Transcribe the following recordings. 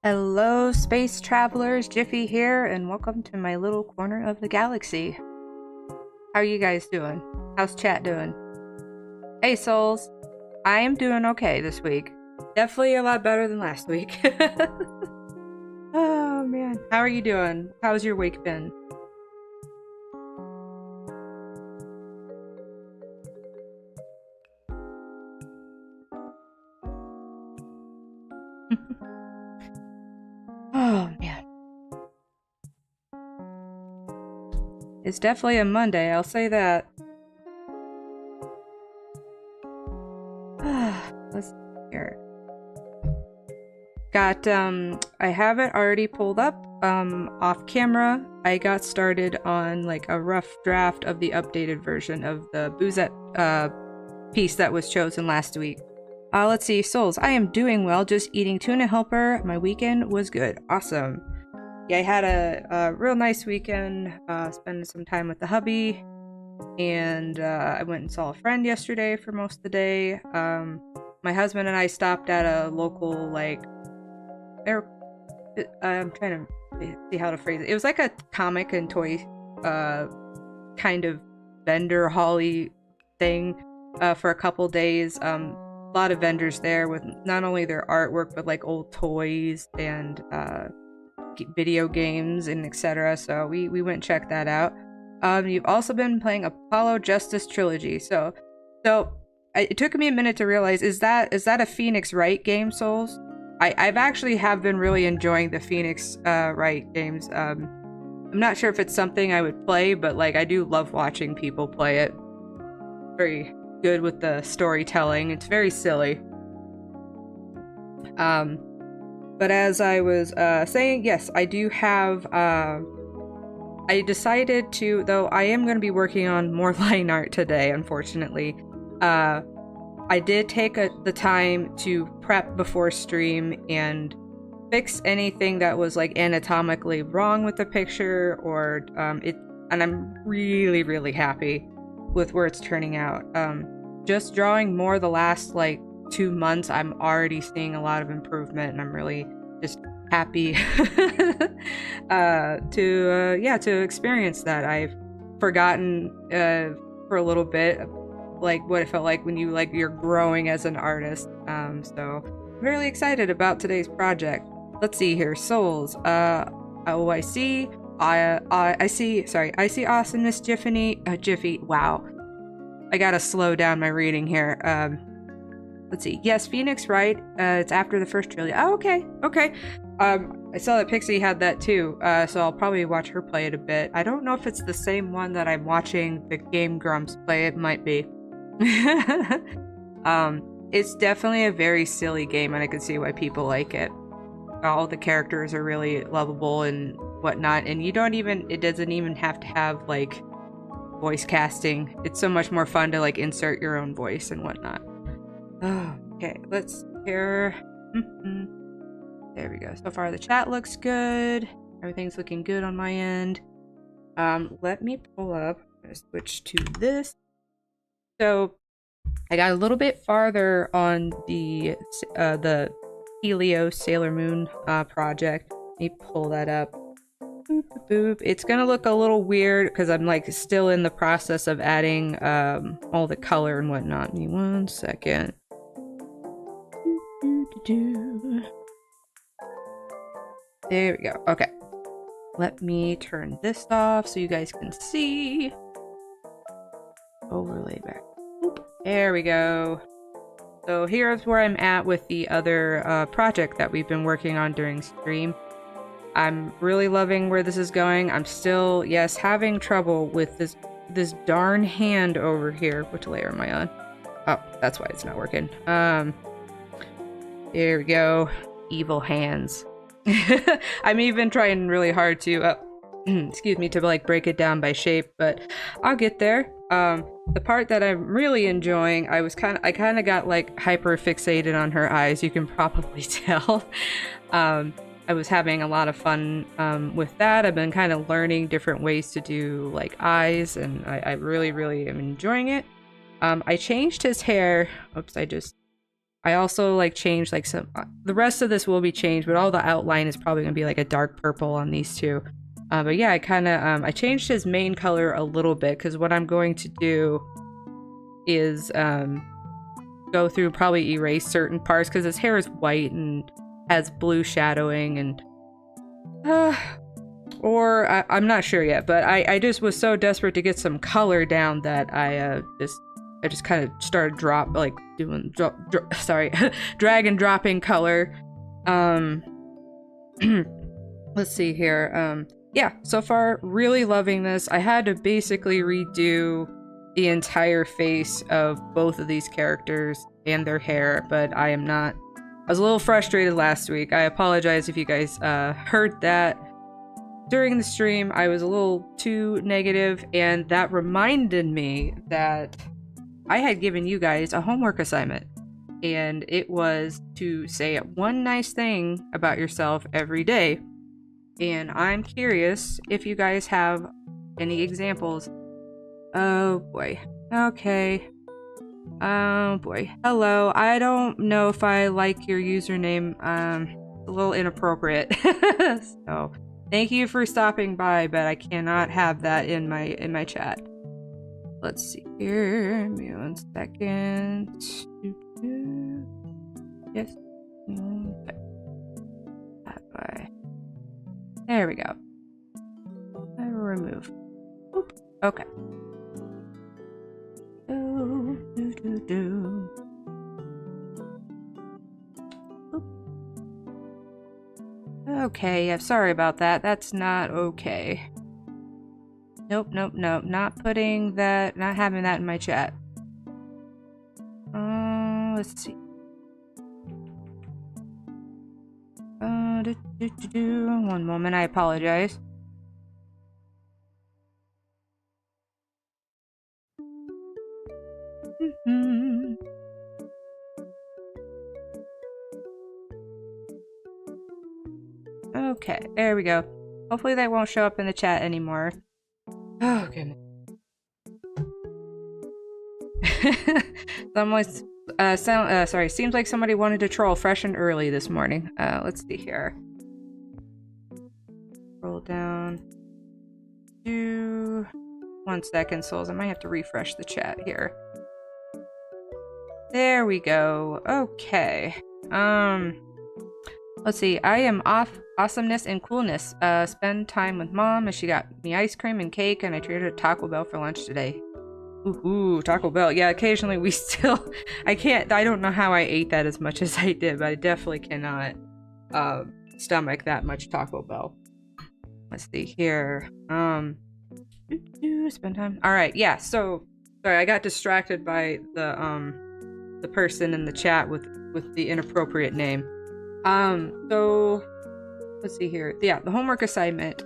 Hello, space travelers. Jiffy here, and welcome to my little corner of the galaxy. How are you guys doing? How's chat doing? Hey, souls. I am doing okay this week. Definitely a lot better than last week. Oh, man. How are you doing? How's your week been? Oh, man. It's definitely a Monday, I'll say that. Let's see here. I have it already pulled up, off camera. I got started on, like, a rough draft of the updated version of the Boo-sette, piece that was chosen last week. Let's see, souls. I am doing well, just eating tuna helper. My weekend was good. Awesome. Yeah, I had a real nice weekend, spending some time with the hubby, and I went and saw a friend yesterday for most of the day. My husband and I stopped at a local, like, I'm trying to see how to phrase it. It was like a comic and toy kind of vendor holly thing for a couple days. A lot of vendors there with not only their artwork but like old toys and video games and etc. So we went and checked that out. You've also been playing Apollo Justice Trilogy. It took me a minute to realize, is that a Phoenix Wright game, souls? I've actually have been really enjoying the Phoenix Wright games. I'm not sure if it's something I would play, but like I do love watching people play it. Very good with the storytelling. It's very silly. But as I was saying, yes, I do have. I decided to, though I am going to be working on more line art today, unfortunately. I did take the time to prep before stream and fix anything that was like anatomically wrong with the picture or and I'm really happy with where it's turning out. Just drawing more the last like 2 months, I'm already seeing a lot of improvement, and I'm really just happy to experience that. I've forgotten for a little bit like what it felt like when you're growing as an artist. So I'm really excited about today's project. Let's see here, souls. I see Awesomeness Jiffy. Wow, I gotta slow down my reading here. Let's see. Yes, Phoenix Wright. It's after the first trilogy. Oh, okay. I saw that Pixie had that too, so I'll probably watch her play it a bit. I don't know if it's the same one that I'm watching the Game Grumps play. It might be. It's definitely a very silly game, and I can see why people like it. All the characters are really lovable and whatnot, and it doesn't even have to have like voice casting. It's so much more fun to like insert your own voice and whatnot. Oh, okay, let's hear. There we go. So far the chat looks good. Everything's looking good on my end. Let me pull up. I'm gonna switch to this. So I got a little bit farther on the Helios Sailor Moon project. Let me pull that up. Boop, boop, boop. It's gonna look a little weird because I'm like still in the process of adding all the color and whatnot. Give me 1 second. There we go. Okay. Let me turn this off so you guys can see. Overlay back. Oop. There we go. So here's where I'm at with the other project that we've been working on during stream. I'm really loving where this is going. I'm still, yes, having trouble with this darn hand over here. Which layer am I on? Oh, that's why it's not working. There we go. Evil hands. I'm even trying really hard to, excuse me, to like break it down by shape, but I'll get there. The part that I'm really enjoying, I kind of got like hyper fixated on her eyes. You can probably tell. I was having a lot of fun with that. I've been kind of learning different ways to do like eyes, and I really am enjoying it. I changed his hair. Oops, I just I also like changed like some, the rest of this will be changed, but all the outline is probably gonna be like a dark purple on these two. But yeah, I kind of, I changed his main color a little bit because what I'm going to do is go through, probably erase certain parts because his hair is white and has blue shadowing and or I'm not sure yet, but I just was so desperate to get some color down that I just kind of started drag and dropping color. Let's see here. Yeah, so far really loving this. I had to basically redo the entire face of both of these characters and their hair, but I was a little frustrated last week. I apologize if you guys heard that during the stream. I was a little too negative, and that reminded me that I had given you guys a homework assignment, and it was to say one nice thing about yourself every day. And I'm curious if you guys have any examples. Oh boy. Okay. Oh boy. Hello. I don't know if I like your username. A little inappropriate. So, thank you for stopping by, but I cannot have that in my chat. Let's see here. Give me 1 second. Yes. Okay. Bye. There we go. Remove. Oop. Okay. Okay, yeah, sorry about that. That's not okay. Nope. Not putting that, not having that in my chat. Let's see. One moment, I apologize. Okay, there we go. Hopefully they won't show up in the chat anymore. Oh, goodness. Seems like somebody wanted to troll fresh and early this morning. Let's see here. Roll down to 1 second, souls. I might have to refresh the chat here. There we go. Okay. Let's see. I am off awesomeness and coolness. Spend time with mom as she got me ice cream and cake, and I treated her to Taco Bell for lunch today. Ooh, Taco Bell. Yeah, occasionally we still... I don't know how I ate that as much as I did, but I definitely cannot stomach that much Taco Bell. Let's see here. Spend time. Alright, yeah, so... Sorry, I got distracted by the person in the chat with the inappropriate name. So... Let's see here. Yeah, the homework assignment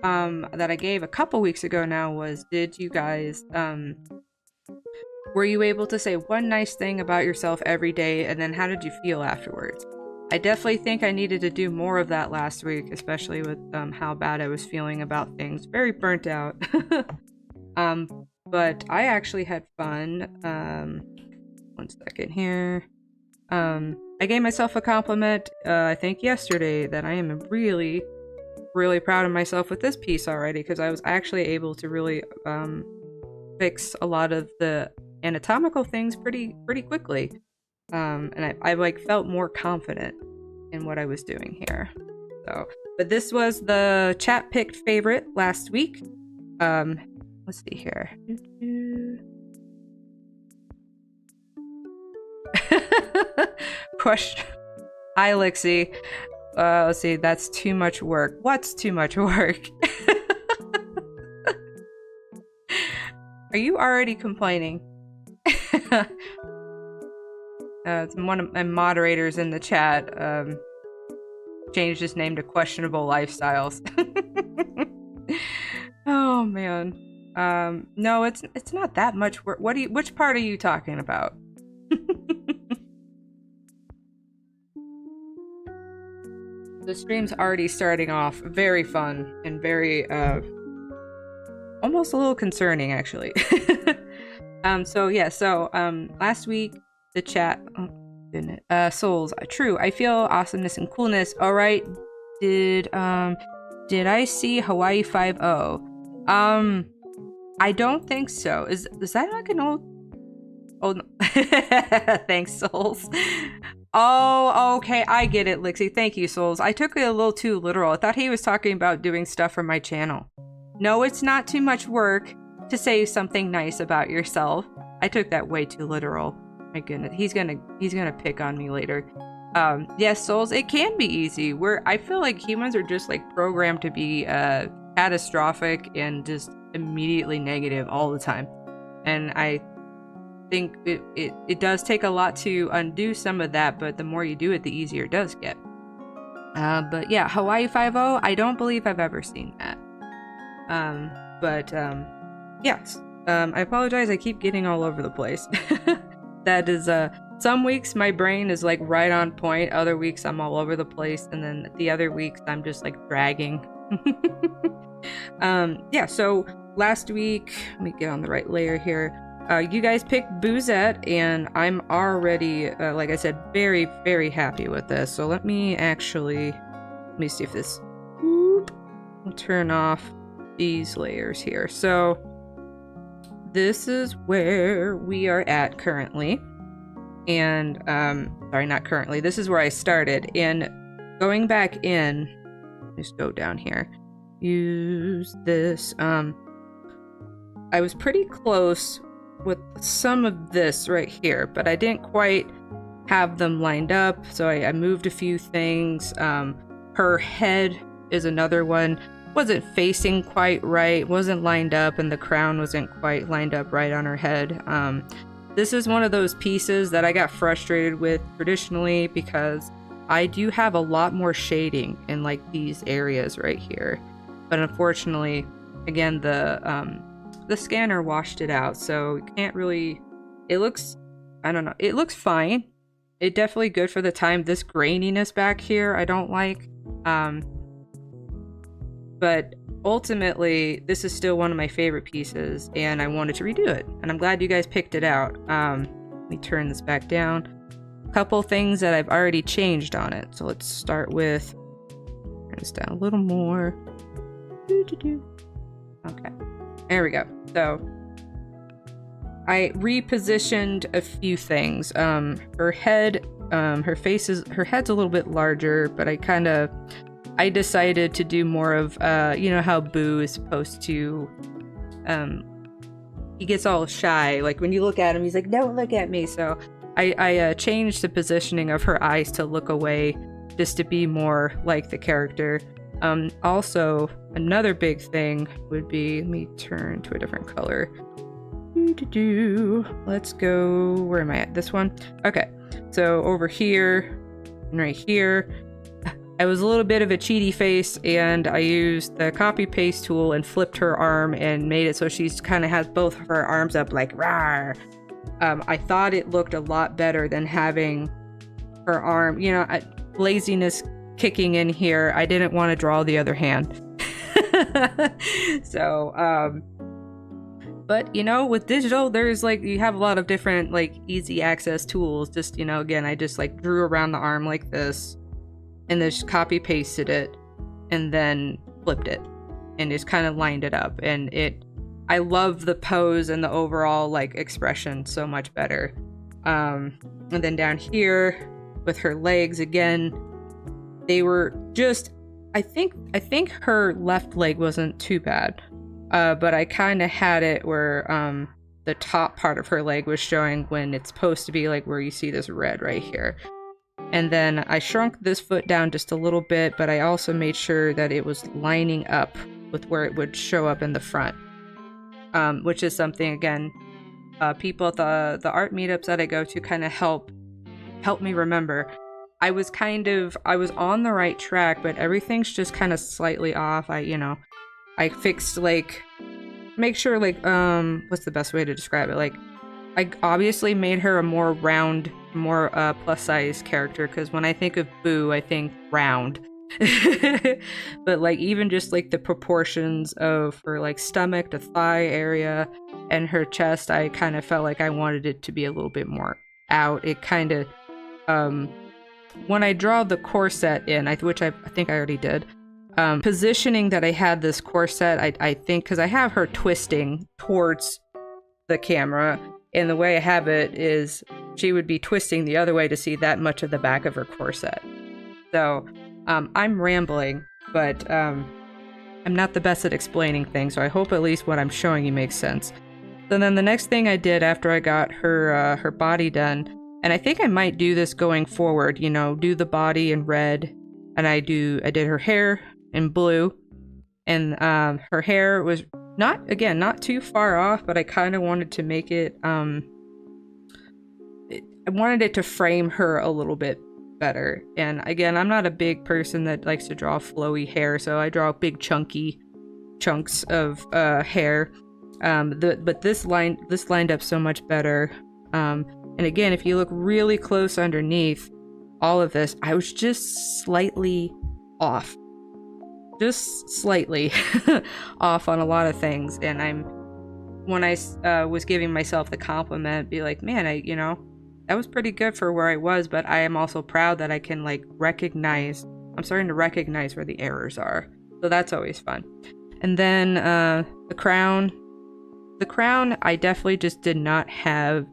that I gave a couple weeks ago now was, did you guys... were you able to say one nice thing about yourself every day, and then how did you feel afterwards? I definitely think I needed to do more of that last week, especially with how bad I was feeling about things. Very burnt out. But I actually had fun. 1 second here. I gave myself a compliment, I think yesterday, that I am really, really proud of myself with this piece already, because I was actually able to really fix a lot of the anatomical things pretty quickly. And I like felt more confident in what I was doing here. So, but this was the chat picked favorite last week. Let's see here. Question. Hi, Lixie. Let's see. That's too much work. What's too much work? Are you already complaining? It's one of my moderators in the chat changed his name to Questionable Lifestyles. Oh man. No, it's not that much work. Which part are you talking about? The stream's already starting off very fun and very almost a little concerning, actually. So last week the chat Souls. True. I feel awesomeness and coolness. All right. Did I see Hawaii 5-0? I don't think so. Is that like an old? Oh, no. Thanks, Souls. Oh, okay. I get it, Lixie. Thank you, Souls. I took it a little too literal. I thought he was talking about doing stuff for my channel. No, it's not too much work to say something nice about yourself. I took that way too literal. My goodness, he's gonna pick on me later. Yes, Souls, it can be easy. I feel like humans are just like programmed to be catastrophic and just immediately negative all the time. And I think it does take a lot to undo some of that, but the more you do it, the easier it does get. But yeah, Hawaii 5-0, I don't believe I've ever seen that. Yes. I apologize, I keep getting all over the place. That is, some weeks my brain is like right on point, other weeks I'm all over the place, and then the other weeks I'm just like dragging. Yeah, so last week, let me get on the right layer here. You guys picked Boo-sette, and I'm already, like I said, very, very happy with this. So let me see if this, will turn off these layers here. So this is where we are at currently. And, sorry, not currently. This is where I started. And going back in, just go down here. Use this. I was pretty close with some of this right here, but I didn't quite have them lined up. So I moved a few things. Her head is another one. Wasn't facing quite right, wasn't lined up, and the crown wasn't quite lined up right on her head. This is one of those pieces that I got frustrated with traditionally because I do have a lot more shading in like these areas right here. But unfortunately, again, the scanner washed it out, so you can't really, it looks, I don't know, it looks fine. It definitely good for the time. This graininess back here, I don't like. But ultimately, this is still one of my favorite pieces, and I wanted to redo it. And I'm glad you guys picked it out. Let me turn this back down. A couple things that I've already changed on it. So let's start with, turn this down a little more. Okay, there we go. So I repositioned a few things. Her head, her head's a little bit larger, but I decided to do more of, you know how Boo is supposed to, he gets all shy. Like when you look at him, he's like, don't look at me. So I changed the positioning of her eyes to look away just to be more like the character. Also, another big thing would be, let me turn to a different color. Let's go, where am I at? This one? Okay, so over here and right here, I was a little bit of a cheaty face, and I used the copy paste tool and flipped her arm and made it so she's kind of has both of her arms up like rawr. I thought it looked a lot better than having her arm, you know, laziness kicking in here. I didn't want to draw the other hand. So, but you know, with digital, there's like, you have a lot of different like easy access tools. Just, you know, again, I just like drew around the arm like this, and then just copy pasted it, and then flipped it, and just kind of lined it up. And I love the pose and the overall like expression so much better. And then down here with her legs again, they were just, I think her left leg wasn't too bad, but I kind of had it where the top part of her leg was showing when it's supposed to be like where you see this red right here. And then I shrunk this foot down just a little bit, but I also made sure that it was lining up with where it would show up in the front, which is something, again, people at the art meetups that I go to kind of help me remember. I was on the right track, but everything's just kind of slightly off. I fixed, like, make sure, like, what's the best way to describe it? Like, I obviously made her a more round, more plus size character, because when I think of Boo, I think round. But like even just like the proportions of her like stomach to thigh area and her chest, I kind of felt like I wanted it to be a little bit more out. It kind of when I draw the corset in, which I think I already did, positioning that I had this corset, I think, because I have her twisting towards the camera, and the way I have it is she would be twisting the other way to see that much of the back of her corset. So I'm rambling, but I'm not the best at explaining things, so I hope at least what I'm showing you makes sense. So then the next thing I did after I got her body done, and I think I might do this going forward, you know, do the body in red, and I did her hair in blue, and her hair was not too far off, but I kind of wanted to make it, I wanted it to frame her a little bit better. And again, I'm not a big person that likes to draw flowy hair, so I draw big chunky chunks of hair. But this lined up so much better. And again, if you look really close underneath all of this, I was just slightly off. Just slightly off on a lot of things. And when I was giving myself the compliment, be like, man, that was pretty good for where I was, but I am also proud that I can I'm starting to recognize where the errors are. So that's always fun. And then the crown, I definitely just did not have.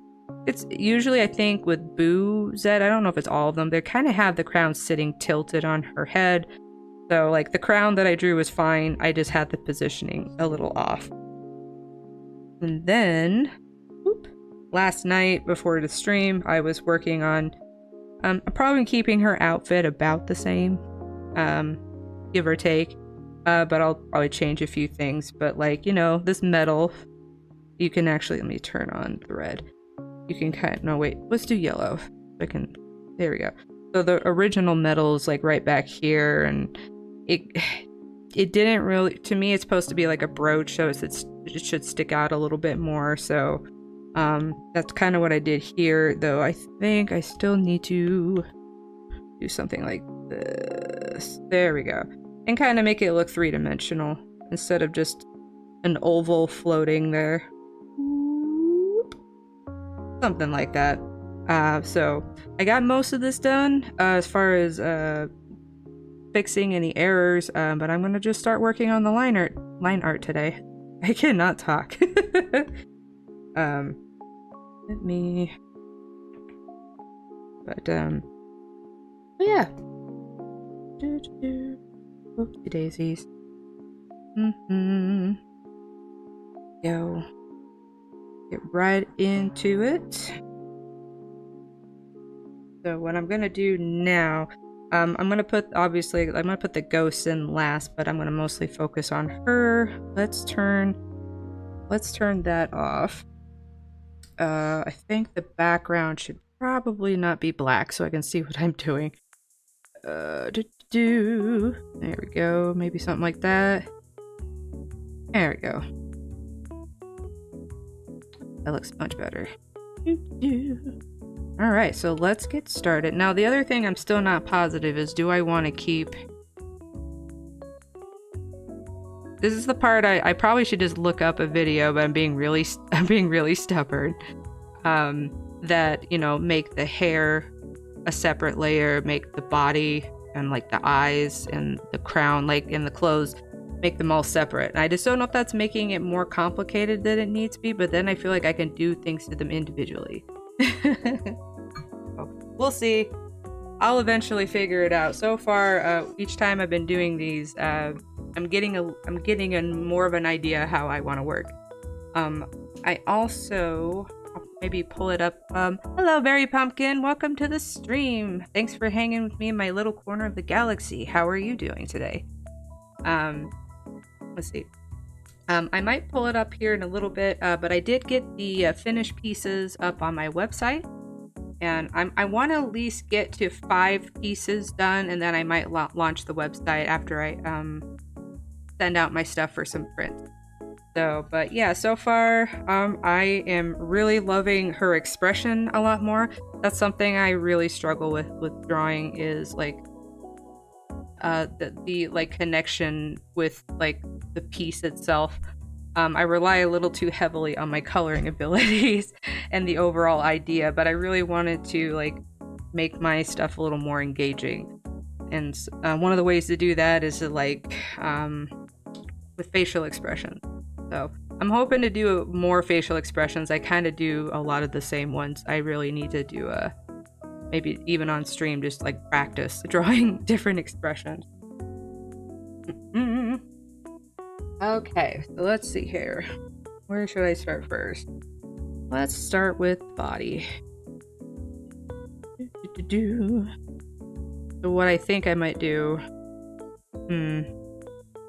It's usually, I think, with Boo-sette, I don't know if it's all of them, they kind of have the crown sitting tilted on her head. So like the crown that I drew was fine. I just had the positioning a little off. And then, last night before the stream, I was working on, I'm probably keeping her outfit about the same, give or take. But I'll probably change a few things. But like, this metal, you can actually, let me turn on the red. You can no wait, let's do yellow. There we go. So the original metal is like right back here, and it didn't really, to me it's supposed to be like a brooch, so it should stick out a little bit more. So that's kind of what I did here, though I think I still need to do something like this. There we go. And kind of make it look three-dimensional instead of just an oval floating there. Something like that. So I got most of this done as far as fixing any errors, but I'm gonna just start working on the line art today. I cannot talk. Let me. But yeah. Oopsie daisies. Go. Get right into it. So what I'm gonna do now, I'm gonna put the ghosts in last, but I'm gonna mostly focus on her. Let's turn that off. I think the background should probably not be black, so I can see what I'm doing. There we go. Maybe something like that. There we go. That looks much better. Alright, so let's get started. Now, the other thing I'm still not positive is, do I want to keep... This is the part I probably should just look up a video, but I'm being really stubborn. That, make the hair a separate layer, make the body and like the eyes and the crown, like in the clothes, make them all separate. And I just don't know if that's making it more complicated than it needs to be, but then I feel like I can do things to them individually. We'll see. I'll eventually figure it out. So far, each time I've been doing these, I'm getting a more of an idea how I want to work. I also maybe pull it up. Hello, Berry Pumpkin. Welcome to the stream. Thanks for hanging with me in my little corner of the galaxy. How are you doing today? Let's see. I might pull it up here in a little bit, but I did get the finished pieces up on my website, and I want to at least get to 5 pieces done, and then I might launch the website after I send out my stuff for some prints. So, but yeah, so far I am really loving her expression a lot more. That's something I really struggle with drawing, is like the like connection with like the piece itself. I rely a little too heavily on my coloring abilities and the overall idea, but I really wanted to like make my stuff a little more engaging. And one of the ways to do that is to like with facial expressions. So I'm hoping to do more facial expressions. I kind of do a lot of the same ones. I really need to do maybe even on stream, just like practice drawing different expressions. Okay, so let's see here. Where should I start first? Let's start with body. So what I think I might do...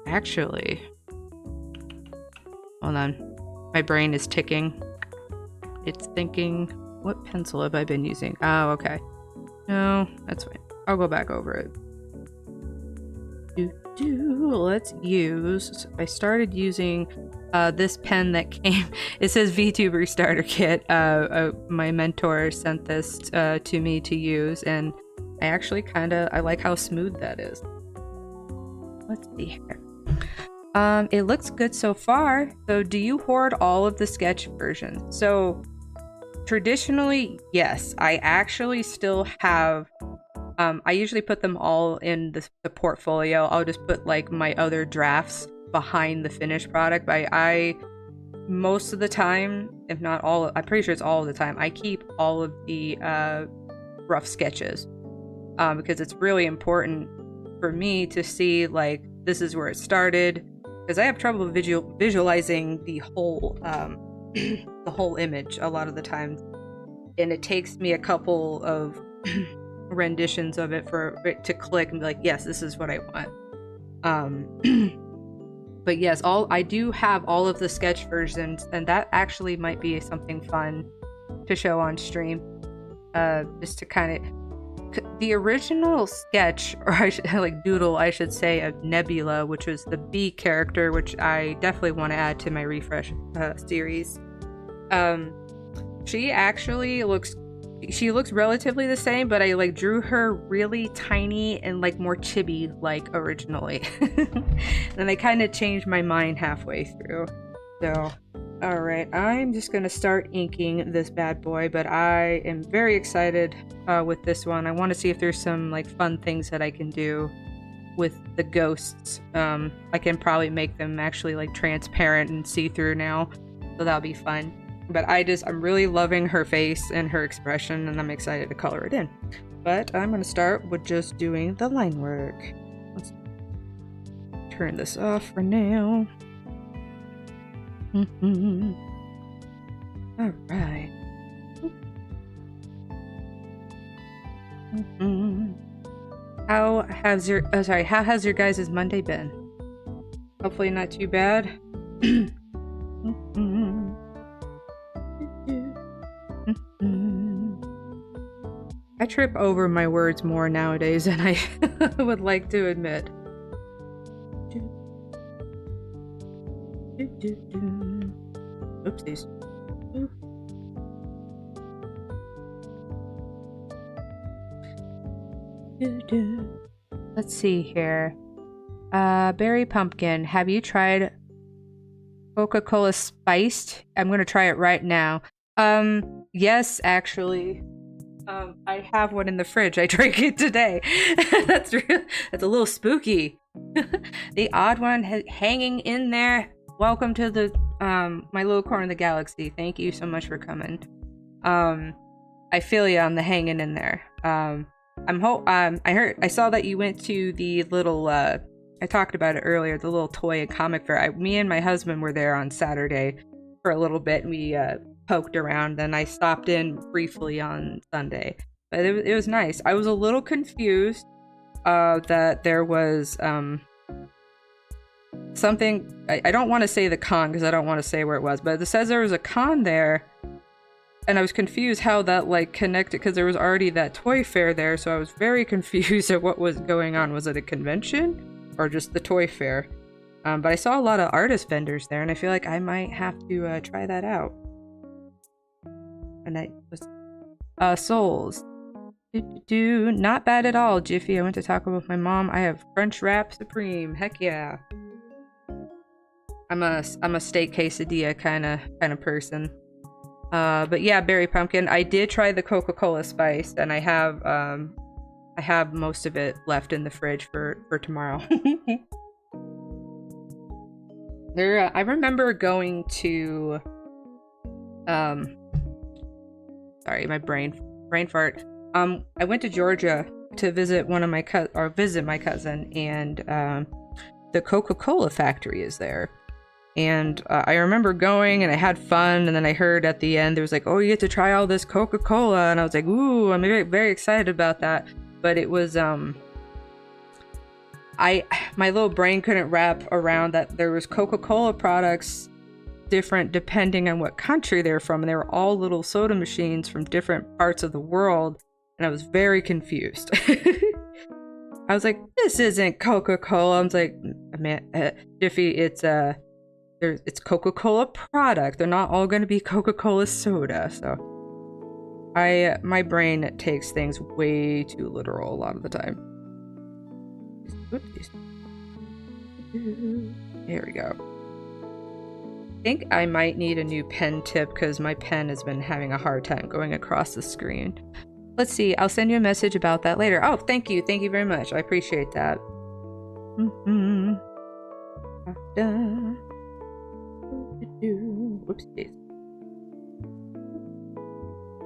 Actually... Hold on. My brain is ticking. It's thinking, what pencil have I been using? Oh, okay. No, that's fine. I'll go back over it. Let's use... I started using this pen that came... It says VTuber Starter Kit. My mentor sent this to me to use, and I actually I like how smooth that is. Let's see here. It looks good so far. So do you hoard all of the sketch versions? So traditionally, yes. I actually still have... I usually put them all in the portfolio. I'll just put like my other drafts behind the finished product. But I most of the time, if not all, I'm pretty sure it's all of the time, I keep all of the rough sketches because it's really important for me to see like this is where it started, because I have trouble visualizing the whole the whole image a lot of the time, and it takes me a couple of renditions of it for it to click and be like, yes, this is what I want. But yes, I do have all of the sketch versions, and that actually might be something fun to show on stream, just to kind of the original sketch, or like doodle I should say, of Nebula, which was the bee character, which I definitely want to add to my refresh series. She actually looks relatively the same, but I like drew her really tiny and like more chibi like originally. And I kind of changed my mind halfway through. So, all right, I'm just gonna start inking this bad boy, but I am very excited with this one. I want to see if there's some like fun things that I can do with the ghosts. I can probably make them actually like transparent and see-through now, so that'll be fun. But I'm really loving her face and her expression, and I'm excited to color it in. But I'm going to start with just doing the line work. Let's turn this off for now. All right. How has your guys' Monday been? Hopefully not too bad. I trip over my words more nowadays than I would like to admit. Oopsies. Let's see here. Berry pumpkin. Have you tried Coca-Cola spiced? I'm gonna try it right now. Yes, actually. I have one in the fridge. I drank it today. That's a little spooky. The odd one hanging in there. Welcome to the my little corner of the galaxy. Thank you so much for coming. I feel you on the hanging in there. I saw that you went to the little I talked about it earlier, the little toy and comic fair. Me and my husband were there on Saturday for a little bit, and we poked around. Then I stopped in briefly on Sunday, but it was nice. I was a little confused that there was something. I don't want to say the con because I don't want to say where it was, but it says there was a con there, and I was confused how that like connected, because there was already that toy fair there, so I was very confused at what was going on. Was it a convention or just the toy fair? But I saw a lot of artist vendors there, and I feel like I might have to try that out. And I was Souls. Not bad at all, Jiffy. I went to Taco with my mom. I have Crunch Wrap Supreme. Heck yeah. I'm a steak quesadilla kind of person. But yeah, berry pumpkin. I did try the Coca-Cola spice, and I have most of it left in the fridge for tomorrow. I remember going to sorry, my brain fart. I went to Georgia to visit visit my cousin, and the Coca-Cola factory is there. And I remember going, and I had fun, and then I heard at the end there was like, oh, you get to try all this Coca-Cola, and I was like, ooh, I'm very, very excited about that. But it was my little brain couldn't wrap around that there was Coca-Cola products different depending on what country they're from, and they were all little soda machines from different parts of the world, and I was very confused. I was like, this isn't Coca-Cola. I was like, man, Jiffy, it's Coca-Cola product. They're not all going to be Coca-Cola soda. So my brain takes things way too literal a lot of the time. Whoopsies. There we go. I think I might need a new pen tip because my pen has been having a hard time going across the screen. Let's see. I'll send you a message about that later. Oh, thank you. Thank you very much. I appreciate that. Whoopsies.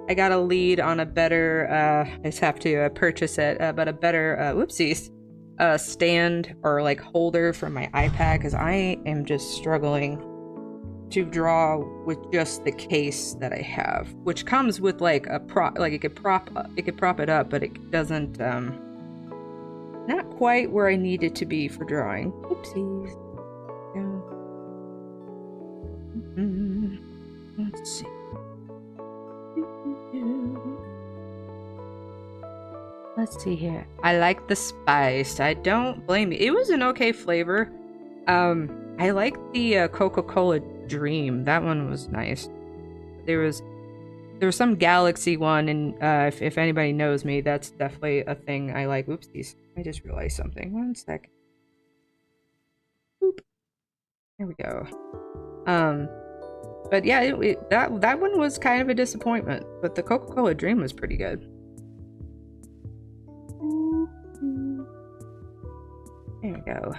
I got a lead on a better, I just have to purchase it, but a better, whoopsies, stand or like holder for my iPad, because I am just struggling to draw with just the case that I have, which comes with like a prop, like it could prop it up, but it doesn't, not quite where I need it to be for drawing. Oopsies. Yeah. Let's see. Let's see here. I like the spice. I don't blame you. It was an okay flavor. I like the Coca-Cola Dream. That one was nice. There was some Galaxy one, and if anybody knows me, that's definitely a thing I like. Oopsies. I just realized something. One sec. Boop. There we go. But yeah, that one was kind of a disappointment. But the Coca-Cola Dream was pretty good. There we go.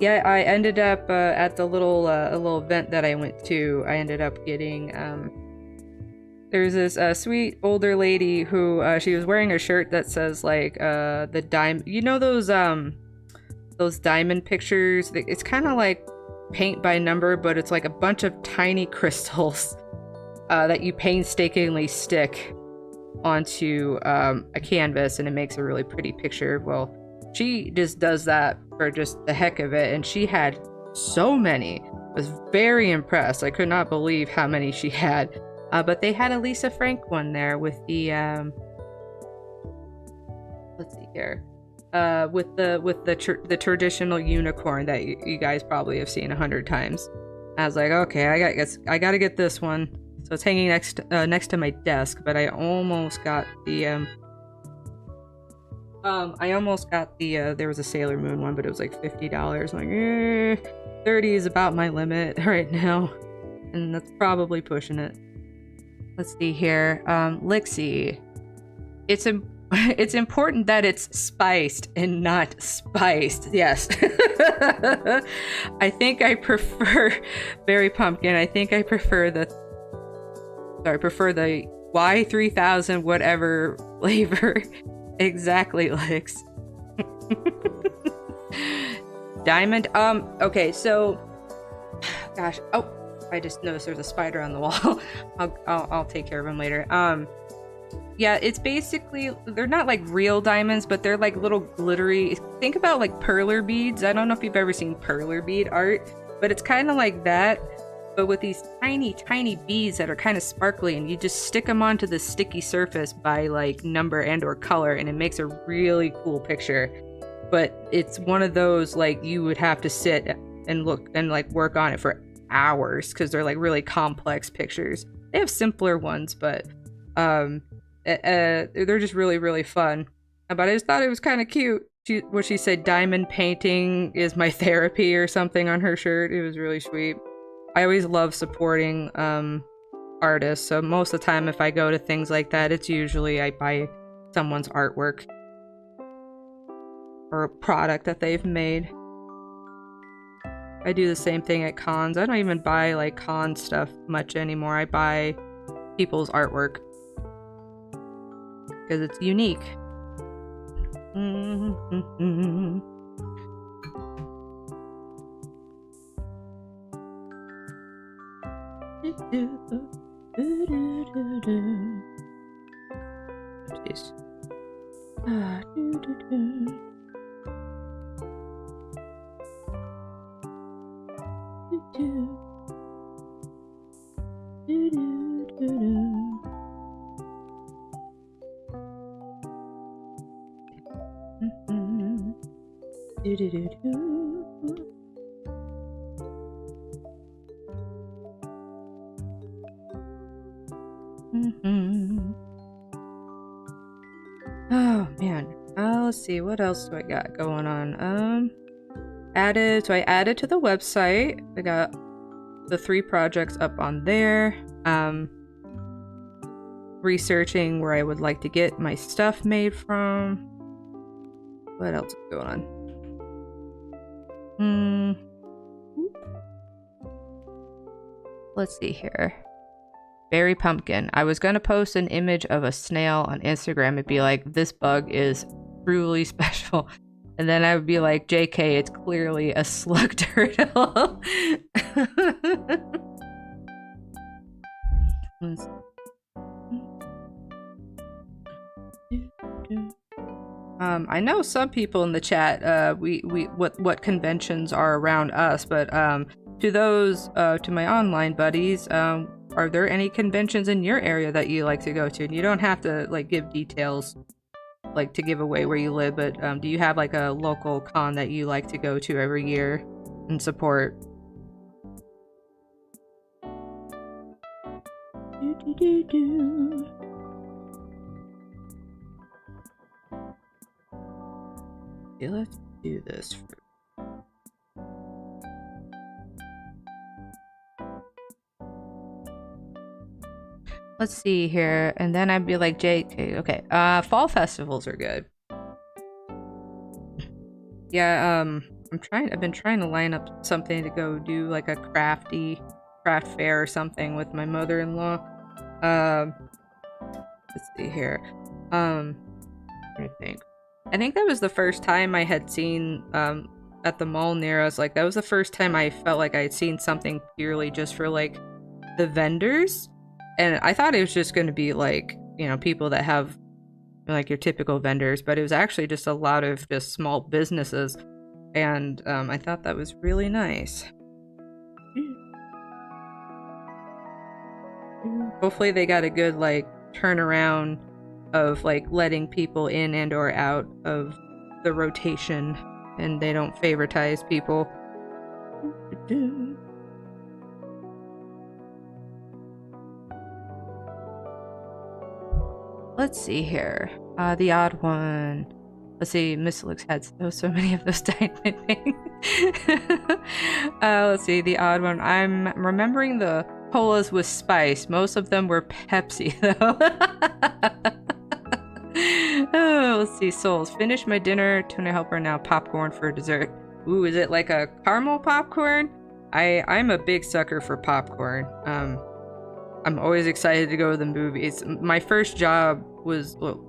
Yeah, I ended up at the little event that I went to. I ended up getting there's this sweet older lady who she was wearing a shirt that says like the diamond. You know those diamond pictures? It's kind of like paint by number, but it's like a bunch of tiny crystals that you painstakingly stick onto a canvas, and it makes a really pretty picture. Well, she just does that for just the heck of it, and she had so many. I was very impressed. I could not believe how many she had. But they had a Lisa Frank one there with the let's see here, with the traditional unicorn that you guys probably have seen 100 times. I was like, okay, I gotta get this one. So it's hanging next to my desk, but I almost got the there was a Sailor Moon one, but it was like $50. I'm like, 30 is about my limit right now, and that's probably pushing it. Let's see here. Lixie. It's important that it's spiced and not spiced. Yes. I think I prefer Berry Pumpkin. I think I prefer the Y3000 whatever flavor. Exactly, Lix. Diamond. Okay, so gosh. Oh, I just noticed there's a spider on the wall. I'll take care of him later. Yeah, it's basically, they're not like real diamonds, but they're like little glittery. Think about like perler beads. I don't know if you've ever seen perler bead art, but it's kind of like that, but with these tiny, tiny beads that are kind of sparkly, and you just stick them onto the sticky surface by like number and or color, and it makes a really cool picture. But it's one of those like you would have to sit and look and like work on it for hours because they're like really complex pictures. They have simpler ones, but they're just really, really fun. But I just thought it was kind of cute. She said diamond painting is my therapy or something on her shirt. It was really sweet. I always love supporting artists, so most of the time if I go to things like that, it's usually I buy someone's artwork or a product that they've made. I do the same thing at cons. I don't even buy like con stuff much anymore. I buy people's artwork because it's unique. Oopsies. Oh man. Let's see, what else do I got going on? So I added to the website. I got the 3 projects up on there. Researching where I would like to get my stuff made from. What else is going on? Let's see here. Berry pumpkin. I was gonna post an image of a snail on Instagram and be like, this bug is truly special. And then I would be like, JK, it's clearly a slug turtle. I know some people in the chat, what conventions are around us, but to those, to my online buddies, are there any conventions in your area that you like to go to? And you don't have to like give details, like to give away where you live, but do you have like a local con that you like to go to every year and support? Okay, let's do this first. Let's see here, and then I'd be like, JK, okay, fall festivals are good. Yeah, I've been trying to line up something to go do like a craft fair or something with my mother-in-law. Let's see here. Let me think. I think that was the first time I had seen, at the mall near us, like that was the first time I felt like I had seen something purely just for like the vendors. And I thought it was just going to be like, you know, people that have like your typical vendors, but it was actually just a lot of just small businesses. And I thought that was really nice. Hopefully they got a good like turnaround of like letting people in and or out of the rotation and they don't favoritize people. Let's see here. The odd one. Let's see, Miss Lux had so many of those diamond things. Let's see, the odd one. I'm remembering the colas with spice. Most of them were Pepsi, though. Oh, let's see, souls. Finish my dinner. Tuna helper now. Popcorn for dessert. Ooh, is it like a caramel popcorn? I'm a big sucker for popcorn. I'm always excited to go to the movies. My first job was, well,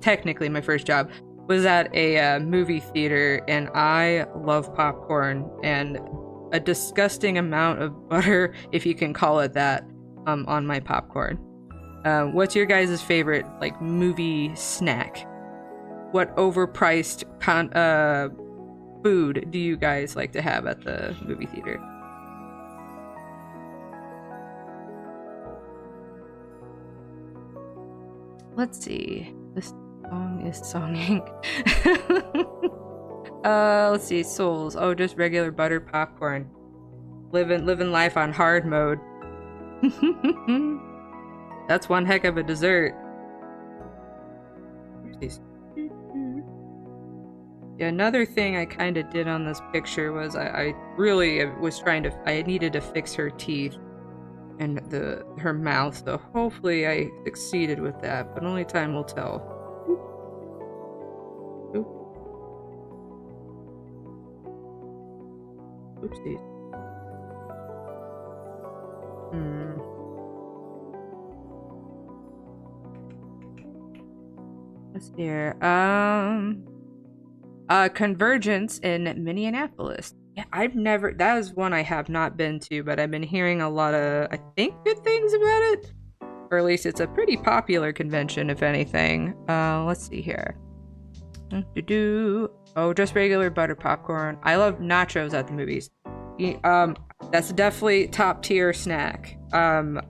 technically my first job was at a movie theater, and I love popcorn and a disgusting amount of butter, if you can call it that, on my popcorn. What's your guys' favorite like movie snack? What overpriced food do you guys like to have at the movie theater? Let's see. This song is songing. Let's see. Souls. Oh, just regular buttered popcorn. Living life on hard mode. That's one heck of a dessert. Yeah, another thing I kind of did on this picture was I really was trying to, I needed to fix her teeth and her mouth, so hopefully I succeeded with that, but only time will tell. Oop. Oopsies. Let's see here. Convergence in Minneapolis. Yeah, that is one I have not been to, but I've been hearing a lot of, I think, good things about it. Or at least it's a pretty popular convention, if anything. Let's see here. Oh, just regular butter popcorn. I love nachos at the movies. That's definitely top tier snack. I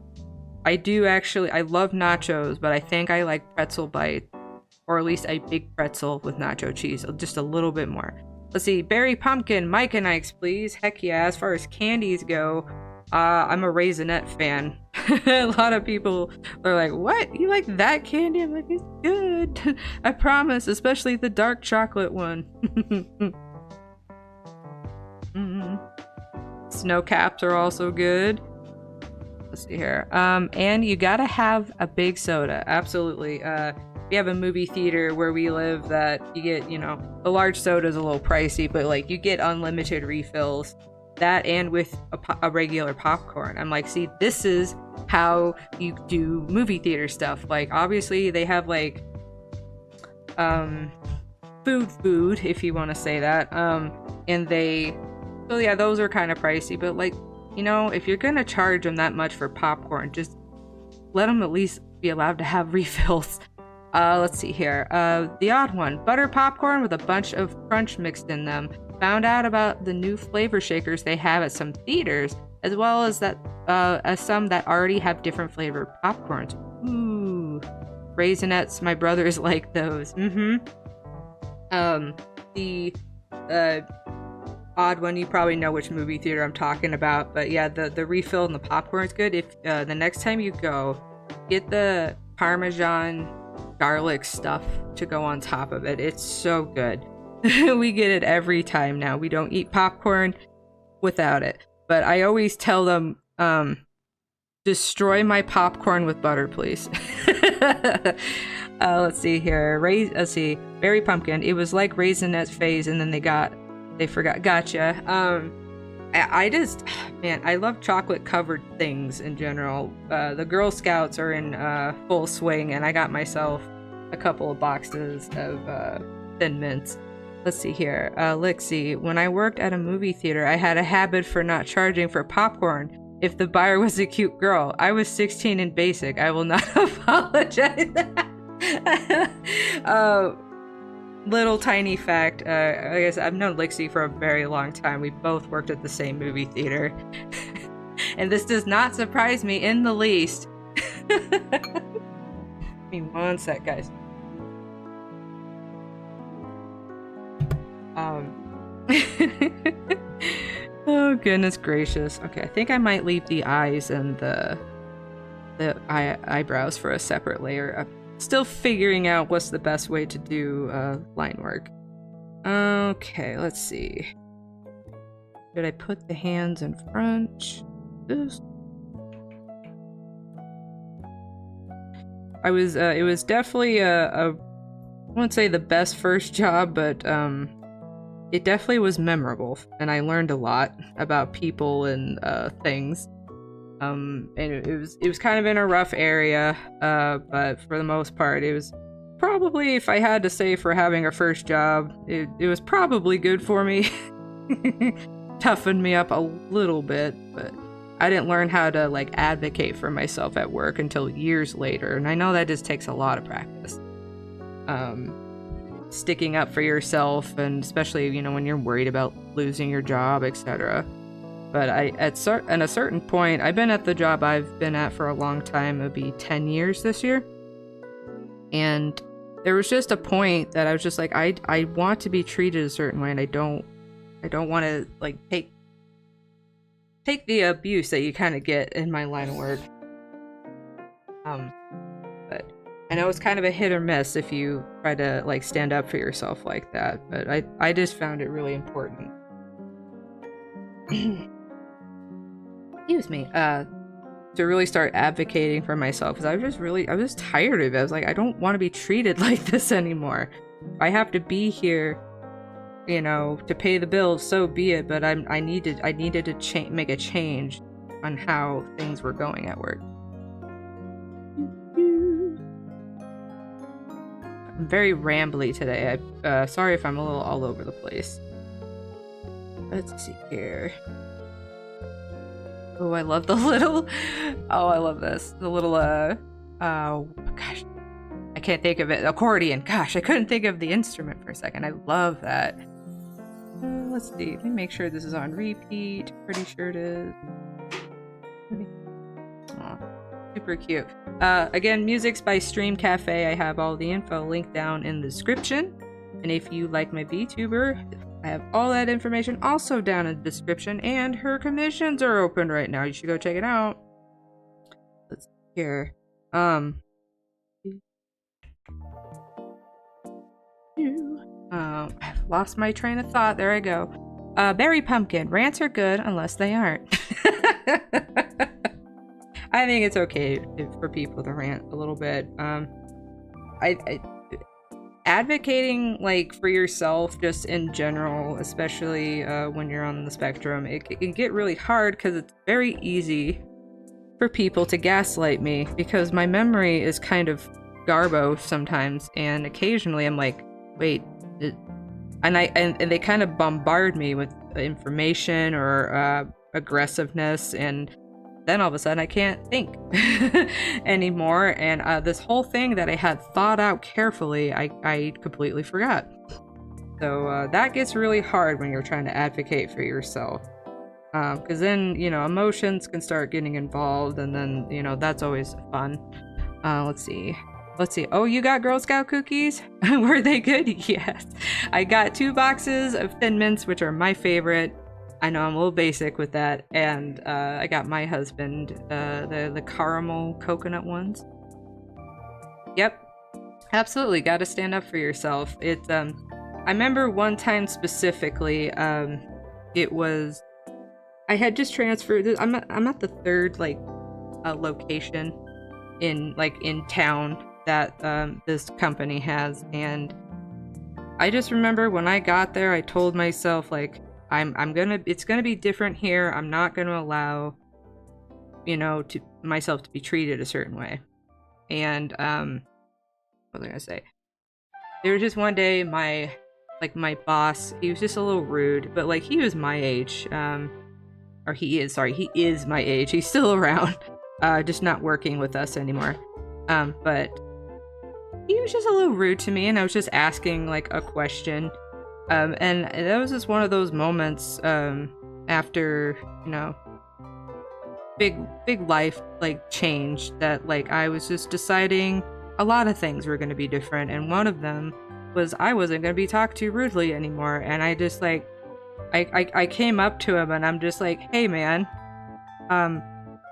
love nachos, but I think I like pretzel bites, or at least a big pretzel with nacho cheese, just a little bit more. Let's see, berry pumpkin, Mike and Ike's, please. Heck yeah. As far as candies go, I'm a Raisinette fan. A lot of people are like, what? You like that candy? I'm like, it's good. I promise, especially the dark chocolate one. Snow caps are also good. Let's see here. And you gotta have a big soda. Absolutely. We have a movie theater where we live that you get, the large soda is a little pricey, but like you get unlimited refills. That and with a regular popcorn. I'm like, see, this is how you do movie theater stuff. Like, obviously they have like food, if you want to say that. So yeah, those are kind of pricey, but like, if you're gonna charge them that much for popcorn, just let them at least be allowed to have refills. Let's see here. The odd one, butter popcorn with a bunch of crunch mixed in them. Found out about the new flavor shakers they have at some theaters, as well as some that already have different flavored popcorns. Ooh, Raisinettes, my brothers like those. The odd one, you probably know which movie theater I'm talking about, but yeah, the refill and the popcorn is good. If the next time you go, get the Parmesan garlic stuff to go on top of it. It's so good. We get it every time now. We don't eat popcorn without it. But I always tell them, destroy my popcorn with butter, please. Let's see here. Berry pumpkin. It was like Raisinette phase, and then they forgot. Gotcha. I love chocolate covered things in general. The Girl Scouts are in full swing, and I got myself a couple of boxes of Thin Mints. Let's see here. Lixie, when I worked at a movie theater, I had a habit for not charging for popcorn if the buyer was a cute girl. I was 16 and basic. I will not apologize. Little tiny fact, I guess I've known Lixie for a very long time. We both worked at the same movie theater. And this does not surprise me in the least. Give me one sec, guys. Oh goodness gracious. Okay, I think I might leave the eyes and the eyebrows for a separate layer. I'm still figuring out what's the best way to do line work. Okay, let's see. Should I put the hands in front? This. It was definitely I won't say the best first job, but it definitely was memorable, and I learned a lot about people and things. And it was kind of in a rough area, but for the most part, it was probably, if I had to say for having a first job, it was probably good for me. Toughened me up a little bit, but I didn't learn how to like advocate for myself at work until years later, and I know that just takes a lot of practice. Sticking up for yourself, and especially when you're worried about losing your job, etc. But at a certain point, I've been at the job I've been at for a long time. It'll be 10 years this year, and there was just a point that I was just like, I want to be treated a certain way, and I don't want to like take the abuse that you kind of get in my line of work. But I know it's kind of a hit or miss if you try to like stand up for yourself like that, but I just found it really important. Excuse me. To really start advocating for myself, because I was tired of it. I was like, I don't want to be treated like this anymore. I have to be here, you know, to pay the bills, so be it, but I needed to make a change on how things were going at work. I'm very rambly today. Sorry if I'm a little all over the place. Let's see here. Oh, I love the little... Oh, I love this. The little, gosh. I can't think of it. Accordion. Gosh, I couldn't think of the instrument for a second. I love that. Let's see. Let me make sure this is on repeat. Pretty sure it is. Oh, super cute. Again, music's by Stream Cafe. I have all the info linked down in the description. And if you like my VTuber, I have all that information also down in the description, and her commissions are open right now. You should go check it out. Let's see here. I've lost my train of thought. There I go. Berry Pumpkin. Rants are good unless they aren't. I think it's okay for people to rant a little bit. Advocating like for yourself just in general, especially when you're on the spectrum, it can get really hard because it's very easy for people to gaslight me because my memory is kind of garbo sometimes, and occasionally I'm like, wait, and they kind of bombard me with information or aggressiveness, and then all of a sudden I can't think anymore, and this whole thing that I had thought out carefully, I completely forgot. So that gets really hard when you're trying to advocate for yourself, because then, you know, emotions can start getting involved, and then, you know, that's always fun. Let's see. Oh, you got Girl Scout cookies? Were they good? Yes. I got 2 boxes of Thin Mints, which are my favorite. I know I'm a little basic with that, and I got my husband the caramel coconut ones. Yep, absolutely, gotta stand up for yourself. It's I remember one time specifically, it was I had just transferred. I'm at the 3rd like location in town that this company has, and I just remember when I got there, I told myself like, it's gonna be different here. I'm not gonna allow, you know, myself to be treated a certain way. And what was I gonna say? There was just one day my boss, he was just a little rude, but like he was my age, or he is my age. He's still around, just not working with us anymore. But he was just a little rude to me, and I was just asking like a question. And that was just one of those moments, after, you know, big life, like, change, that, like, I was just deciding a lot of things were gonna be different, and one of them was I wasn't gonna be talked to rudely anymore, and I just, like, I came up to him, and I'm just like, hey, man, I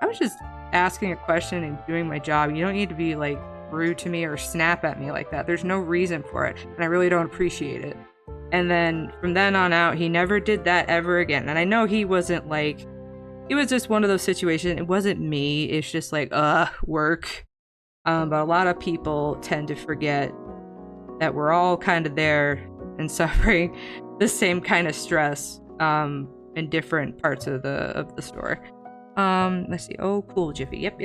was just asking a question and doing my job. You don't need to be, like, rude to me or snap at me like that. There's no reason for it, and I really don't appreciate it. And then from then on out, he never did that ever again. And I know he wasn't like, it was just one of those situations. It wasn't me. It's just like, work. But a lot of people tend to forget that we're all kind of there and suffering the same kind of stress in different parts of the store. Let's see. Oh, cool, Jiffy. Yep.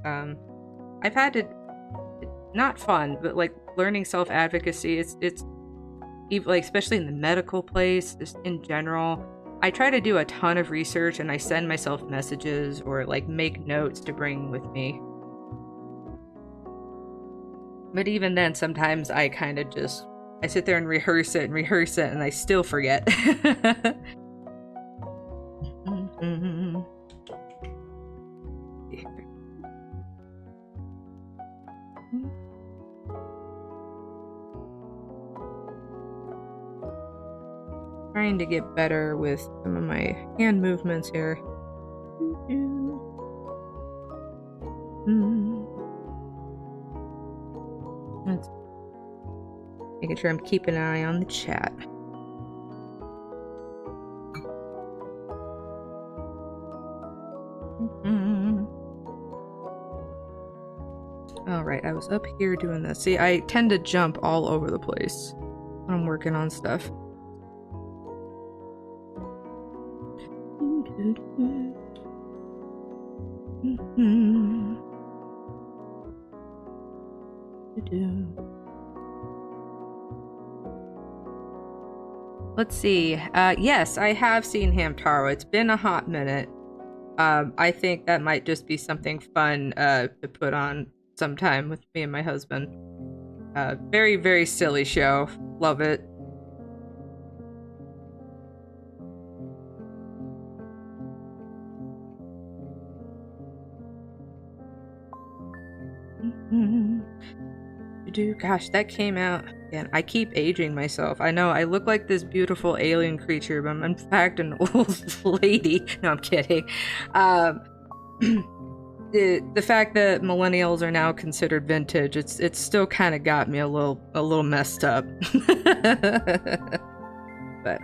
I've had to, not fun, but like learning self-advocacy. It's like, especially in the medical place, just in general, I try to do a ton of research, and I send myself messages or like make notes to bring with me. But even then, sometimes I kind of just, I sit there and rehearse it, and I still forget. Trying to get better with some of my hand movements here. Making sure I'm keeping an eye on the chat. Alright, I was up here doing this. See, I tend to jump all over the place when I'm working on stuff. Let's see. Yes, I have seen Hamtaro. It's been a hot minute. I think that might just be something fun to put on sometime with me and my husband. Very, very silly show. Love it. Gosh, that came out. Again, I keep aging myself. I know, I look like this beautiful alien creature, but I'm in fact an old lady. No, I'm kidding. The fact that millennials are now considered vintage, it's still kind of got me a little messed up. But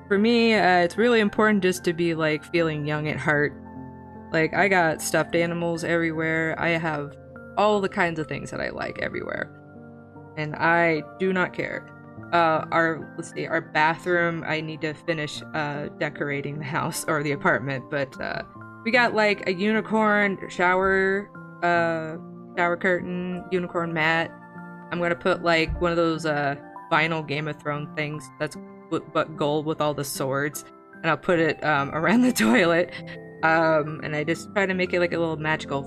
for me, it's really important just to be like feeling young at heart. Like, I got stuffed animals everywhere. I have all the kinds of things that I like everywhere. And I do not care. Let's see, our bathroom, I need to finish decorating the house or the apartment, but we got like a unicorn shower curtain, unicorn mat. I'm gonna put like one of those vinyl Game of Thrones things that's but gold with all the swords, and I'll put it around the toilet. And I just try to make it like a little magical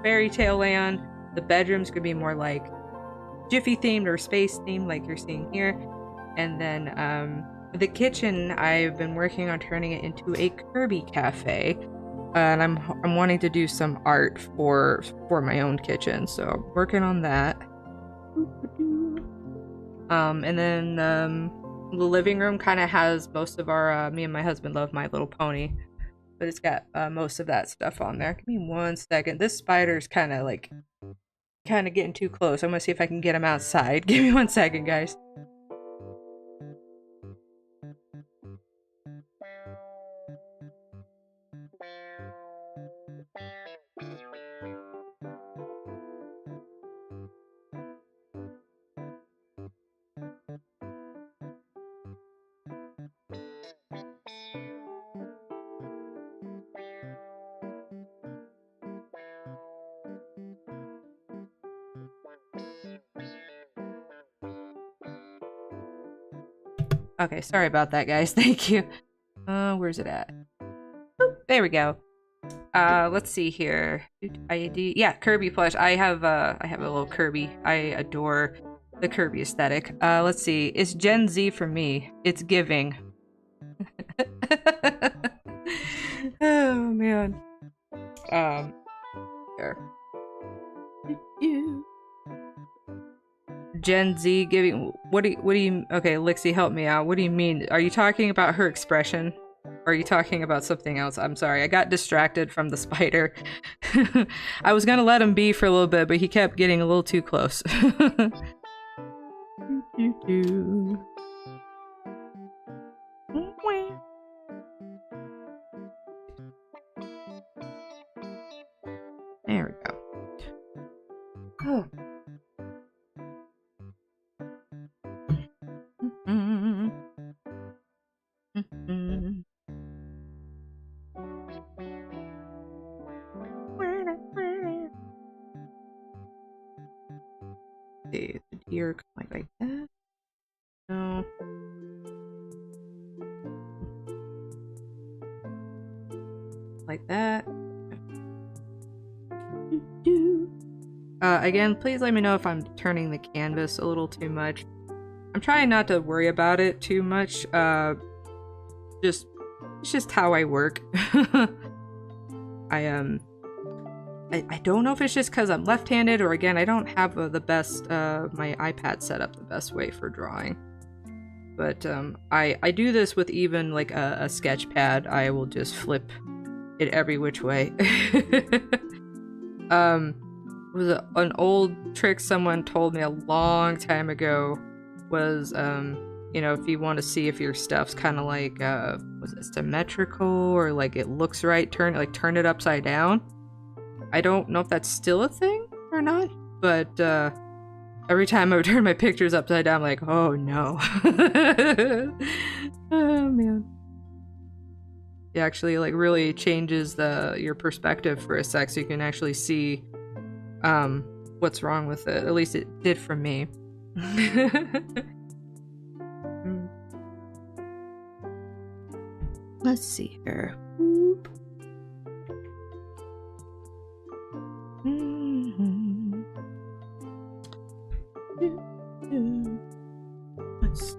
fairy tale land. The bedroom's gonna be more like Jiffy themed or space themed, like you're seeing here. And then the kitchen, I've been working on turning it into a Kirby cafe. And I'm wanting to do some art for my own kitchen, so working on that. And then the living room kind of has most of our me and my husband love My Little Pony, but it's got most of that stuff on there. Give me 1 second. This spider's kind of getting too close. I'm gonna see if I can get him outside. Give me 1 second, guys. Okay, sorry about that, guys. Thank you. Where's it at? Boop, there we go. Let's see here. Yeah, Kirby plush. I have a little Kirby. I adore the Kirby aesthetic. Let's see. It's Gen Z for me. It's giving. Oh man. Here. Gen Z giving. What do you? Okay, Lixie, help me out. What do you mean? Are you talking about her expression? Or are you talking about something else? I'm sorry, I got distracted from the spider. I was gonna let him be for a little bit, but he kept getting a little too close. There we go. Oh. The deer like that. No. Like that. Again, please let me know if I'm turning the canvas a little too much. I'm trying not to worry about it too much. It's just how I work. I don't know if it's just because I'm left-handed, or again, I don't have the best my iPad set up the best way for drawing. But I do this with even like a sketch pad. I will just flip it every which way. It was an old trick someone told me a long time ago. was, you know, if you want to see if your stuff's kind of like, was it symmetrical or like it looks right, turn it upside down. I don't know if that's still a thing or not, but every time I would turn my pictures upside down, I'm like, oh no. Oh man. It actually like really changes your perspective for a sec, so you can actually see what's wrong with it. At least it did for me. Let's see here. Let's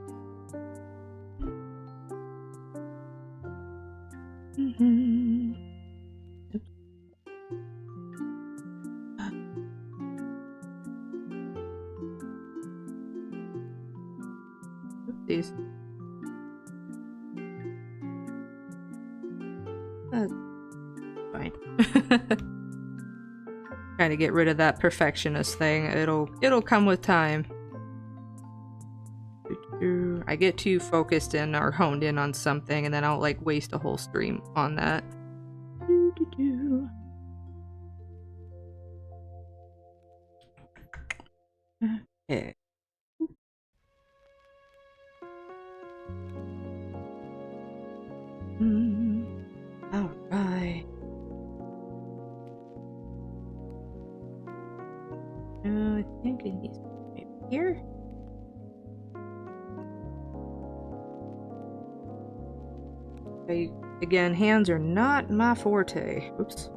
these. That's fine. Trying to get rid of that perfectionist thing. It'll come with time. I get too focused in or honed in on something, and then I'll like waste a whole stream on that. Okay. All right. I think it needs to be here. Again, hands are not my forte. Oops.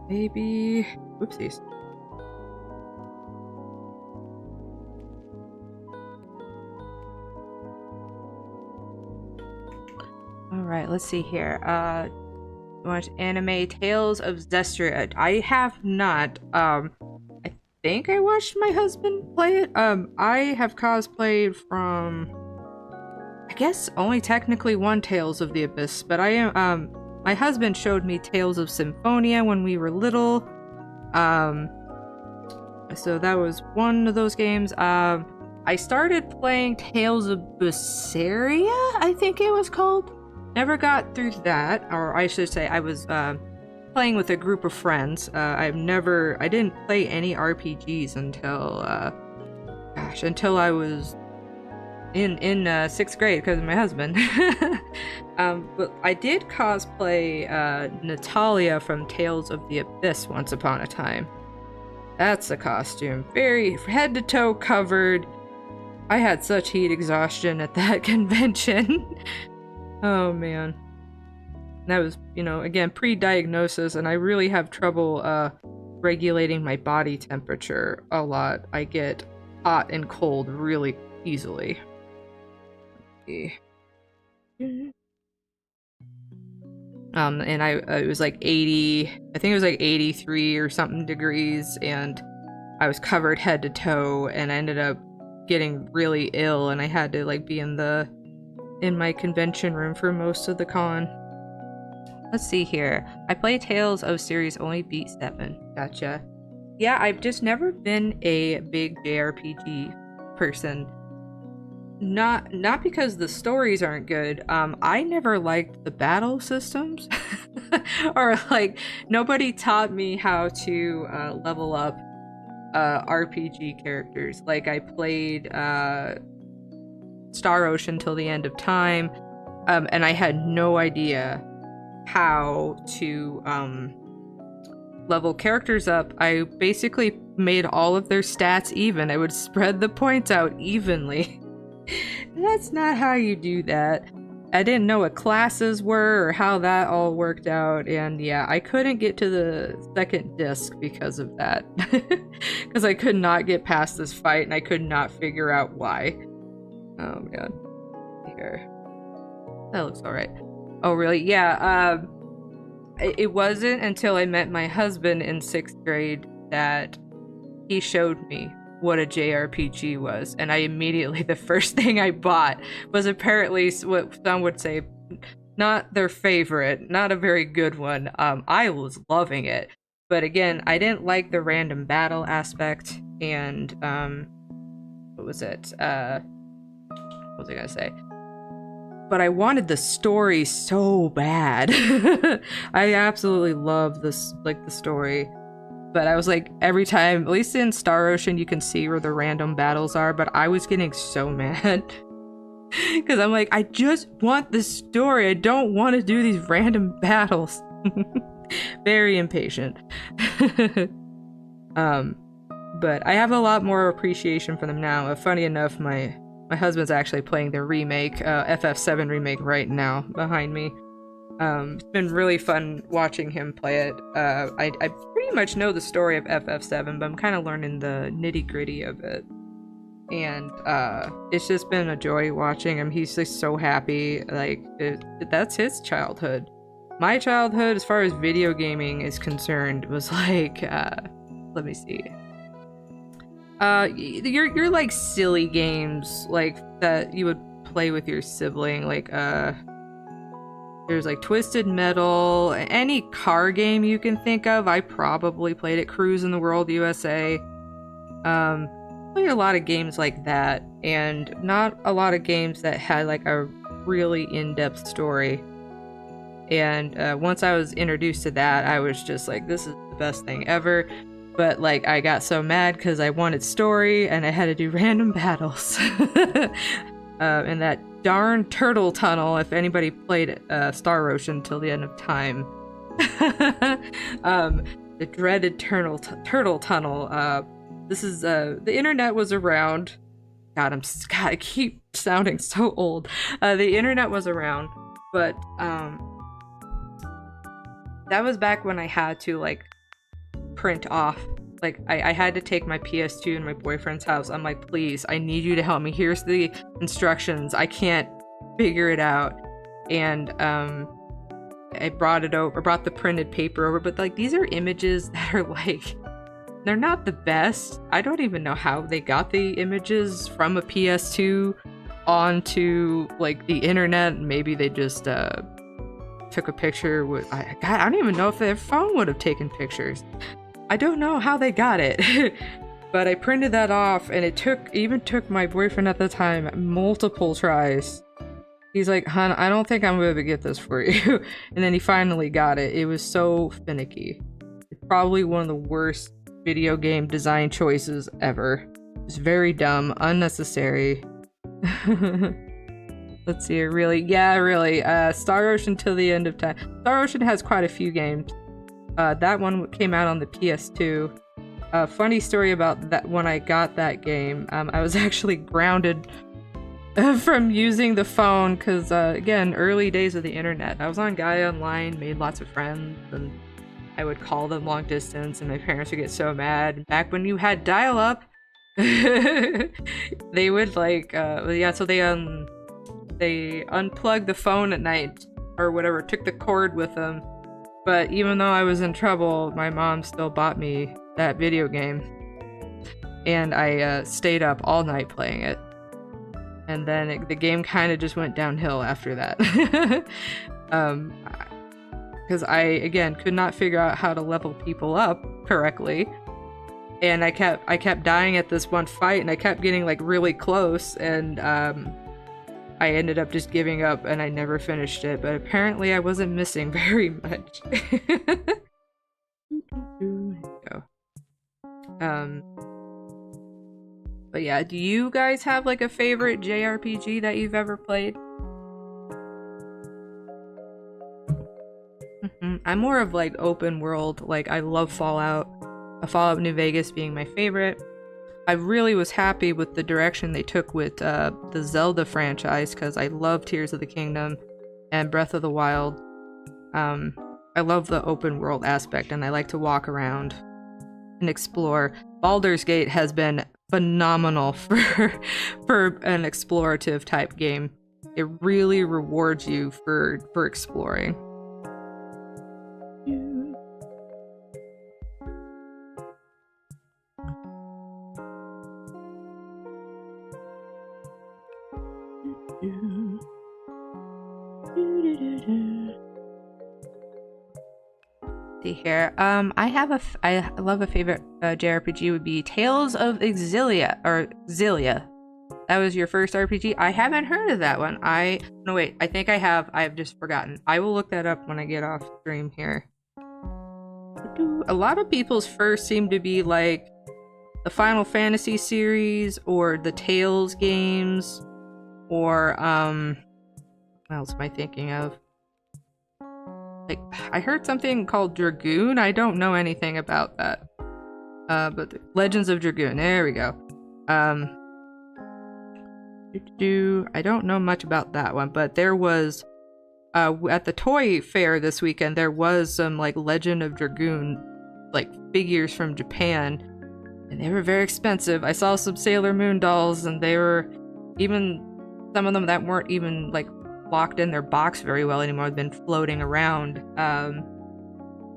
Maybe. Whoopsies. Alright, let's see here. Watch anime Tales of Zestiria. I have not. I think I watched my husband play it. I have cosplayed from, I guess, only technically one Tales of the Abyss, but I am, my husband showed me Tales of Symphonia when we were little. So that was one of those games. I started playing Tales of Berseria, I think it was called. Never got through that, or I should say I was playing with a group of friends. I didn't play any RPGs until, until I was in 6th grade because of my husband. But I did cosplay Natalia from Tales of the Abyss once upon a time. That's a costume. Very head to toe covered. I had such heat exhaustion at that convention. Oh man. That was, you know, again, pre-diagnosis, and I really have trouble regulating my body temperature a lot. I get hot and cold really easily. And it was like 80, I think it was like 83 or something degrees, and I was covered head to toe, and I ended up getting really ill, and I had to like be in my convention room for most of the con. Let's see here. I play Tales of series, only beat 7. Gotcha. Yeah, I've just never been a big JRPG person. Not because the stories aren't good. I never liked the battle systems. Or like, nobody taught me how to level up RPG characters. Like, I played Star Ocean till the end of time, and I had no idea how to level characters up. I basically made all of their stats even. I would spread the points out evenly. That's not how you do that. I didn't know what classes were or how that all worked out, and yeah, I couldn't get to the second disc because of that. Because I could not get past this fight, and I could not figure out why. Oh man. Here. That looks alright. Oh really? Yeah, it wasn't until I met my husband in 6th grade that he showed me what a JRPG was, and I immediately, the first thing I bought was apparently what some would say not their favorite, not a very good one. I was loving it, but again, I didn't like the random battle aspect, and what was it? What was I gonna say? But I wanted the story so bad. I absolutely love this, like, the story. But I was like, every time, at least in Star Ocean, you can see where the random battles are, but I was getting so mad. Because I'm like, I just want the story. I don't want to do these random battles. Very impatient. But I have a lot more appreciation for them now. Funny enough, my husband's actually playing the remake, FF7 remake right now behind me. It's been really fun watching him play it. I pretty much know the story of FF7, but I'm kind of learning the nitty-gritty of it. And it's just been a joy watching him. He's just so happy. Like, that's his childhood. My childhood, as far as video gaming is concerned, was like, let me see. You're like silly games like that you would play with your sibling, like there's like Twisted Metal, any car game you can think of. I probably played it. Cruise in the World USA. Played a lot of games like that, and not a lot of games that had like a really in-depth story. And once I was introduced to that, I was just like, this is the best thing ever. But like, I got so mad because I wanted story and I had to do random battles. And that darn turtle tunnel, if anybody played Star Ocean till the end of time. The dreaded turtle tunnel. This is, the internet was around. God, I keep sounding so old. The internet was around, but that was back when I had to like print off, like I had to take my PS2 in my boyfriend's house. I'm like, please, I need you to help me. Here's the instructions. I can't figure it out. And I brought the printed paper over, but like these are images that are like, they're not the best. I don't even know how they got the images from a PS2 onto like the internet. Maybe they just took a picture with, God, I don't even know if their phone would have taken pictures. I don't know how they got it. But I printed that off, and it took my boyfriend at the time multiple tries. He's like, hon, I don't think I'm gonna be able to get this for you. And then he finally got it. It was so finicky. It's probably one of the worst video game design choices ever. It's very dumb, unnecessary. Let's see, really? Star Ocean till the end of time. Star Ocean has quite a few games. That one came out on the PS2. Funny story about that, when I got that game, I was actually grounded from using the phone because, again, early days of the internet. I was on Gaia Online, made lots of friends, and I would call them long distance, and my parents would get so mad. Back when you had dial-up, they would like, so they unplugged the phone at night, or whatever, took the cord with them. But even though I was in trouble, my mom still bought me that video game. And I stayed up all night playing it. And then the game kind of just went downhill after that. Because I, again, could not figure out how to level people up correctly. And I kept dying at this one fight, and I kept getting like really close, and I ended up just giving up, and I never finished it, but apparently I wasn't missing very much. But yeah, do you guys have like a favorite JRPG that you've ever played? I'm more of like open world, like I love Fallout. Fallout New Vegas being my favorite. I really was happy with the direction they took with the Zelda franchise, because I love Tears of the Kingdom and Breath of the Wild. I love the open world aspect, and I like to walk around and explore. Baldur's Gate has been phenomenal for an explorative type game. It really rewards you for exploring. See here. I love a favorite JRPG would be Tales of Exilia or Xillia. That was your first RPG? I haven't heard of that one. No wait, I think I have. I have just forgotten. I will look that up when I get off stream here. A lot of people's first seem to be like the Final Fantasy series or the Tales games or what else am I thinking of? Like I heard something called Dragoon. I don't know anything about that. But the Legends of Dragoon. There we go. I don't know much about that one, but there was at the toy fair this weekend there was some like Legend of Dragoon like figures from Japan, and they were very expensive. I saw some Sailor Moon dolls, and they were even some of them that weren't even like locked in their box very well anymore. They've been floating around.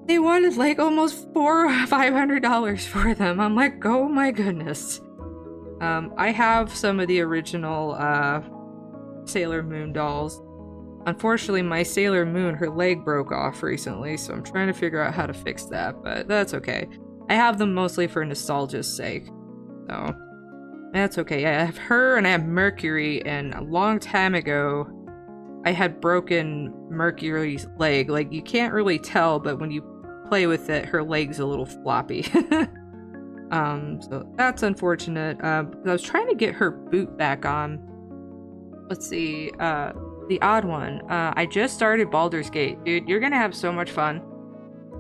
They wanted like almost $400 or $500 for them. I'm like, oh my goodness. I have some of the original Sailor Moon dolls. Unfortunately, my Sailor Moon, her leg broke off recently, so I'm trying to figure out how to fix that, but that's okay. I have them mostly for nostalgia's sake, so that's okay. I have her and I have Mercury, and a long time ago, I had broken Mercury's leg. Like, you can't really tell, but when you play with it, her leg's a little floppy. So that's unfortunate. I was trying to get her boot back on. Let's see, the odd one. I just started Baldur's Gate. Dude, you're gonna have so much fun.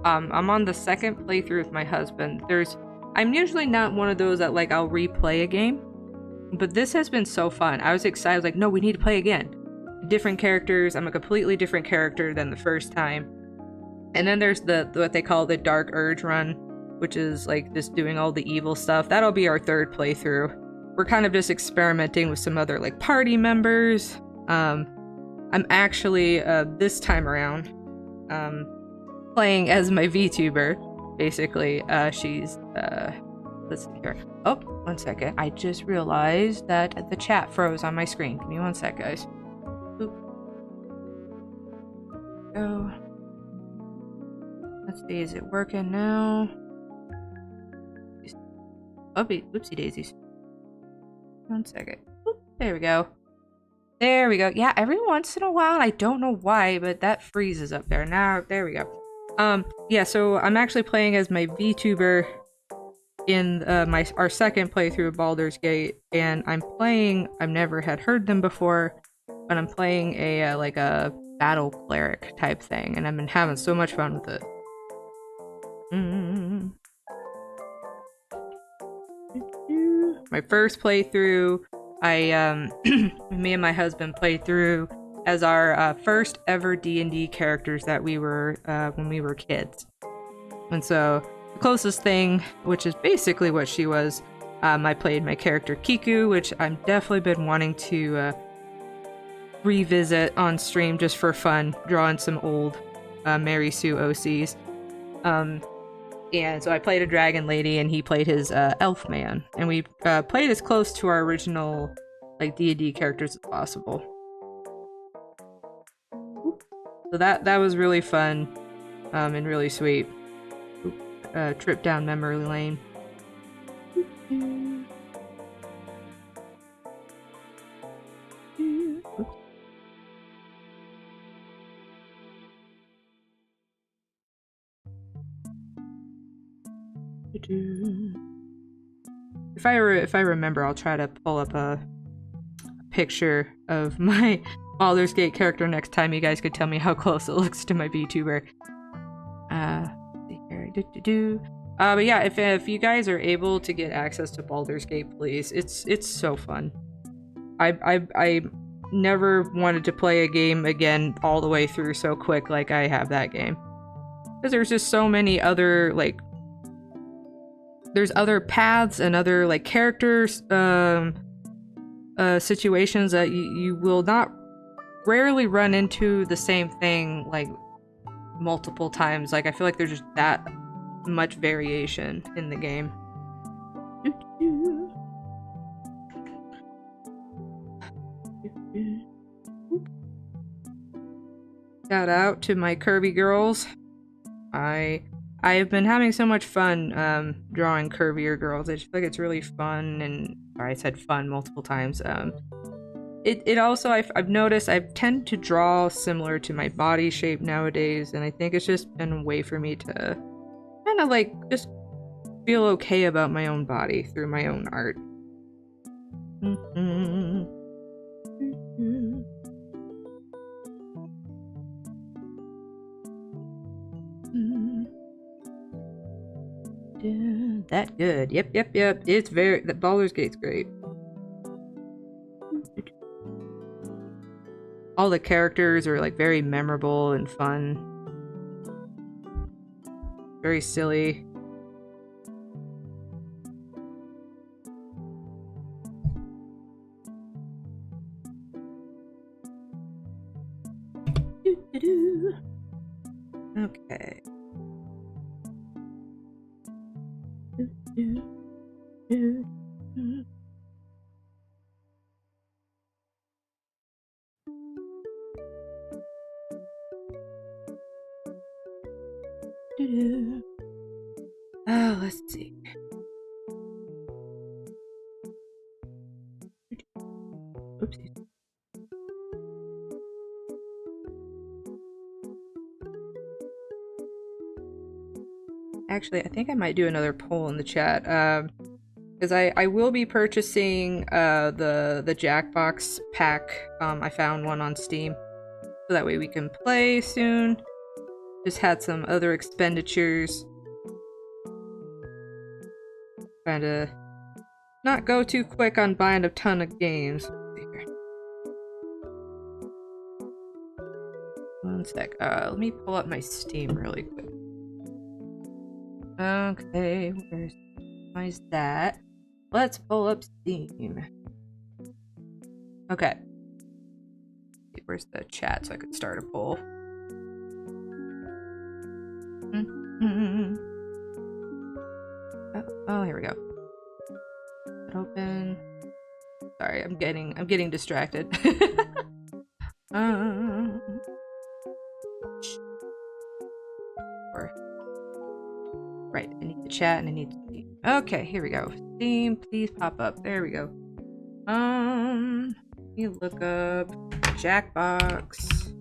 I'm on the second playthrough with my husband. I'm usually not one of those that like I'll replay a game, but this has been so fun. I was excited. I was like, no, we need to play again. Different characters. I'm a completely different character than the first time. And then there's what they call the Dark Urge run, which is like just doing all the evil stuff. That'll be our third playthrough. We're kind of just experimenting with some other like party members. I'm actually this time around playing as my VTuber. Basically, she's let's see here. Oh, 1 second. I just realized that the chat froze on my screen. Give me 1 sec, guys. Oop. Go. Let's see, is it working now? Oopsie daisies. 1 second. Oop, there we go. There we go. Yeah, every once in a while, I don't know why, but that freezes up there. Now, there we go. Yeah, so I'm actually playing as my VTuber in our second playthrough of Baldur's Gate, and I've never had heard them before, but I'm playing a like a battle cleric type thing, and I've been having so much fun with it. My first playthrough, me and my husband played through as our first ever D&D characters that we were when we were kids. And so the closest thing, which is basically what she was, I played my character Kiku, which I've definitely been wanting to revisit on stream just for fun, drawing some old Mary Sue OCs. And so I played a dragon lady, and he played his elf man, and we played as close to our original like D&D characters as possible. So that was really fun, and really sweet. Trip down memory lane. If I remember, I'll try to pull up a picture of my Baldur's Gate character next time. You guys could tell me how close it looks to my VTuber. But yeah, if you guys are able to get access to Baldur's Gate, please. It's so fun. I never wanted to play a game again all the way through so quick like I have that game. Because there's just so many other like there's other paths and other like characters situations that you will not rarely run into the same thing like multiple times. Like I feel like there's just that much variation in the game. Shout out to my curvy girls. I have been having so much fun drawing curvier girls. I just feel like it's really fun, and sorry, I said fun multiple times. It also I've noticed I tend to draw similar to my body shape nowadays, and I think it's just been a way for me to kind of like just feel okay about my own body through my own art. That good. Yep. It's very that Baldur's Gate's great. All the characters are like very memorable and fun. Very silly. Okay. Oh, let's see. Oopsies. Actually, I think I might do another poll in the chat. Because I will be purchasing the Jackbox pack. I found one on Steam, so that way we can play soon. Just had some other expenditures. Trying to not go too quick on buying a ton of games. One sec. Let me pull up my Steam really quick. Okay, where's that? Let's pull up Steam. Okay. Where's the chat so I could start a poll? Oh, here we go. Open. Sorry, I'm getting distracted. Right, I need the chat and I need to see. Okay, here we go. Steam, please pop up. There we go. You look up Jackbox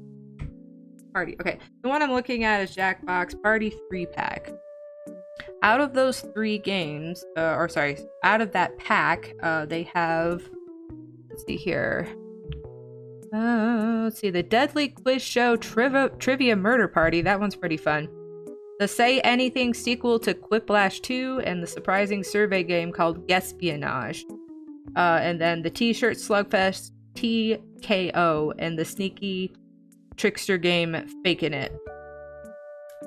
Party. Okay, the one I'm looking at is Jackbox Party 3-pack. Out of those 3 games, out of that pack, they have, let's see here. Let's see, the Deadly Quiz Show Trivia Murder Party. That one's pretty fun. The Say Anything sequel to Quiplash 2, and the surprising survey game called Guespionage. And then the T-shirt Slugfest TKO, and the sneaky trickster game Fakin' It.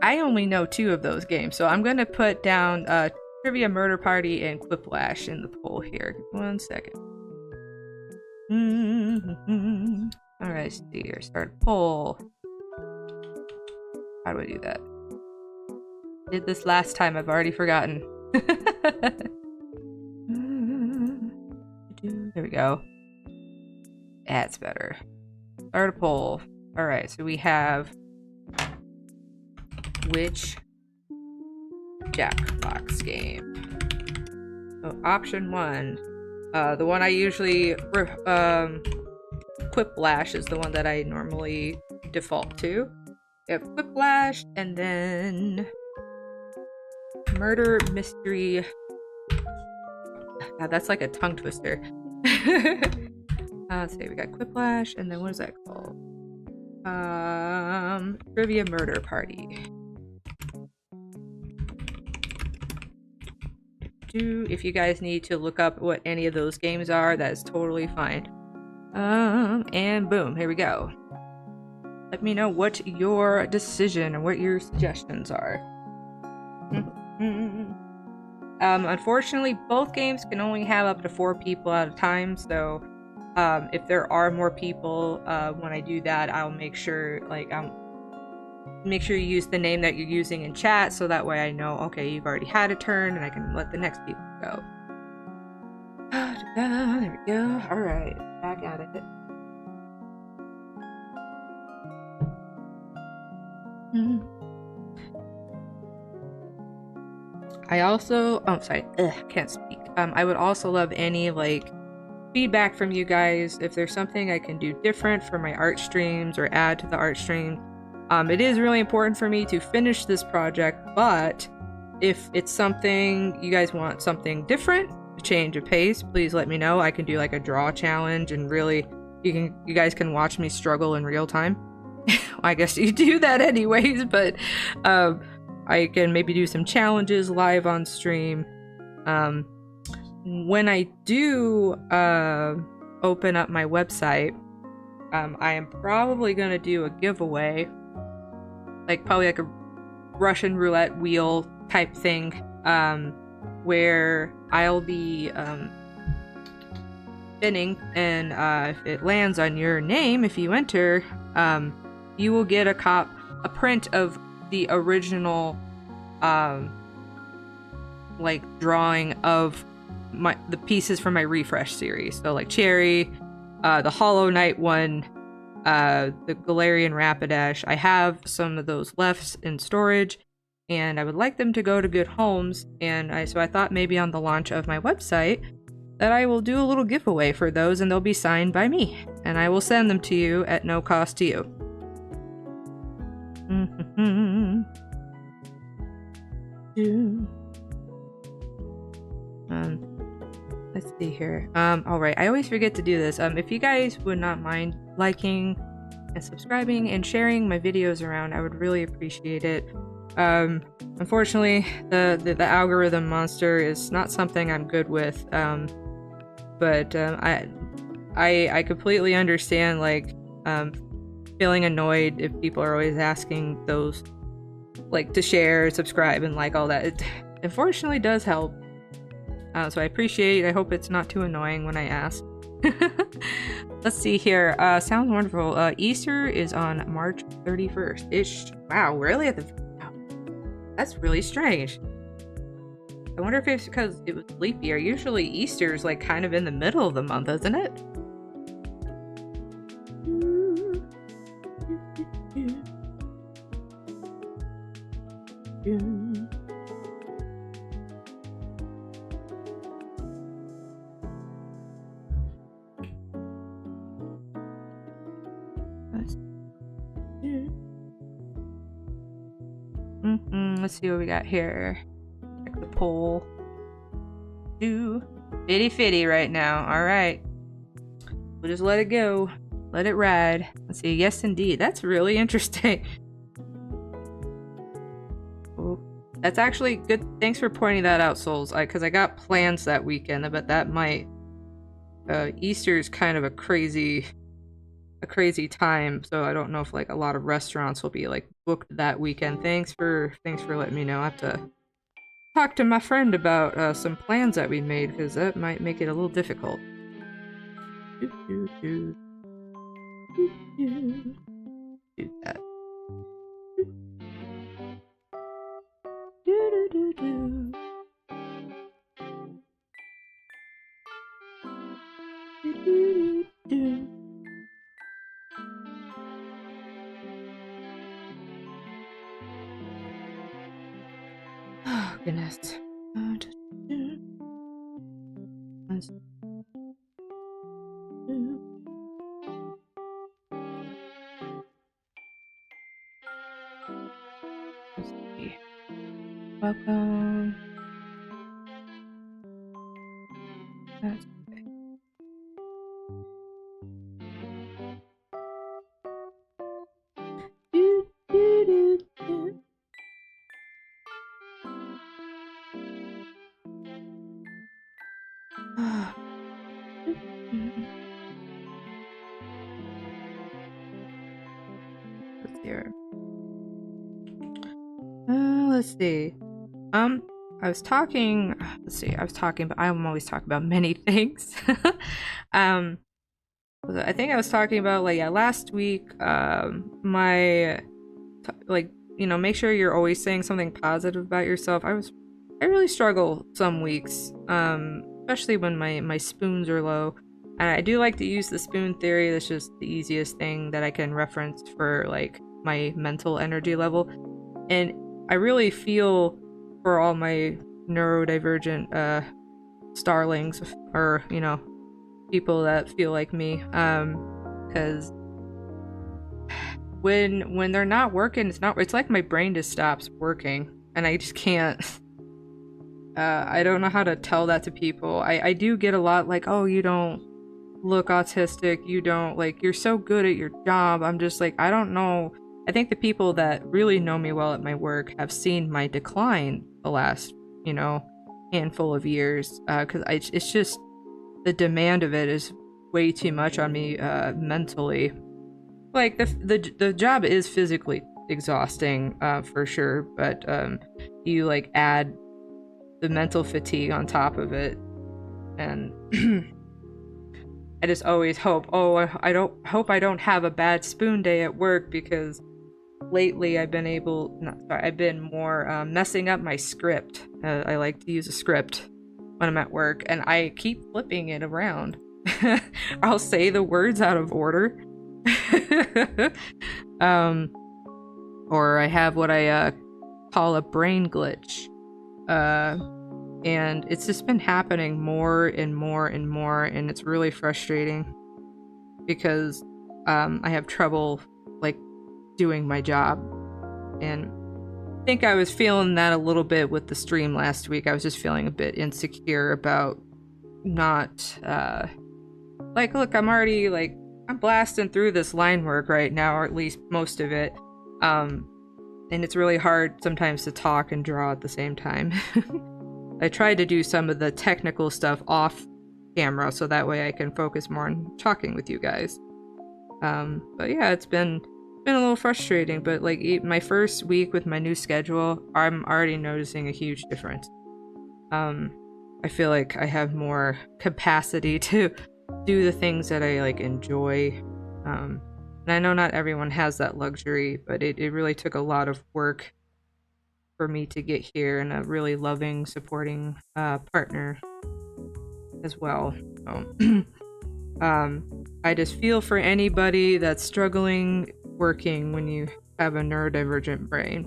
I only know 2 of those games, so I'm gonna put down Trivia Murder Party and Quiplash in the poll here. 1 second. Alright, let's see here. Start a poll. How do I do that? Did this last time, I've already forgotten. There we go. That's better. Start a poll. Alright, so we have which Jackbox game? So option 1. The one I usually Quiplash is the one that I normally default to. We have Quiplash, and then Murder Mystery. God, that's like a tongue twister. Let's see, we got Quiplash, and then what is that called? Trivia Murder Party. If you guys need to look up what any of those games are, that is totally fine. And boom, here we go. Let me know what your decision and what your suggestions are. Unfortunately, both games can only have up to 4 people at a time, so if there are more people when I do that, I'll make sure you use the name that you're using in chat, so that way I know, okay, you've already had a turn and I can let the next people go. There we go. Alright, back at it. Mm. I also, oh, sorry, can't speak. I would also love any like feedback from you guys if there's something I can do different for my art streams or add to the art stream. It is really important for me to finish this project, but if it's something you guys want something different, a change of pace, please let me know. I can do like a draw challenge and really you guys can watch me struggle in real time. I guess you do that anyways, but I can maybe do some challenges live on stream. When I do open up my website, I am probably going to do a giveaway, like probably like a Russian roulette wheel type thing, where I'll be spinning, and if it lands on your name, if you enter, you will get a print of the original like drawing of the pieces from my refresh series. So like Cherry, the Hollow Knight one, the Galarian Rapidash. I have some of those left in storage, and I would like them to go to good homes. And so I thought maybe on the launch of my website that I will do a little giveaway for those, and they'll be signed by me, and I will send them to you at no cost to you. Let's see here. All right. I always forget to do this. If you guys would not mind liking and subscribing and sharing my videos around, I would really appreciate it. Unfortunately, the algorithm monster is not something I'm good with. But I completely understand, like, feeling annoyed if people are always asking those, like, to share, subscribe, and like all that. It unfortunately does help. So I appreciate it. I hope it's not too annoying when I ask. Let's see here. Sounds wonderful. Easter is on March 31st-ish. Wow, really? Wow. That's really strange. I wonder if it's because it was leap year. Usually Easter's like kind of in the middle of the month, isn't it? Let's see what we got here. Check the poll. Do fitty fitty right now. All right. We'll just let it go. Let it ride. Let's see. Yes, indeed. That's really interesting. Oh, that's actually good. Thanks for pointing that out, Souls. Because I got plans that weekend, but that might. Easter's kind of a crazy time, so I don't know if like a lot of restaurants will be like booked that weekend. Thanks for letting me know. I have to talk to my friend about some plans that we made, because that might make it a little difficult. Do that. Oh goodness. Let's see. Welcome. That's okay. Let's see. I was talking. But I'm always talking about many things. I think I was talking about like last week. Make sure you're always saying something positive about yourself. I really struggle some weeks, especially when my spoons are low. And I do like to use the spoon theory. That's just the easiest thing that I can reference for like my mental energy level. And I really feel for all my neurodivergent starlings, or people that feel like me, because when they're not working, it's like my brain just stops working and I just can't. I don't know how to tell that to people. I do get a lot like, oh, you don't look autistic, you don't, like, you're so good at your job. I'm just like, I don't know. I think the people that really know me well at my work have seen my decline the last handful of years, because it's just the demand of it is way too much on me mentally. Like the job is physically exhausting for sure, but you like add the mental fatigue on top of it, and I just always hope, I don't hope I don't have a bad spoon day at work, because lately I've been more messing up my script. I like to use a script when I'm at work, and I keep flipping it around. I'll say the words out of order. Or I have what I call a brain glitch. And it's just been happening more and more and more, and it's really frustrating because I have trouble like doing my job. And I think I was feeling that a little bit with the stream last week. I was just feeling a bit insecure about not like, look, I'm blasting through this line work right now, or at least most of it. And it's really hard sometimes to talk and draw at the same time. I tried to do some of the technical stuff off camera so that way I can focus more on talking with you guys. But yeah, it's been a little frustrating, but like my first week with my new schedule, I'm already noticing a huge difference. I feel like I have more capacity to do the things that I like enjoy. And I know not everyone has that luxury, but it really took a lot of work for me to get here, and a really loving, supporting partner as well. So, I just feel for anybody that's struggling working when you have a neurodivergent brain,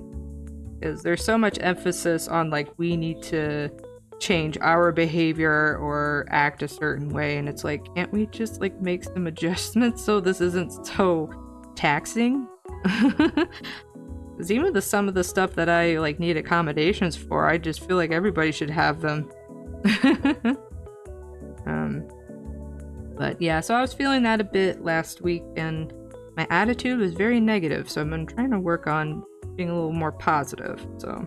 because there's so much emphasis on like we need to change our behavior or act a certain way, and it's like, can't we just like make some adjustments so this isn't so taxing? Because even some of the stuff that I like need accommodations for, I just feel like everybody should have them. But yeah, so I was feeling that a bit last week, and my attitude was very negative, so I've been trying to work on being a little more positive. So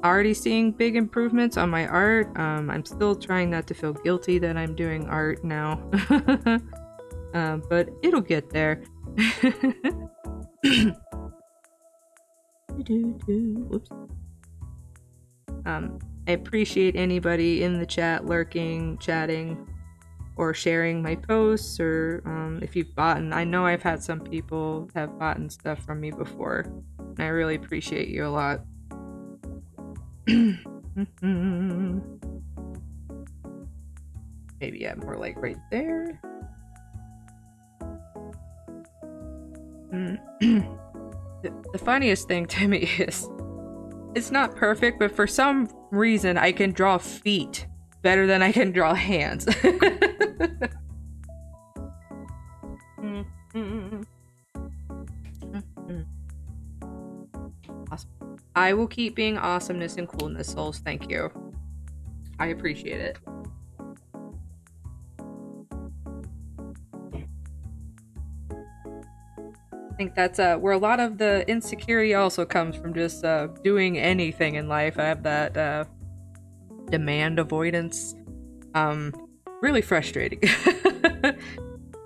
already seeing big improvements on my art. I'm still trying not to feel guilty that I'm doing art now. But it'll get there. Whoops. I appreciate anybody in the chat lurking, chatting, or sharing my posts, or if you've bought. I know I've had some people have bought stuff from me before, and I really appreciate you a lot. Maybe yeah, more like right there. The funniest thing to me is it's not perfect, but for some reason I can draw feet better than I can draw hands. Awesome. I will keep being awesomeness and coolness, souls. Thank you. I appreciate it. I think that's where a lot of the insecurity also comes from, just doing anything in life. I have that demand avoidance. Really frustrating.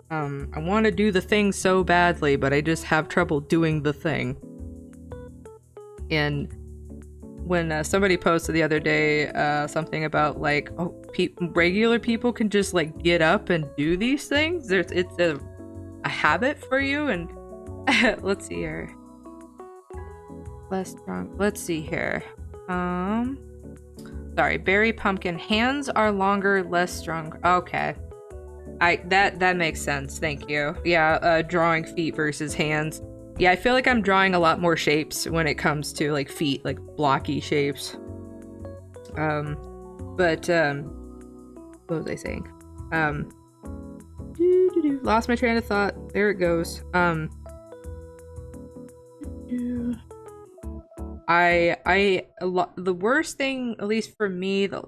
I want to do the thing so badly, but I just have trouble doing the thing. And when somebody posted the other day something about like, oh, regular people can just like get up and do these things. It's a habit for you, and let's see here. Less strong. Let's see here. Sorry, berry pumpkin. Hands are longer, less strong. Okay. That makes sense. Thank you. Yeah, drawing feet versus hands. Yeah, I feel like I'm drawing a lot more shapes when it comes to like feet, like blocky shapes. But what was I saying? Lost my train of thought. There it goes. The worst thing, at least for me, the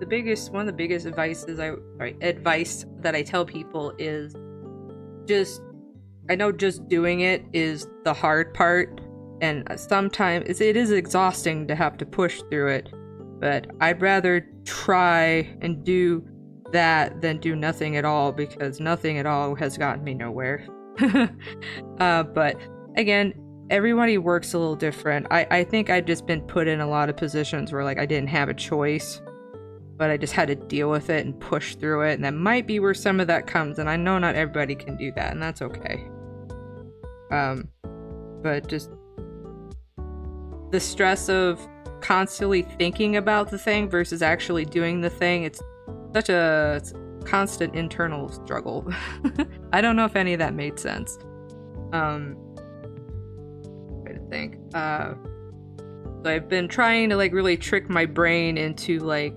biggest one of the biggest advice that I tell people is just, I know just doing it is the hard part, and sometimes it is exhausting to have to push through it, but I'd rather try and do that than do nothing at all, because nothing at all has gotten me nowhere. But again, everybody works a little different. I think I've just been put in a lot of positions where like I didn't have a choice, but I just had to deal with it and push through it, and that might be where some of that comes, and I know not everybody can do that, and that's okay. But just the stress of constantly thinking about the thing versus actually doing the thing, it's such a constant internal struggle. I don't know if any of that made sense. Trying to think. So I've been trying to like really trick my brain into like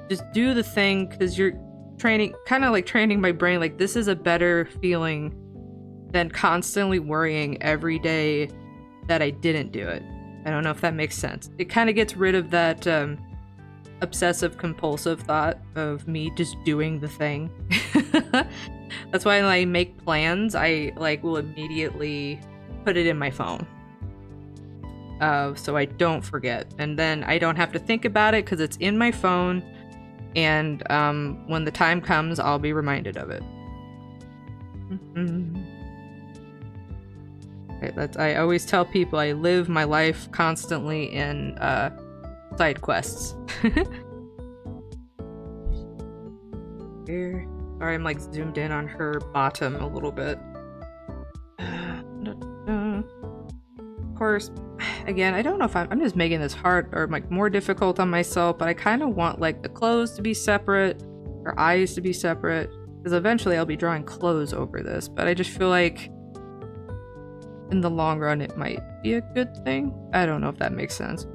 just do the thing, because you're training my brain like this is a better feeling than constantly worrying every day that I didn't do it. I don't know if that makes sense. It kind of gets rid of that obsessive compulsive thought of me just doing the thing. That's why when I make plans, I like will immediately put it in my phone, so I don't forget, and then I don't have to think about it because it's in my phone, and when the time comes, I'll be reminded of it. Okay, I always tell people I live my life constantly in side quests. Here. Sorry, I'm like zoomed in on her bottom a little bit. Of course, again, I don't know if I'm just making this hard or like more difficult on myself, but I kind of want like the clothes to be separate, her eyes to be separate, because eventually I'll be drawing clothes over this, but I just feel like in the long run it might be a good thing. I don't know if that makes sense.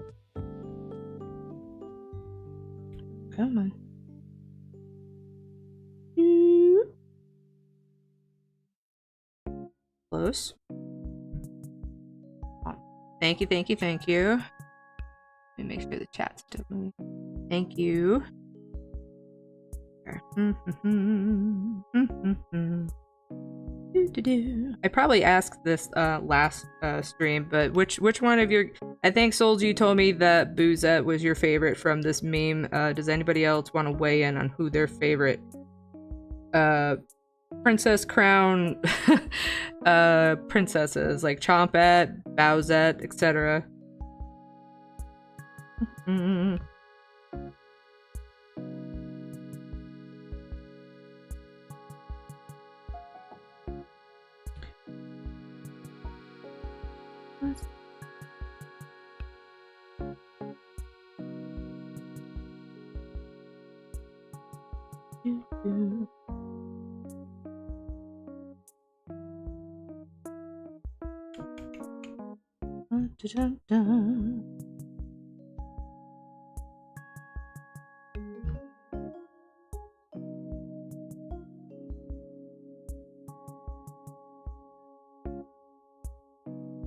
Come on. Close. Oh, thank you, thank you, thank you. Let me make sure the chat's still moving. Thank you. I probably asked this last stream, but which one of your... I think Souls, you told me that Boo-sette was your favorite from this meme. Does anybody else want to weigh in on who their favorite Princess Crown princesses, like Chompette, Bowsette, etc.?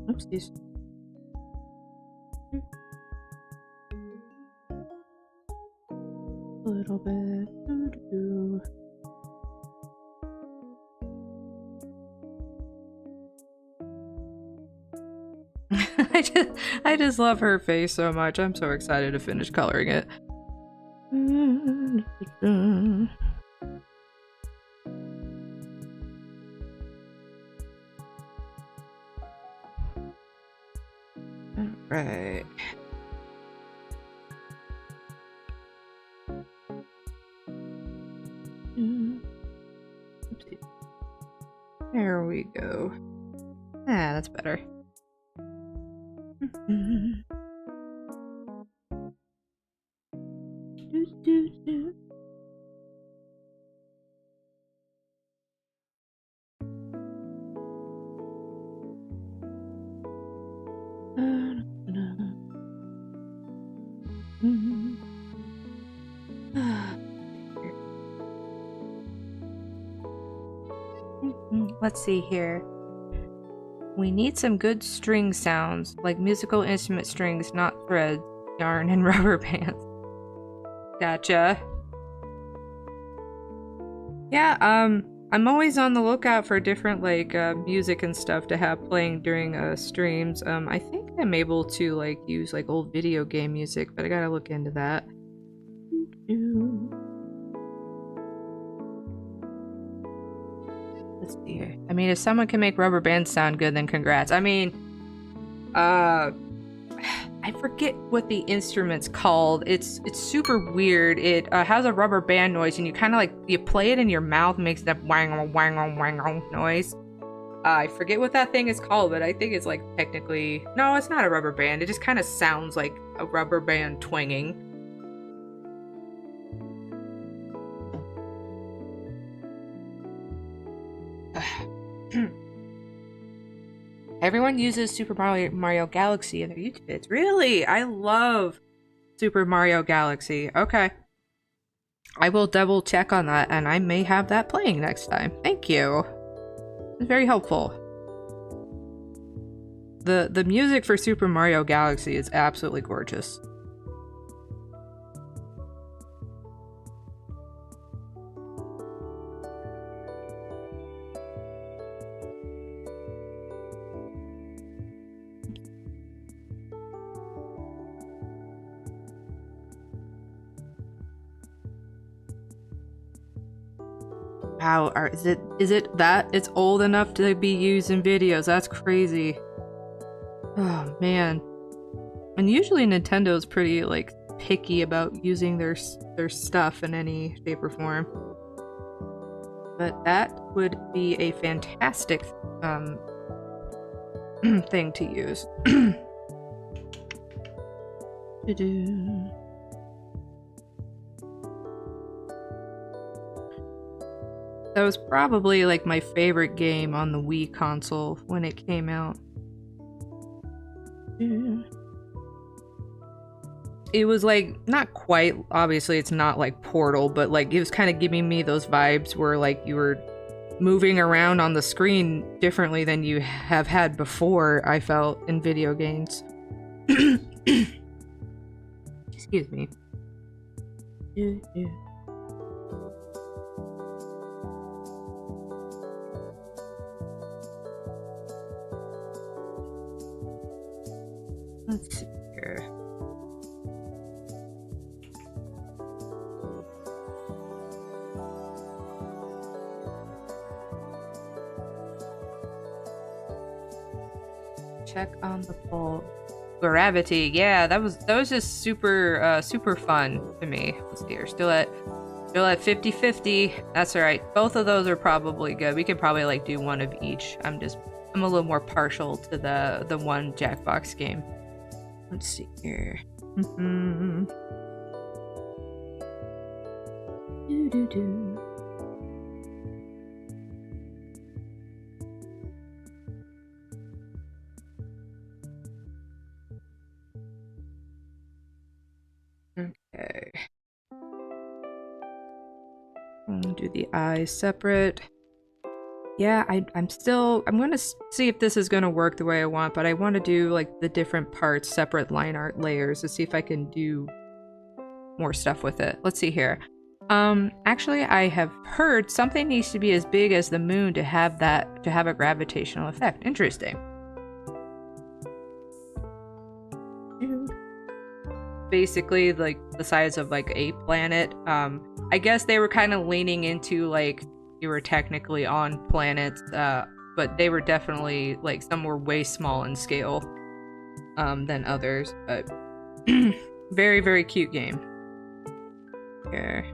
Oopsies. A little bit. I just love her face so much. I'm so excited to finish coloring it. Alright. There we go. Ah, that's better. Let's see here. We need some good string sounds, like musical instrument strings, not threads, yarn, and rubber bands. Gotcha. Yeah, I'm always on the lookout for different, like, music and stuff to have playing during, streams. I think I'm able to, like, use, like, old video game music, but I gotta look into that. Let's see here. I mean, if someone can make rubber bands sound good, then congrats. I mean, I forget what the instrument's called. It's super weird. It has a rubber band noise, and you kind of like you play it in your mouth, makes that wang wang wang noise. I forget what that thing is called, but I think it's like technically no, it's not a rubber band. It just kind of sounds like a rubber band twanging. Everyone uses Super Mario Galaxy in their YouTube vids. Really? I love Super Mario Galaxy. Okay. I will double check on that, and I may have that playing next time. Thank you. It's very helpful. The music for Super Mario Galaxy is absolutely gorgeous. Wow, is it that it's old enough to be used in videos? That's crazy. Oh man. And usually Nintendo's pretty like picky about using their stuff in any shape or form. But that would be a fantastic thing to use. That was probably like my favorite game on the Wii console when it came out. It was like, not quite, obviously it's not like Portal, but like it was kind of giving me those vibes where like you were moving around on the screen differently than you have had before, I felt, in video games. Excuse me. Let's see here. Check on the poll. Gravity, yeah, that was just super super fun to me. Let's see here. Still at 50-50. That's alright. Both of those are probably good. We could probably like do one of each. I'm a little more partial to the one Jackbox game. Let's see here. Okay. I'm gonna do the eyes separate. Yeah, I'm gonna see if this is gonna work the way I want, but I want to do like the different parts, separate line art layers to see if I can do more stuff with it. Let's see here. Actually, I have heard something needs to be as big as the moon to have a gravitational effect. Interesting. Basically, like the size of like a planet. I guess they were kind of leaning into like you were technically on planets, but they were definitely like some were way small in scale than others. But very, very cute game. Here.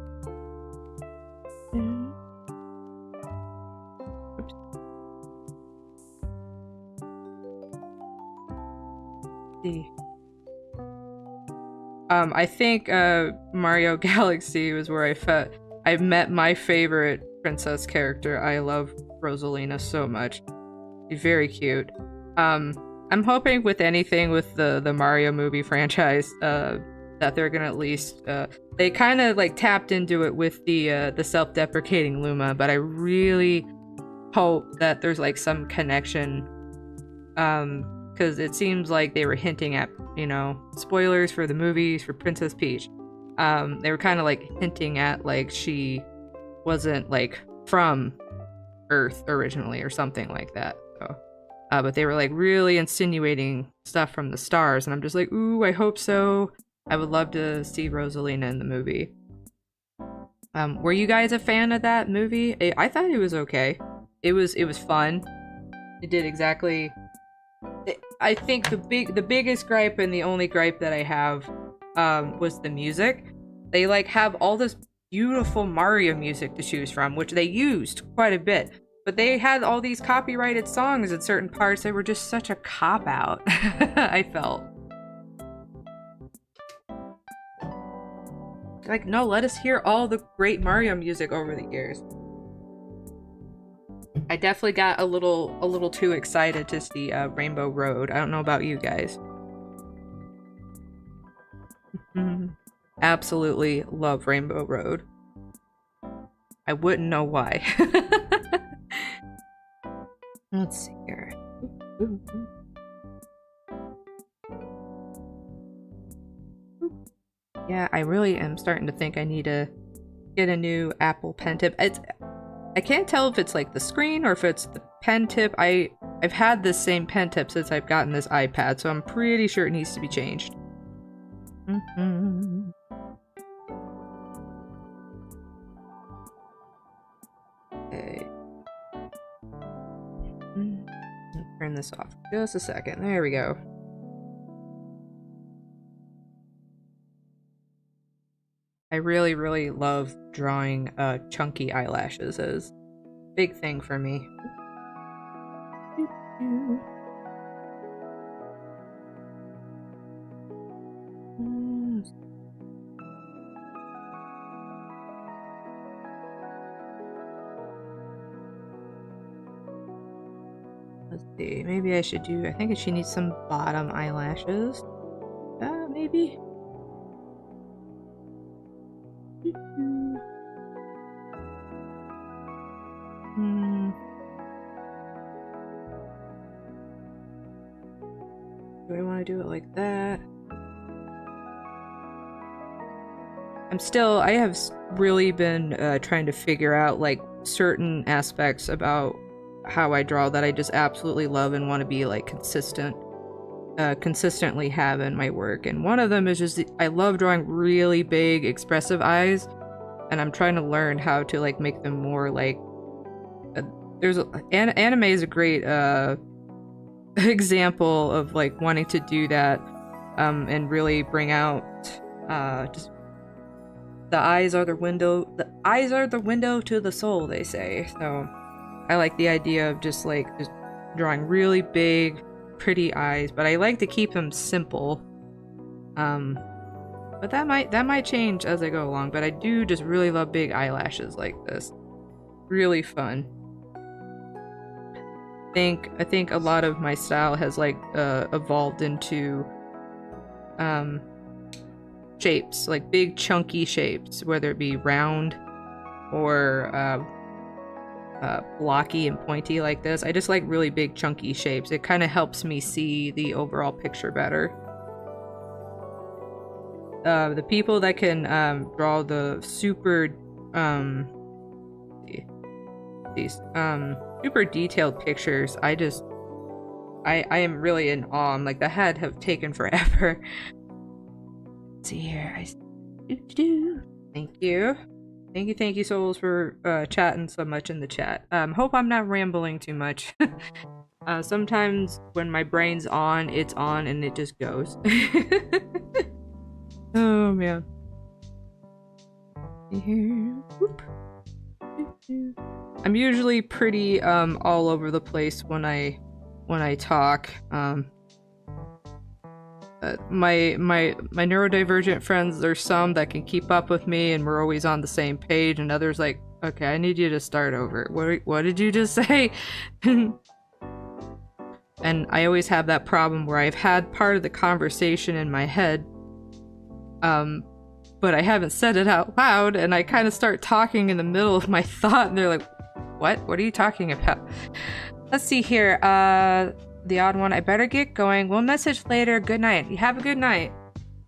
Oops. See. I think Mario Galaxy was where I met my favorite princess character. I love Rosalina so much. She's very cute. I'm hoping with anything with the Mario movie franchise, that they're gonna at least they kind of like tapped into it with the self-deprecating Luma, but I really hope that there's like some connection, because it seems like they were hinting at, spoilers for the movies for Princess Peach. They were kind of like hinting at like she wasn't like from Earth originally or something like that. So, but they were like really insinuating stuff from the stars, and I'm just like, ooh, I hope so. I would love to see Rosalina in the movie. Were you guys a fan of that movie? I thought it was okay. It was fun. It did exactly. I think the biggest gripe and the only gripe that I have was the music. They like have all this beautiful Mario music to choose from, which they used quite a bit. But they had all these copyrighted songs at certain parts that were just such a cop-out, I felt. Like, no, let us hear all the great Mario music over the years. I definitely got a little too excited to see Rainbow Road. I don't know about you guys. Absolutely love Rainbow Road. I wouldn't know why. Let's see here. Yeah, I really am starting to think I need to get a new Apple pen tip. I can't tell if it's like the screen or if it's the pen tip. I've had this same pen tip since I've gotten this iPad, so I'm pretty sure it needs to be changed. Okay. Turn this off just a second. There we go. I really, really love drawing chunky eyelashes as a big thing for me. Let's see, maybe I should do, I think she needs some bottom eyelashes. Maybe? Do I want to do it like that? I have really been trying to figure out like certain aspects about how I draw that I just absolutely love and want to be like consistently have in my work. And one of them is just I love drawing really big expressive eyes, and I'm trying to learn how to like make them more like anime is a great example of like wanting to do that, and really bring out just the eyes are the window to the soul, they say. So I like the idea of just drawing really big pretty eyes, but I like to keep them simple. But that might change as I go along, but I do just really love big eyelashes like this. Really fun. I think a lot of my style has like evolved into shapes, like big chunky shapes, whether it be round or blocky and pointy like this. I just like really big chunky shapes. It kind of helps me see the overall picture better. The people that can draw the super these super detailed pictures, I am really in awe. I'm like, the head have taken forever. Let's see here. Thank you. Thank you, souls, for chatting so much in the chat. Hope I'm not rambling too much. Sometimes when my brain's on, it's on and it just goes. Oh man. I'm usually pretty all over the place when I talk. My neurodivergent friends, there's some that can keep up with me and we're always on the same page, and others like, okay, I need you to start over. What did you just say? And I always have that problem where I've had part of the conversation in my head, but I haven't said it out loud, and I kind of start talking in the middle of my thought, and they're like, what? What are you talking about? Let's see here. The odd one. I better get going. We'll message later. Good night. You have a good night.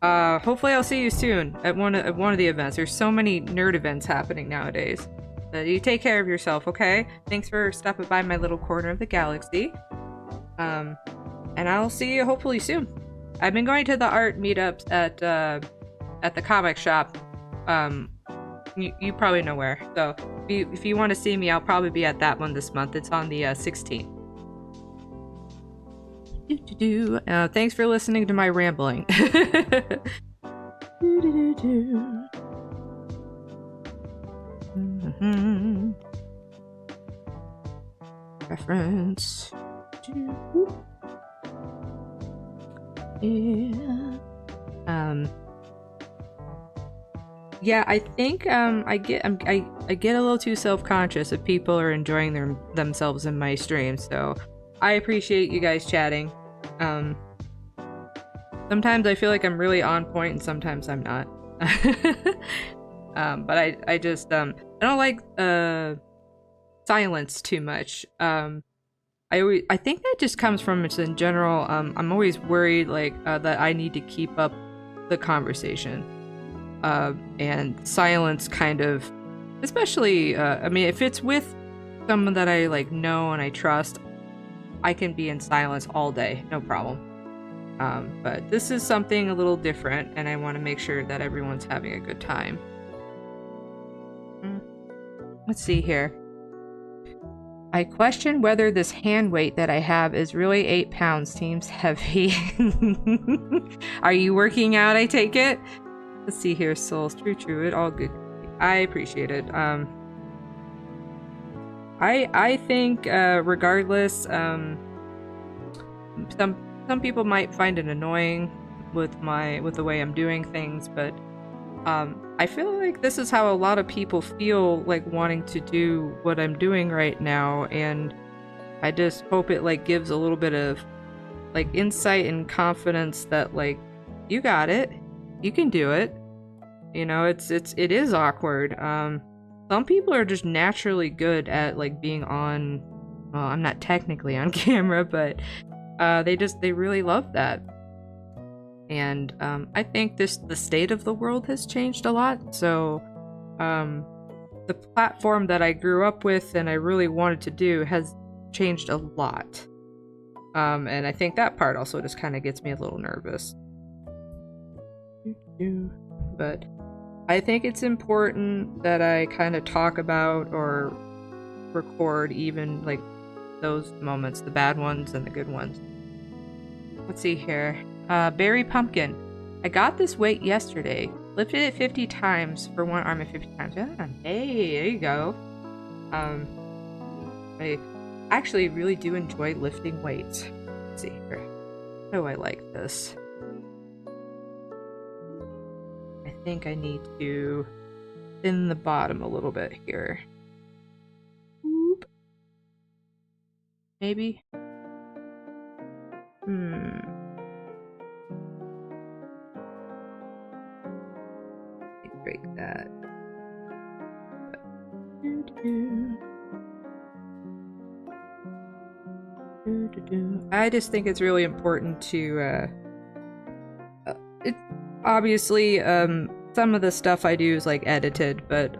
Hopefully I'll see you soon at one of the events. There's so many nerd events happening nowadays. You take care of yourself, okay? Thanks for stopping by my little corner of the galaxy. And I'll see you hopefully soon. I've been going to the art meetups at the comic shop. You probably know where. So if you want to see me, I'll probably be at that one this month. It's on the 16th. Thanks for listening to my rambling. Reference. Yeah, I think I get a little too self-conscious if people are enjoying themselves in my stream, so I appreciate you guys chatting. Sometimes I feel like I'm really on point and sometimes I'm not. But I just I don't like silence too much. I think that just comes from just in general. I'm always worried that I need to keep up the conversation. And silence kind of, especially I mean, if it's with someone that I know and I trust, I can be in silence all day, no problem. But this is something a little different, and I want to make sure that everyone's having a good time. Let's see here. I question whether this hand weight that I have is really 8 pounds. Seems heavy. Are you working out, I take it? Let's see here, souls. True. It all good. I appreciate it. I think regardless, some people might find it annoying with the way I'm doing things, but I feel like this is how a lot of people feel like wanting to do what I'm doing right now, and I just hope it gives a little bit of insight and confidence that you got it, you can do it. You know, it is awkward. Some people are just naturally good at being on, well, I'm not technically on camera, but they really love that. And I think the state of the world has changed a lot. So the platform that I grew up with and I really wanted to do has changed a lot. And I think that part also just kind of gets me a little nervous. But I think it's important that I kind of talk about or record even those moments, the bad ones and the good ones. Let's see here. Berry pumpkin. I got this weight yesterday. Lifted it 50 times for one arm and 50 times. Yeah, hey, there you go. I actually really do enjoy lifting weights. Let's see here. Oh, I like this. I think I need to thin the bottom a little bit here. Oop. Maybe? Break that. I just think it's really important to it obviously some of the stuff I do is edited, but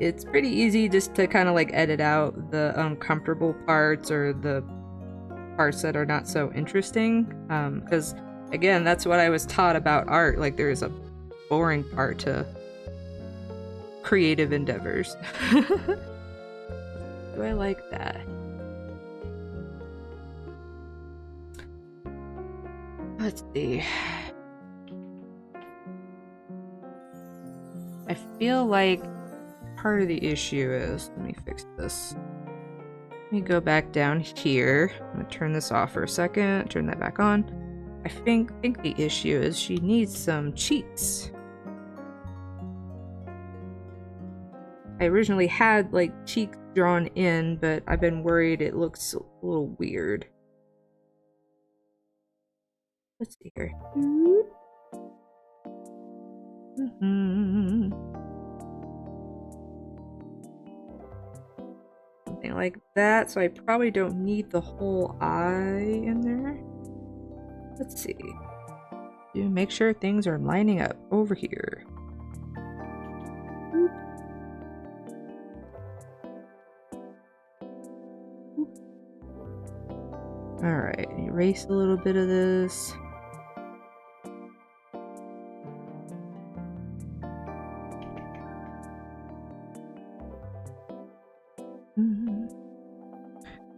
it's pretty easy just to kind of edit out the uncomfortable parts or the parts that are not so interesting, because again, that's what I was taught about art. There's a boring part to creative endeavors. Do I like that? Let's see. I feel like part of the issue is, let me fix this. Let me go back down here. I'm gonna turn this off for a second, turn that back on. I think the issue is she needs some cheeks. I originally had like cheeks drawn in, but I've been worried it looks a little weird. Let's see here. Something like that, so I probably don't need the whole eye in there. Let's see. To make sure things are lining up over here. Alright, erase a little bit of this.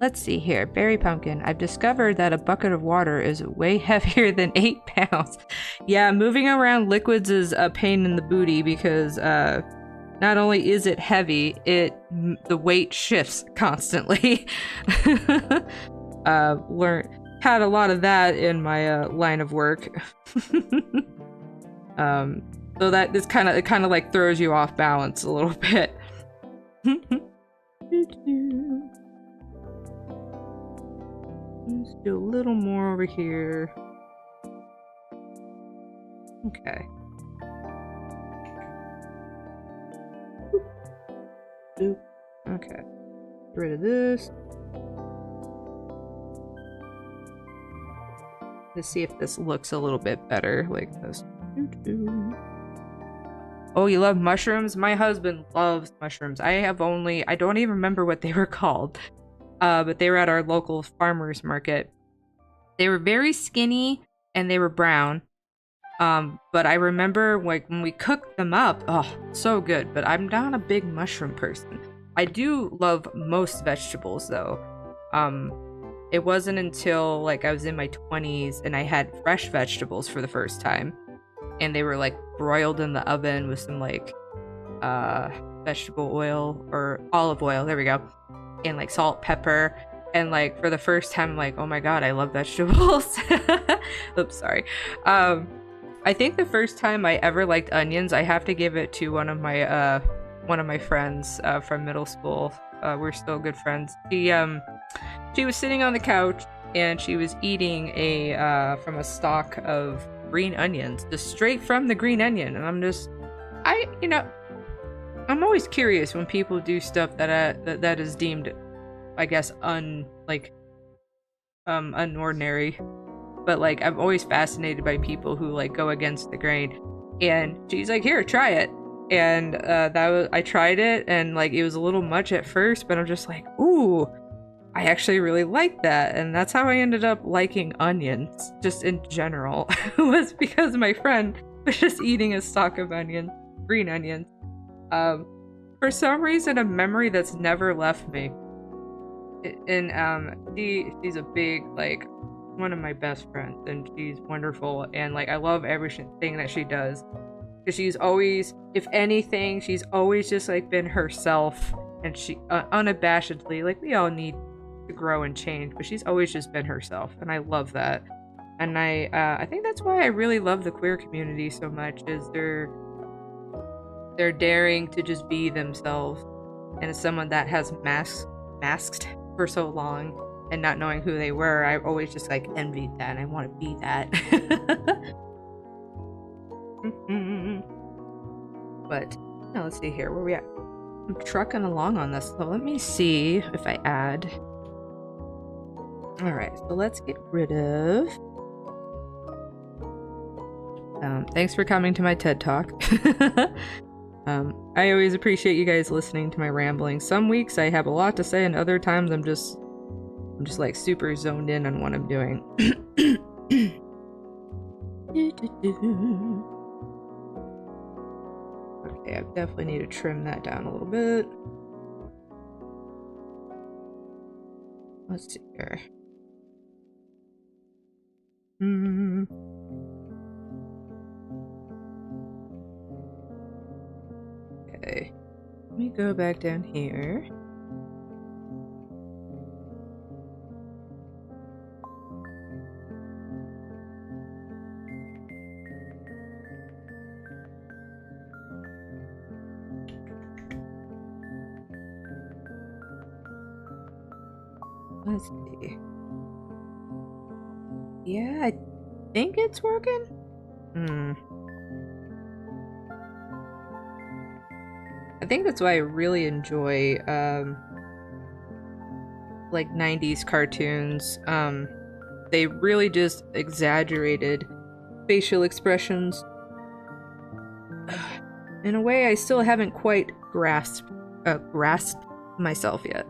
Let's see here. Berry pumpkin. I've discovered that a bucket of water is way heavier than 8 pounds. Yeah, moving around liquids is a pain in the booty because not only is it heavy, the weight shifts constantly. Had a lot of that in my line of work. So that this kind of like throws you off balance a little bit. Let's do a little more over here. Okay. Boop. Okay. Get rid of this. Let's see if this looks a little bit better like this. Oh, you love mushrooms? My husband loves mushrooms. I don't even remember what they were called. But they were at our local farmer's market. They were very skinny and they were brown. But I remember like when we cooked them up, oh, so good. But I'm not a big mushroom person. I do love most vegetables though. It wasn't until like I was in my 20s and I had fresh vegetables for the first time. And they were like broiled in the oven with some like vegetable oil or olive oil. There we go. And like salt, pepper, and like for the first time, I'm like, oh my god, I love vegetables. Oops, sorry. I think the first time I ever liked onions, I have to give it to one of my friends from middle school. We're still good friends. She was sitting on the couch and she was eating from a stalk of green onions, just straight from the green onion, and I'm always curious when people do stuff that is deemed, I guess, unordinary. But like, I'm always fascinated by people who like go against the grain. And she's like, "Here, try it." And I tried it, and like it was a little much at first, but I'm just like, "Ooh, I actually really like that." And that's how I ended up liking onions, just in general. Was because my friend was just eating a stalk of onions, green onions. For some reason, a memory that's never left me. And she's a big, like, one of my best friends, and she's wonderful, and like I love everything that she does. Because she's always, if anything, she's always just like been herself, and she unabashedly, like we all need to grow and change, but she's always just been herself, and I love that. And I think that's why I really love the queer community so much, is they're daring to just be themselves. And as someone that has masked for so long and not knowing who they were, I always just like envied that, and I want to be that. But now let's see here, where we at? I'm trucking along on this, so let me see if I add. Alright, so let's get rid of. Thanks for coming to my TED Talk. I always appreciate you guys listening to my rambling. Some weeks I have a lot to say, and other times I'm just like super zoned in on what I'm doing. Okay, I definitely need to trim that down a little bit. Let's see here. Okay, let me go back down here. Let's see. Yeah, I think it's working. I think that's why I really enjoy like 90s cartoons. They really just exaggerated facial expressions in a way I still haven't quite grasped myself yet.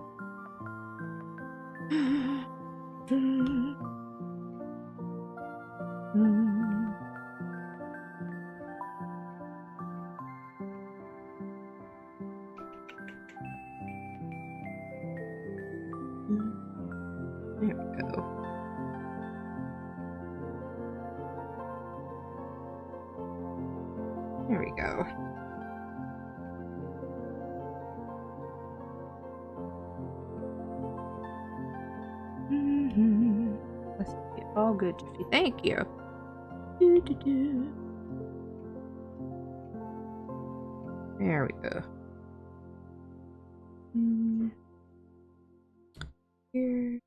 There we go. There we go. Let's see. All good, Jiffy. Thank you. There we go. Here.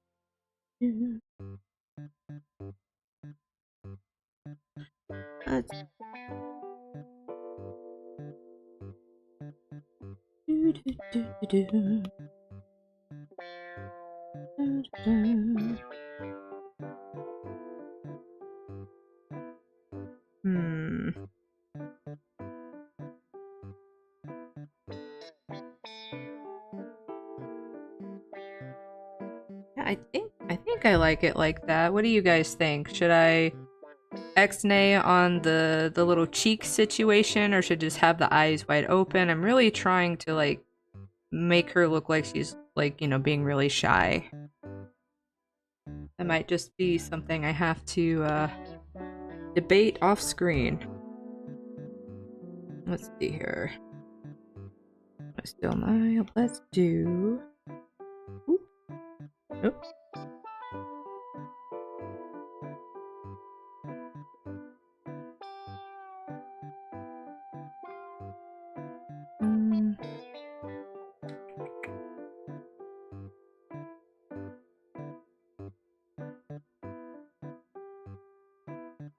Let's Yeah, I think I like it like that. What do you guys think? Should I X-nay on the little cheek situation, or should just have the eyes wide open? I'm really trying to like make her look like she's like, you know, being really shy. That might just be something I have to debate off screen. Let's see here. Still my let's do. Oop. Oops.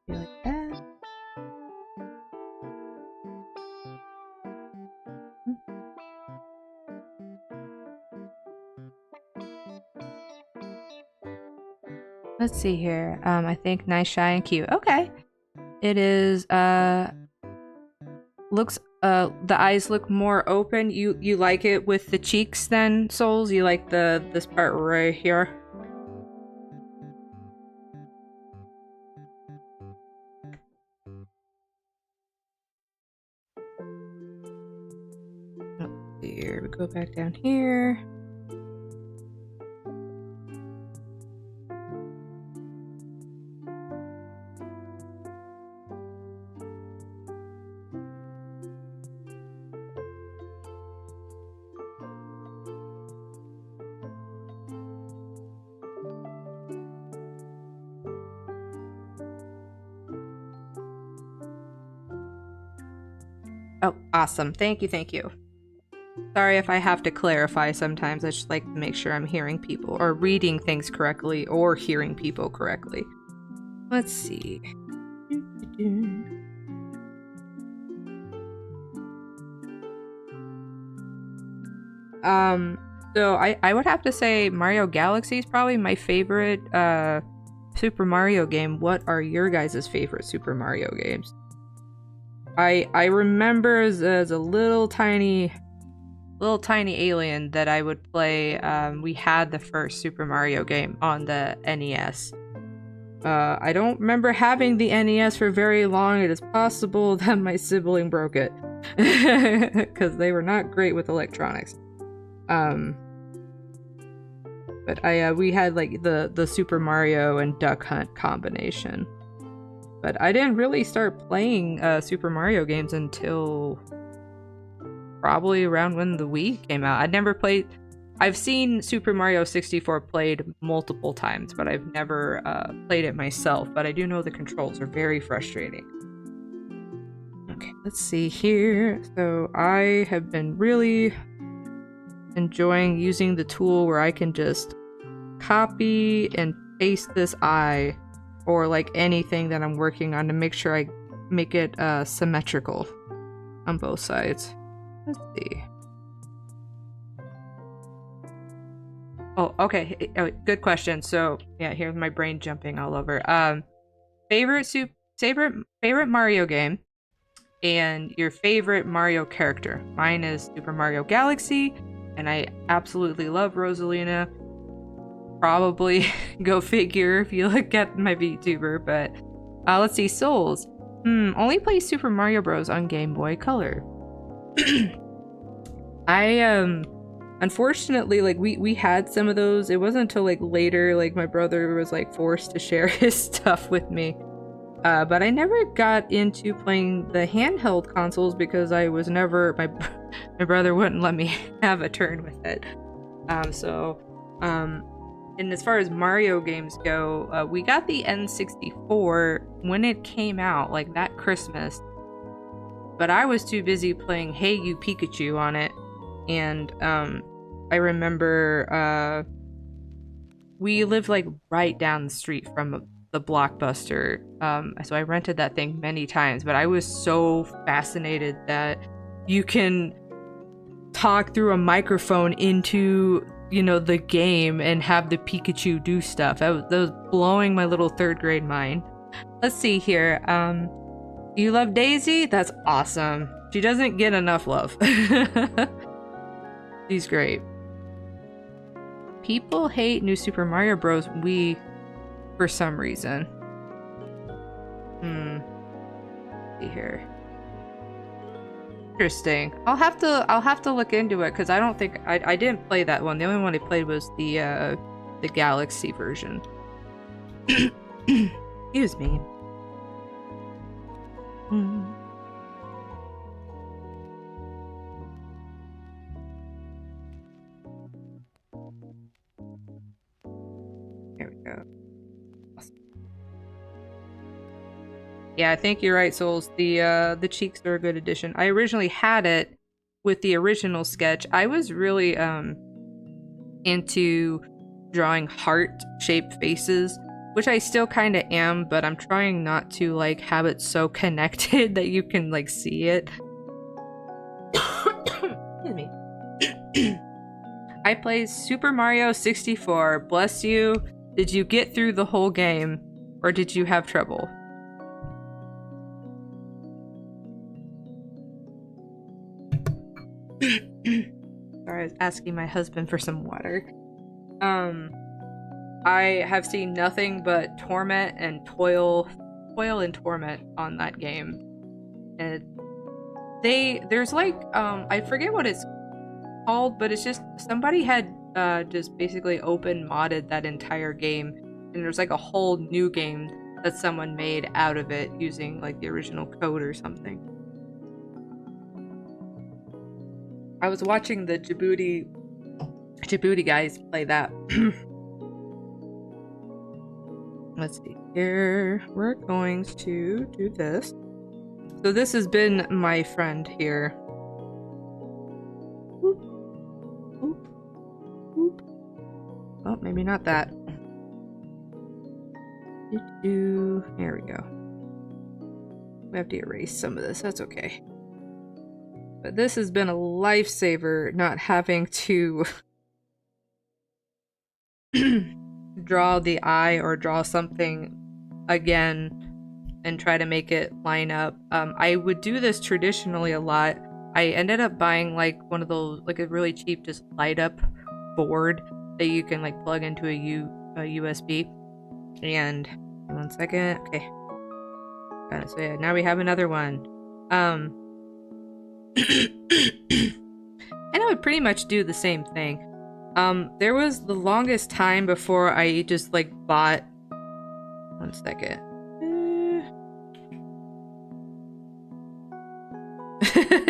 Like that. Let's see here. I think nice, shy, and cute. Okay. It is looks the eyes look more open. You like it with the cheeks then, Souls? You like this part right here? Let's see here. We go back down here. Oh, awesome. Thank you, thank you. Sorry if I have to clarify sometimes. I just like to make sure I'm hearing people, or reading things correctly, or hearing people correctly. Let's see. So I would have to say Mario Galaxy is probably my favorite Super Mario game. What are your guys' favorite Super Mario games? I remember as a little tiny alien that I would play. We had the first Super Mario game on the NES. I don't remember having the NES for very long. It is possible that my sibling broke it because they were not great with electronics. But we had like the Super Mario and Duck Hunt combination. But I didn't really start playing Super Mario games until probably around when the Wii came out. I'd never played. I've seen Super Mario 64 played multiple times, but I've never played it myself. But I do know the controls are very frustrating. Okay, let's see here. So I have been really enjoying using the tool where I can just copy and paste this eye or like anything that I'm working on to make sure I make it symmetrical on both sides. Let's see. Oh, okay. Oh, good question. So yeah, here's my brain jumping all over. Favorite Mario game and your favorite Mario character. Mine is Super Mario Galaxy, and I absolutely love Rosalina. Probably go figure if you look at my VTuber, but let's see. Souls. Only play Super Mario Bros. On Game Boy Color. I unfortunately, like we had some of those. It wasn't until like later, like my brother was like forced to share his stuff with me. But I never got into playing the handheld consoles because I was never my brother wouldn't let me have a turn with it. And as far as Mario games go, we got the N64 when it came out, like that Christmas. But I was too busy playing Hey You Pikachu on it. And I remember we lived like right down the street from the Blockbuster. So I rented that thing many times, but I was so fascinated that you can talk through a microphone into, you know, the game and have the Pikachu do stuff. That was blowing my little 3rd grade mind. Let's see here. You love Daisy? That's awesome. She doesn't get enough love. She's great. People hate New Super Mario Bros. Wii for some reason. Let's see here. Interesting. I'll have to look into it because I don't think I didn't play that one. The only one I played was the Galaxy version. Excuse me. There we go. Awesome. Yeah, I think you're right, Souls. The cheeks are a good addition. I originally had it with the original sketch. I was really into drawing heart-shaped faces, which I still kind of am, but I'm trying not to like have it so connected that you can like see it. Excuse me. I played Super Mario 64. Bless you. Did you get through the whole game, or did you have trouble? Sorry, I was asking my husband for some water. I have seen nothing but torment and toil and torment on that game. And there's like, I forget what it's called, but it's just, somebody had just basically open modded that entire game, and there's like a whole new game that someone made out of it using like the original code or something. I was watching the Djibouti guys play that. Let's see here. We're going to do this. So this has been my friend here. Oop. Oop. Oop. Oh, maybe not that. There we go. We have to erase some of this. That's okay. But this has been a lifesaver, not having to draw the eye or draw something again and try to make it line up. I would do this traditionally a lot. I ended up buying like one of those, like a really cheap just light up board that you can like plug into a USB. And 1 second. Okay. So yeah, now we have another one. And I would pretty much do the same thing. There was the longest time before I just like bought. 1 second.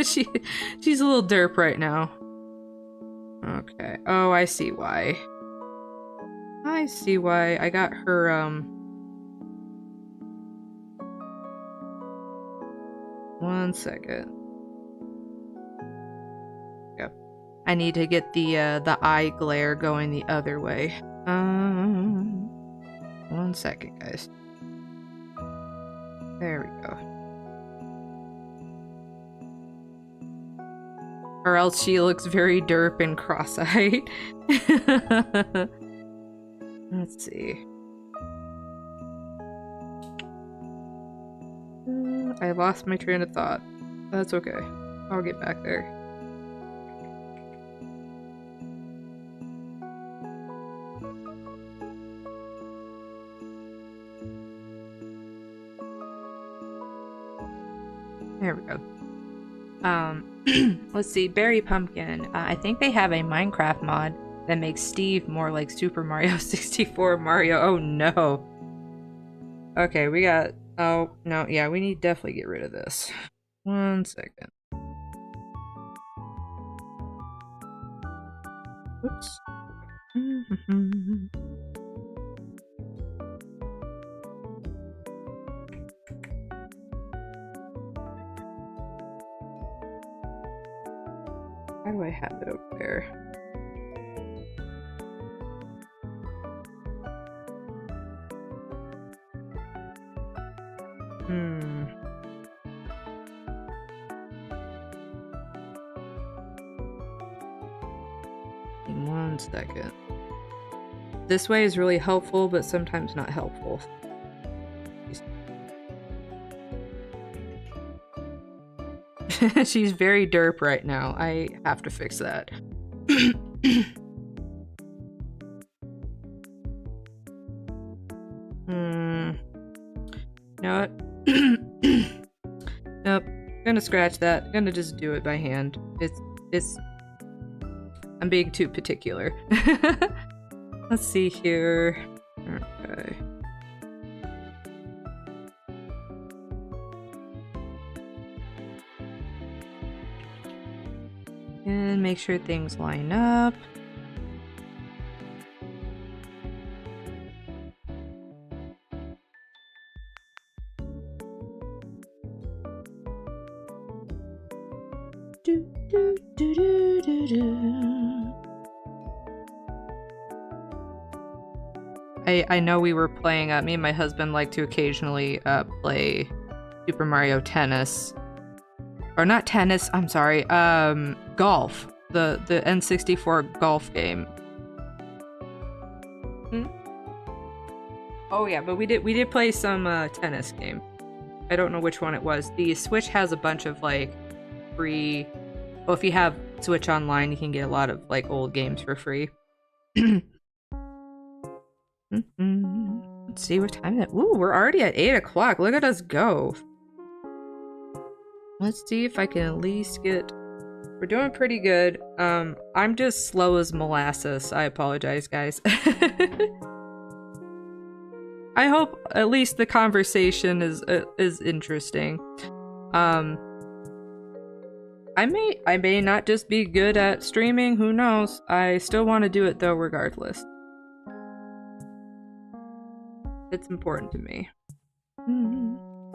She's a little derp right now. Okay. Oh, I see why. I see why. I got her, 1 second. Yep. I need to get the eye glare going the other way. 1 second, guys. There we go. Or else she looks very derp and cross-eyed. Let's see. I lost my train of thought. That's okay. I'll get back there. There we go. Let's see. Berry Pumpkin. I think they have a Minecraft mod that makes Steve more like Super Mario 64 Mario. Oh no. Okay, we got... Oh, no, yeah, we need to definitely get rid of this. 1 second. Oops. How do I have it over there? In 1 second. This way is really helpful, but sometimes not helpful. She's very derp right now. I have to fix that. You know what? Nope. Gonna scratch that. Gonna just do it by hand. It's I'm being too particular. Let's see here. Okay. And make sure things line up. Do, do, do, do, do, do. I know we were playing, me and my husband like to occasionally play Super Mario Tennis. Or not tennis, I'm sorry, golf. The N64 golf game. Oh yeah, but we did play some tennis game. I don't know which one it was. The Switch has a bunch of like free... Well, if you have Switch Online, you can get a lot of like old games for free. Let's see what time it... Ooh, we're already at 8 o'clock. Look at us go. Let's see if I can at least get... We're doing pretty good. I'm just slow as molasses. I apologize, guys. I hope at least the conversation is interesting. I may not just be good at streaming, who knows? I still want to do it though, regardless. It's important to me.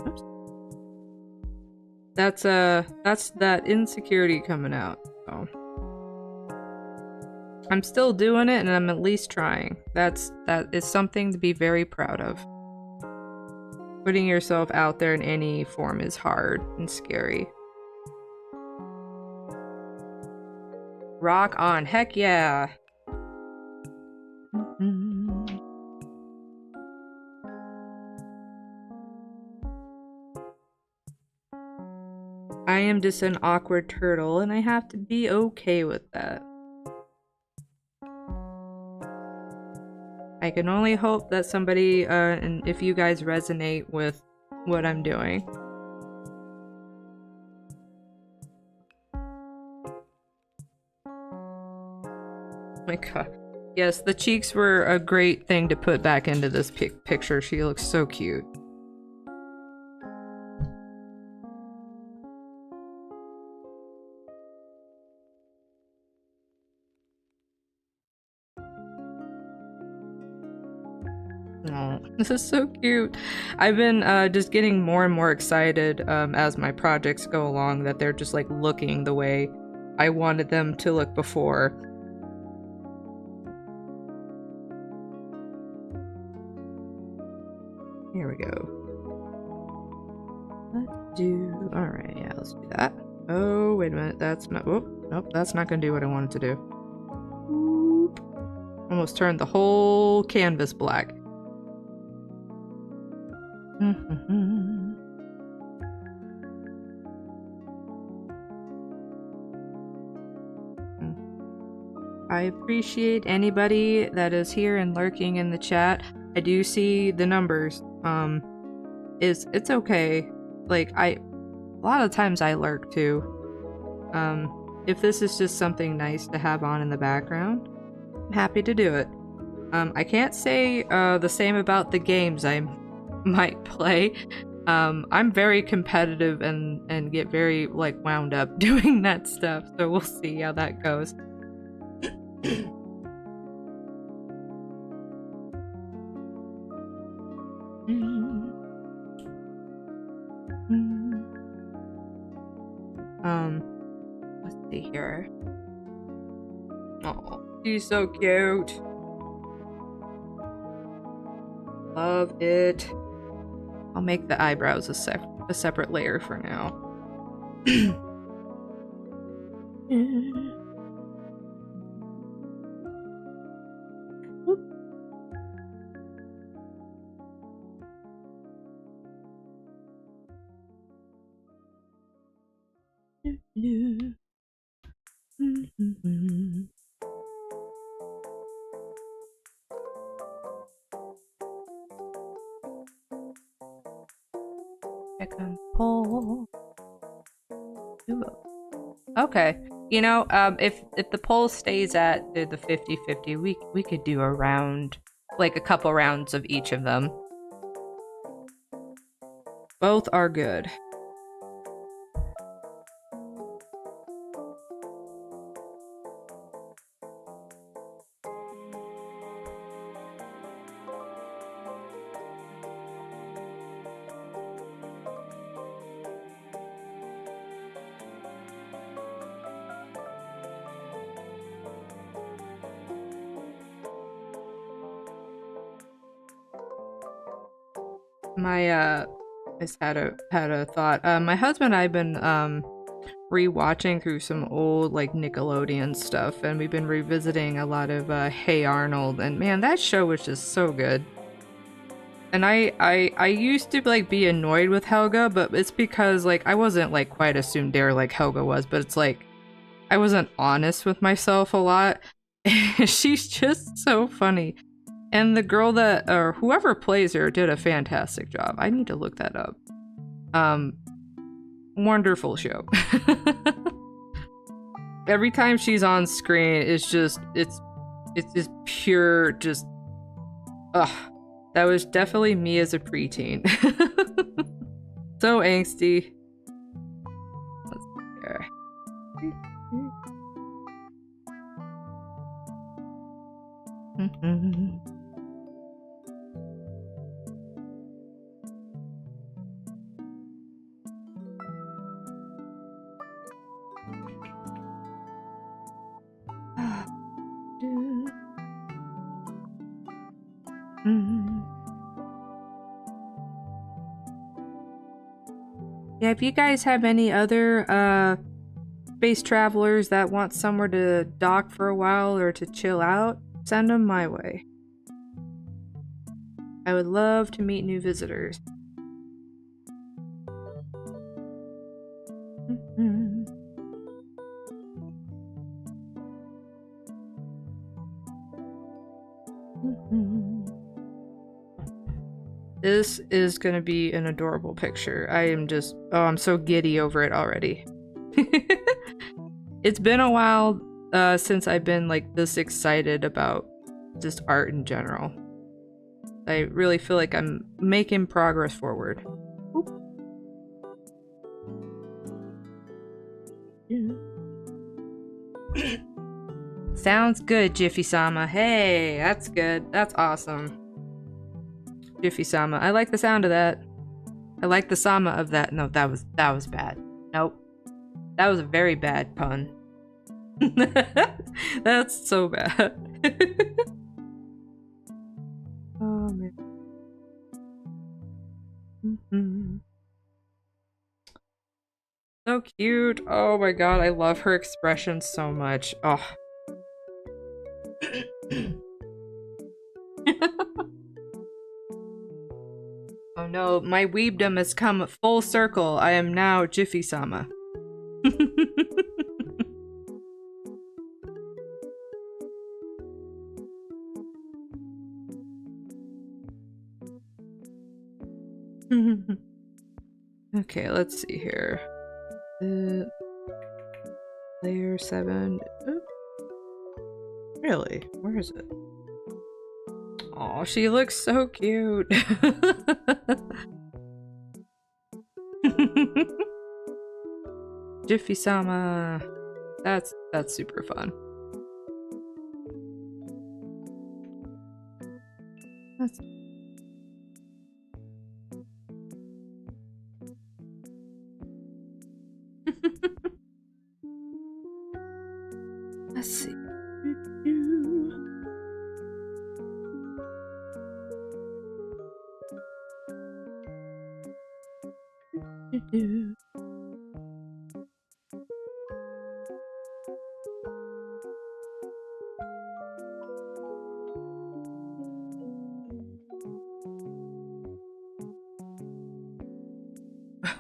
Oops. That's that insecurity coming out. So I'm still doing it and I'm at least trying. That is something to be very proud of. Putting yourself out there in any form is hard and scary. Rock on, heck yeah. I am just an awkward turtle, and I have to be okay with that. I can only hope that somebody, and if you guys resonate with what I'm doing. Oh my god. Yes, the cheeks were a great thing to put back into this picture. She looks so cute. Oh, this is so cute. I've been just getting more and more excited as my projects go along that they're just like looking the way I wanted them to look before. Here we go. Let's do... Alright, yeah, let's do that. Oh, wait a minute. That's not... Oh, nope, that's not gonna do what I wanted to do. Oop. Almost turned the whole canvas black. I appreciate anybody that is here and lurking in the chat. I do see the numbers. It's okay. Like, a lot of times I lurk too. If this is just something nice to have on in the background, I'm happy to do it. I can't say the same about the games I might play. I'm very competitive and get very, like, wound up doing that stuff, so we'll see how that goes. Let's see here. Oh, she's so cute. Love it. I'll make the eyebrows a separate layer for now. Second poll. Okay. You know, if the poll stays at the 50-50, we could do a round, like a couple rounds of each of them. Both are good. My just had a thought. My husband and I've been rewatching through some old, like, Nickelodeon stuff, and we've been revisiting a lot of Hey Arnold, and man, that show was just so good. And I used to, like, be annoyed with Helga, but it's because, like, I wasn't, like, quite a tsundere like Helga was, but it's like I wasn't honest with myself a lot. She's just so funny. And the girl that, or whoever plays her, did a fantastic job. I need to look that up. Wonderful show. Every time she's on screen, it's just pure, just, ugh. That was definitely me as a preteen. So angsty. Let's see here. Yeah, if you guys have any other space travelers that want somewhere to dock for a while or to chill out, send them my way. I would love to meet new visitors. This is gonna be an adorable picture. I am just, oh, I'm so giddy over it already. It's been a while since I've been, like, this excited about just art in general. I really feel like I'm making progress forward. Sounds good, Jiffy-sama. Hey, that's good. That's awesome. Jiffy-sama. I like the sound of that. I like the sama of that. No, that was bad. Nope. That was a very bad pun. That's so bad. Oh man. So cute. Oh my god, I love her expression so much. Oh. Oh no, my weebdom has come full circle. I am now Jiffy-sama. Okay, let's see here. Layer 7. Oop. Really? Where is it? Oh, she looks so cute. Jiffy-sama. That's super fun. That's Let's see.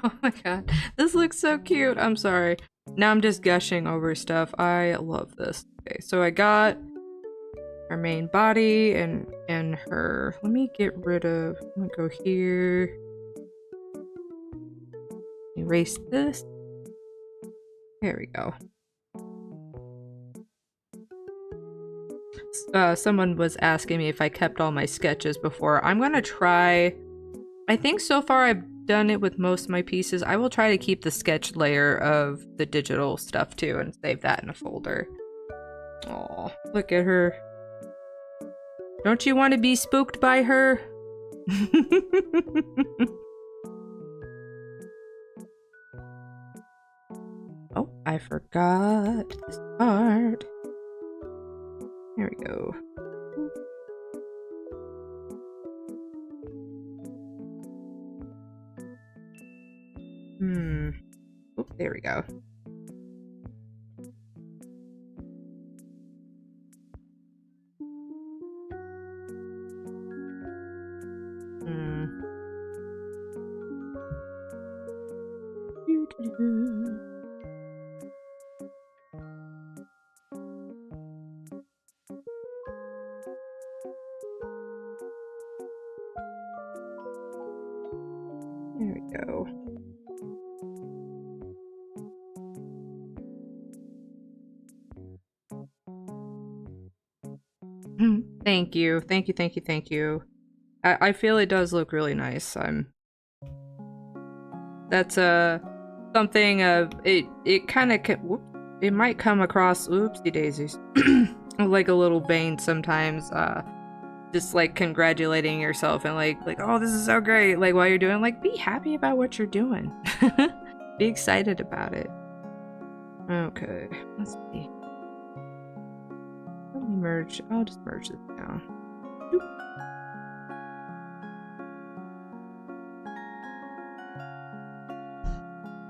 Oh my god, this looks so cute. I'm sorry. Now I'm just gushing over stuff. I love this. Okay, so I got her main body and her. Let me get rid of. I'm gonna go here. Erase this. There we go. Someone was asking me if I kept all my sketches before. I'm gonna try. I think so far I've done it with most of my pieces. I will try to keep the sketch layer of the digital stuff too and save that in a folder. Oh, look at her. Don't you want to be spooked by her? Oh, I forgot this part. There we go. Oh, there we go. There we go. Thank you. Thank you, thank you, thank you. I feel it does look really nice. That's something of it kind of it might come across oopsie daisies like a little vain sometimes, just like congratulating yourself and like oh, this is so great, like while you're doing, like be happy about what you're doing. Be excited about it. Okay, let's see. Let me merge. I'll just merge this now. Boop.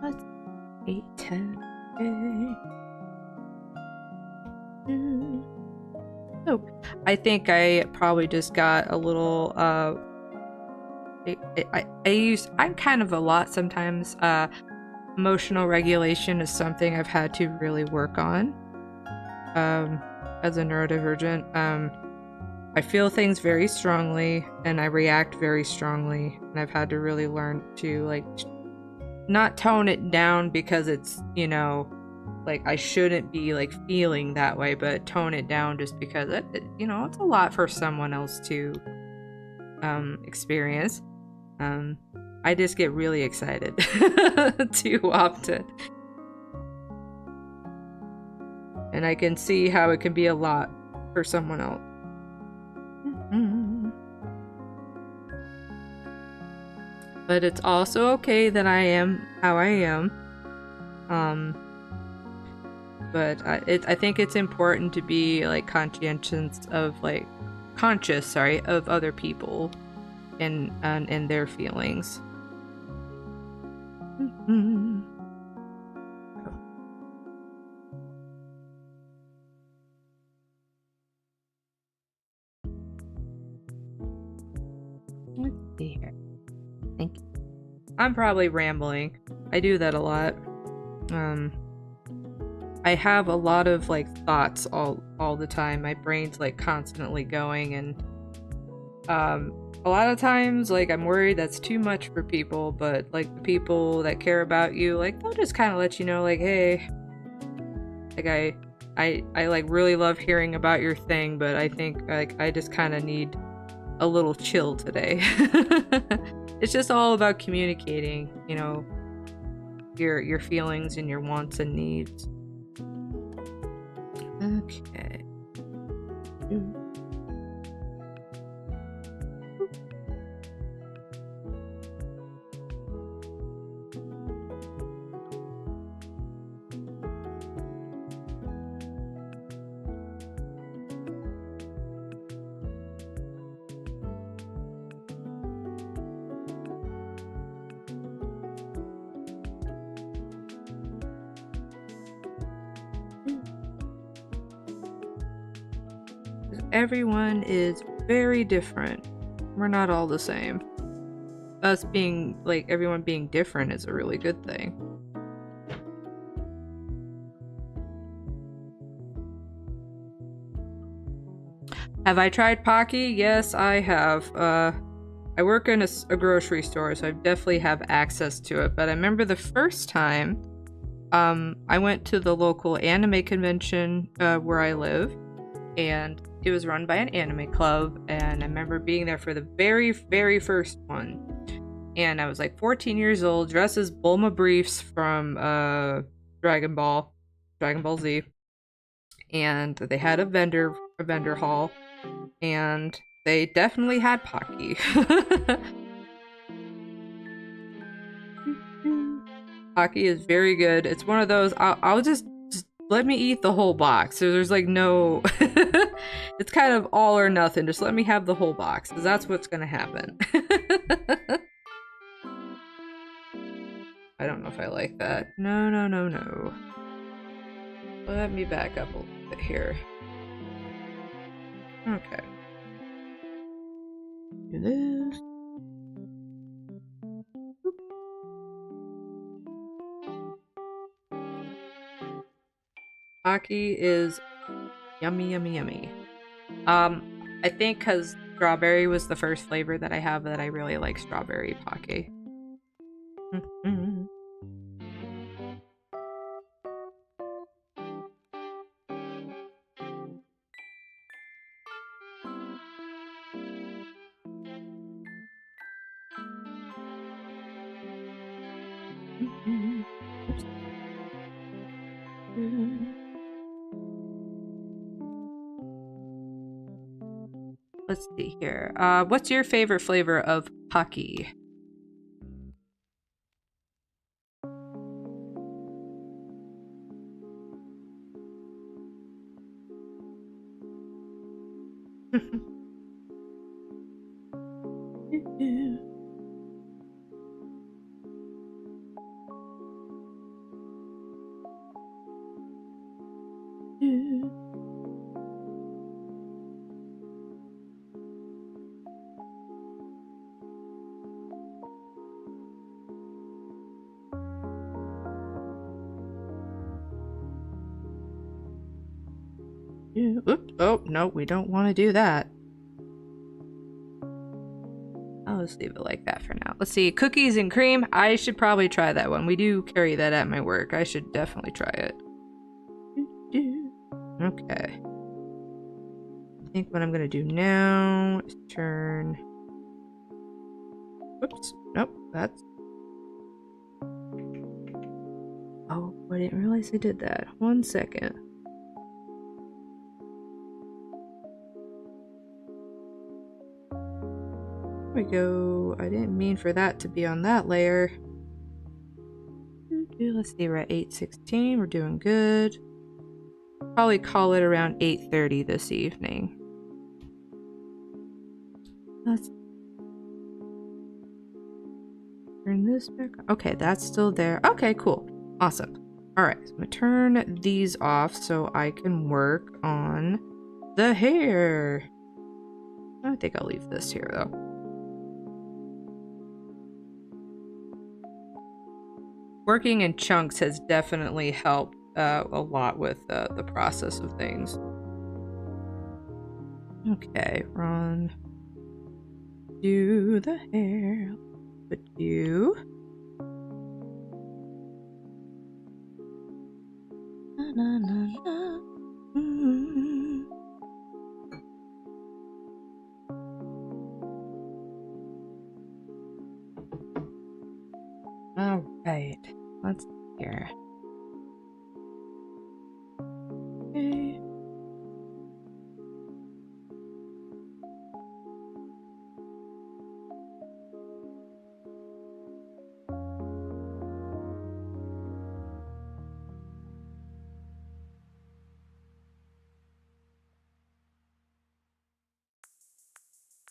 Let's 8, 10. Oh, I think I probably just got a little I'm kind of a lot sometimes. Emotional regulation is something I've had to really work on. As a neurodivergent, I feel things very strongly and I react very strongly, and I've had to really learn to like not tone it down because it's, you know, like I shouldn't be like feeling that way, but tone it down just because it you know, it's a lot for someone else to experience. I just get really excited too often. And I can see how it can be a lot for someone else. But it's also okay that I am how I am. But I think it's important to be like conscious of other people and their feelings. Let's see here. Thank you. I'm probably rambling. I do that a lot. I have a lot of like thoughts all the time. My brain's like constantly going, and a lot of times like I'm worried that's too much for people, but like the people that care about you, like they'll just kind of let you know like, hey, like I like really love hearing about your thing, but I think like I just kind of need a little chill today. It's just all about communicating, you know, your feelings and your wants and needs. Okay. Everyone is very different. We're not all the same. Us being, like, everyone being different is a really good thing. Have I tried Pocky? Yes, I have. I work in a grocery store, so I definitely have access to it. But I remember the first time, I went to the local anime convention where I live, and it was run by an anime club, and I remember being there for the very, very first one. And I was like 14 years old, dressed as Bulma Briefs from Dragon Ball Z. And they had a vendor hall, and they definitely had Pocky. Pocky is very good. It's one of those, I'll just let me eat the whole box. So there's like no, it's kind of all or nothing. Just let me have the whole box, because that's what's gonna happen. I don't know if I like that. No, no, no, no. Let me back up a little bit here. Okay. Do this. Pocky is yummy, yummy, yummy. I think because strawberry was the first flavor that I have that I really like strawberry Pocky. Let's see here. What's your favorite flavor of Pocky? Oops. Oh, no, we don't want to do that. I'll just leave it like that for now. Let's see, cookies and cream. I should probably try that one. We do carry that at my work. I should definitely try it. Okay. I think what I'm gonna do now is turn... Whoops. Nope, that's... Oh, I didn't realize I did that. 1 second. There we go. I didn't mean for that to be on that layer. Let's see, we're at 8:16. We're doing good. Probably call it around 8:30 this evening. Turn this back on. Okay, that's still there. Okay, cool. Awesome. Alright, so I'm gonna turn these off so I can work on the hair. I think I'll leave this here though. Working in chunks has definitely helped a lot with the process of things. Okay, run. Do the hair. Put you. Na, na, na, na. Mm. All right, let's see here. Okay.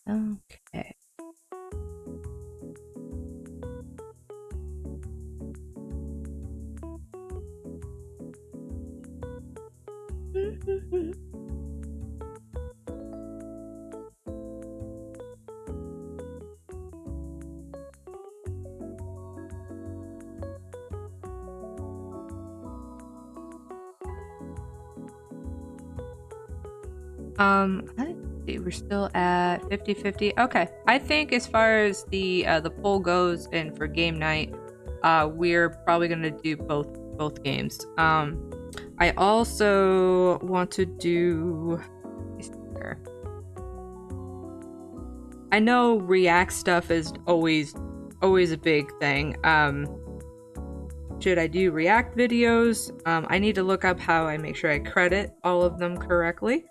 Okay. Let's see, we're still at 50-50. Okay, I think as far as the poll goes and for game night, we're probably gonna do both games. I also want to do. I know React stuff is always a big thing. Should I do React videos? I need to look up how I make sure I credit all of them correctly.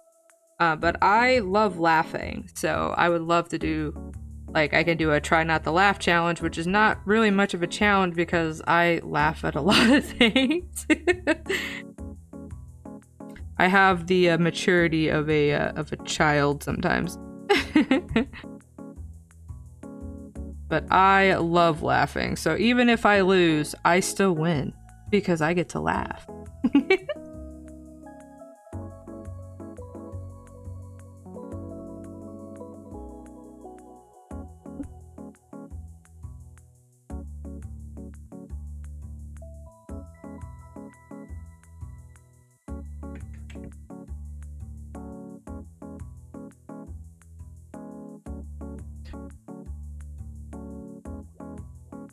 But I love laughing, so I would love to do, like, I can do a try not to laugh challenge, which is not really much of a challenge because I laugh at a lot of things. I have the maturity of a child sometimes. But I love laughing, so even if I lose, I still win because I get to laugh.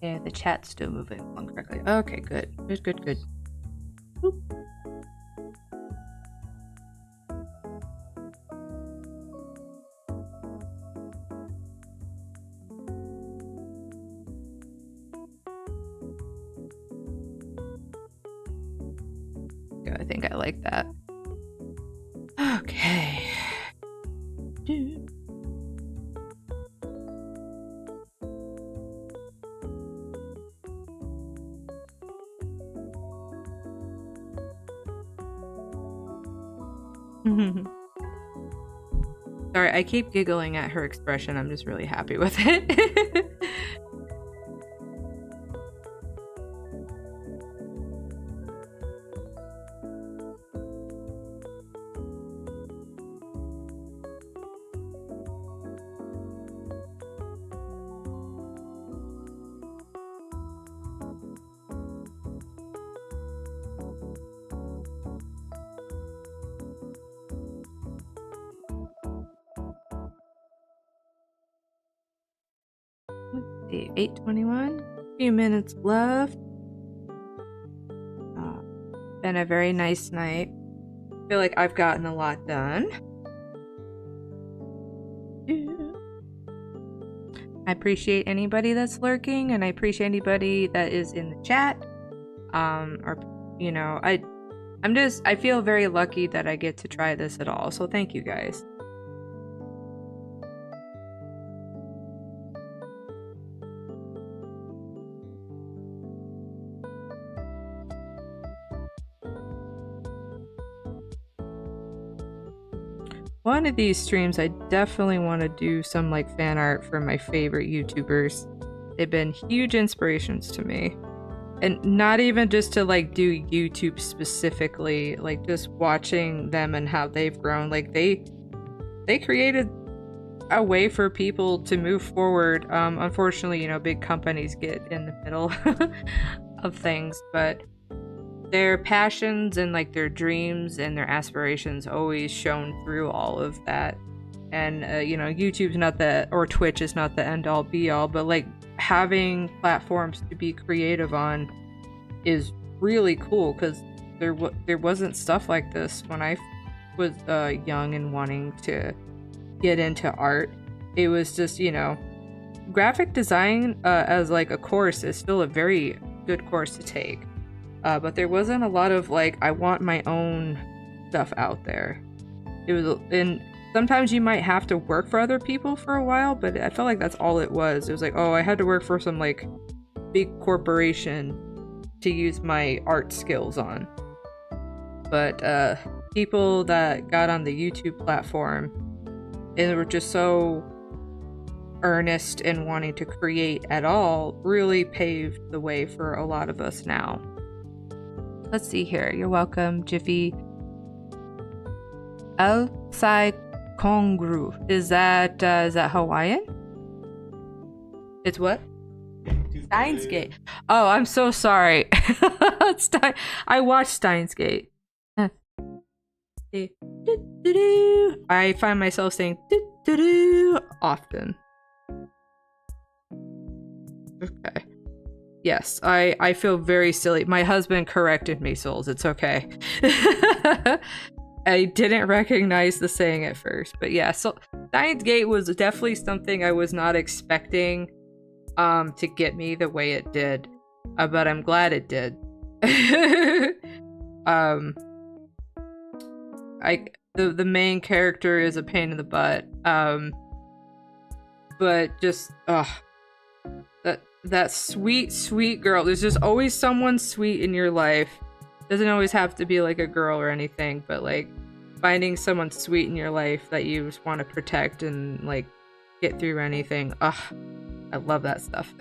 Yeah, the chat's still moving along correctly. Okay, good. Good. Boop. Yeah, I think I like that. Okay. Sorry, I keep giggling at her expression. I'm just really happy with it. Let's see, 8:21. A few minutes left. Been a very nice night. Feel like I've gotten a lot done. I appreciate anybody that's lurking, and I appreciate anybody that is in the chat. Or you know, I feel very lucky that I get to try this at all. So thank you guys. One of these streams, I definitely want to do some like fan art for my favorite YouTubers. they've been huge inspirations to me. And not even just to like do YouTube specifically, like just watching them and how they've grown. Like they created a way for people to move forward. Unfortunately, big companies get in the middle of things, but their passions and like their dreams and their aspirations always shone through all of that. And YouTube's not the, or Twitch is not the end all be all, but like having platforms to be creative on is really cool, because there wasn't stuff like this when I was young and wanting to get into art. It was just, graphic design as like a course is still a very good course to take, but there wasn't a lot of like, I want my own stuff out there. It was, and sometimes you might have to work for other people for a while, but I felt like that's all it was. It was like, oh, I had to work for some like big corporation to use my art skills on. But people that got on the YouTube platform and were just so earnest in wanting to create at all really paved the way for a lot of us now. Let's see here. You're welcome, Jiffy. El Sai Kongru. Is that Hawaiian? It's what? Steins Gate. Oh, I'm so sorry. I watched Steins Gate. I find myself saying often. Okay. Yes, I feel very silly. My husband corrected me, souls. It's okay. I didn't recognize the saying at first, but yeah, so Steins Gate was definitely something I was not expecting to get me the way it did, but I'm glad it did. The main character is a pain in the butt, but just that sweet girl. There's just always someone sweet in your life. Doesn't always have to be like a girl or anything, but like finding someone sweet in your life that you just want to protect and like get through anything. I love that stuff.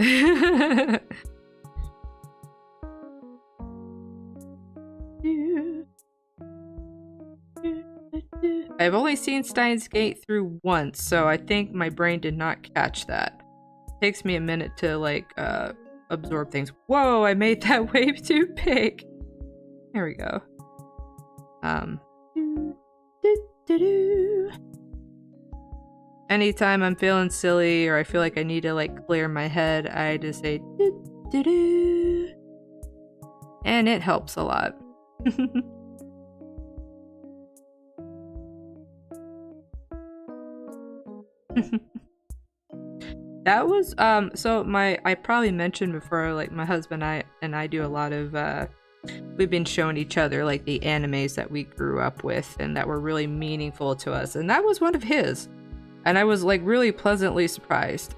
I've only seen Steins Gate through once, so I think my brain did not catch that. It takes me a minute to like absorb things. Whoa, I made that wave too big. There we go. Anytime I'm feeling silly or I feel like I need to like clear my head, I just say and it helps a lot. That was so I probably mentioned before, like my husband and I do a lot of we've been showing each other like the animes that we grew up with and that were really meaningful to us, and that was one of his, and I was like really pleasantly surprised.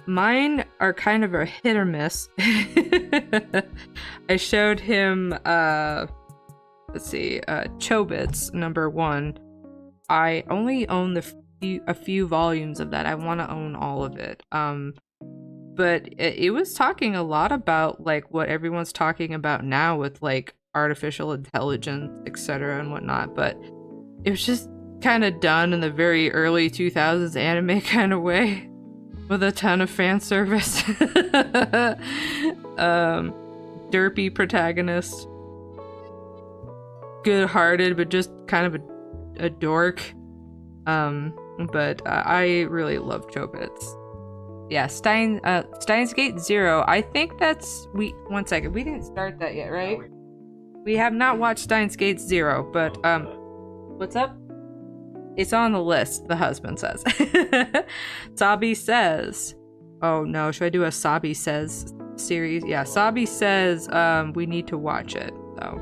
Mine are kind of a hit or miss. I showed him let's see, Chobits #1. I only own a few volumes of that. I want to own all of it. But it was talking a lot about like what everyone's talking about now with like artificial intelligence, etc. and whatnot, but it was just kind of done in the very early 2000s anime kind of way with a ton of fan service. Derpy protagonist, good-hearted but just kind of a dork. But I really love Chobits. Yeah, Steins Gate 0. I think that's one second. We didn't start that yet, right? We have not watched Steins Gate 0, but what's up? It's on the list, the husband says. Sabi says. Oh no, should I do a Sabi says series? Yeah, Sabi says we need to watch it. So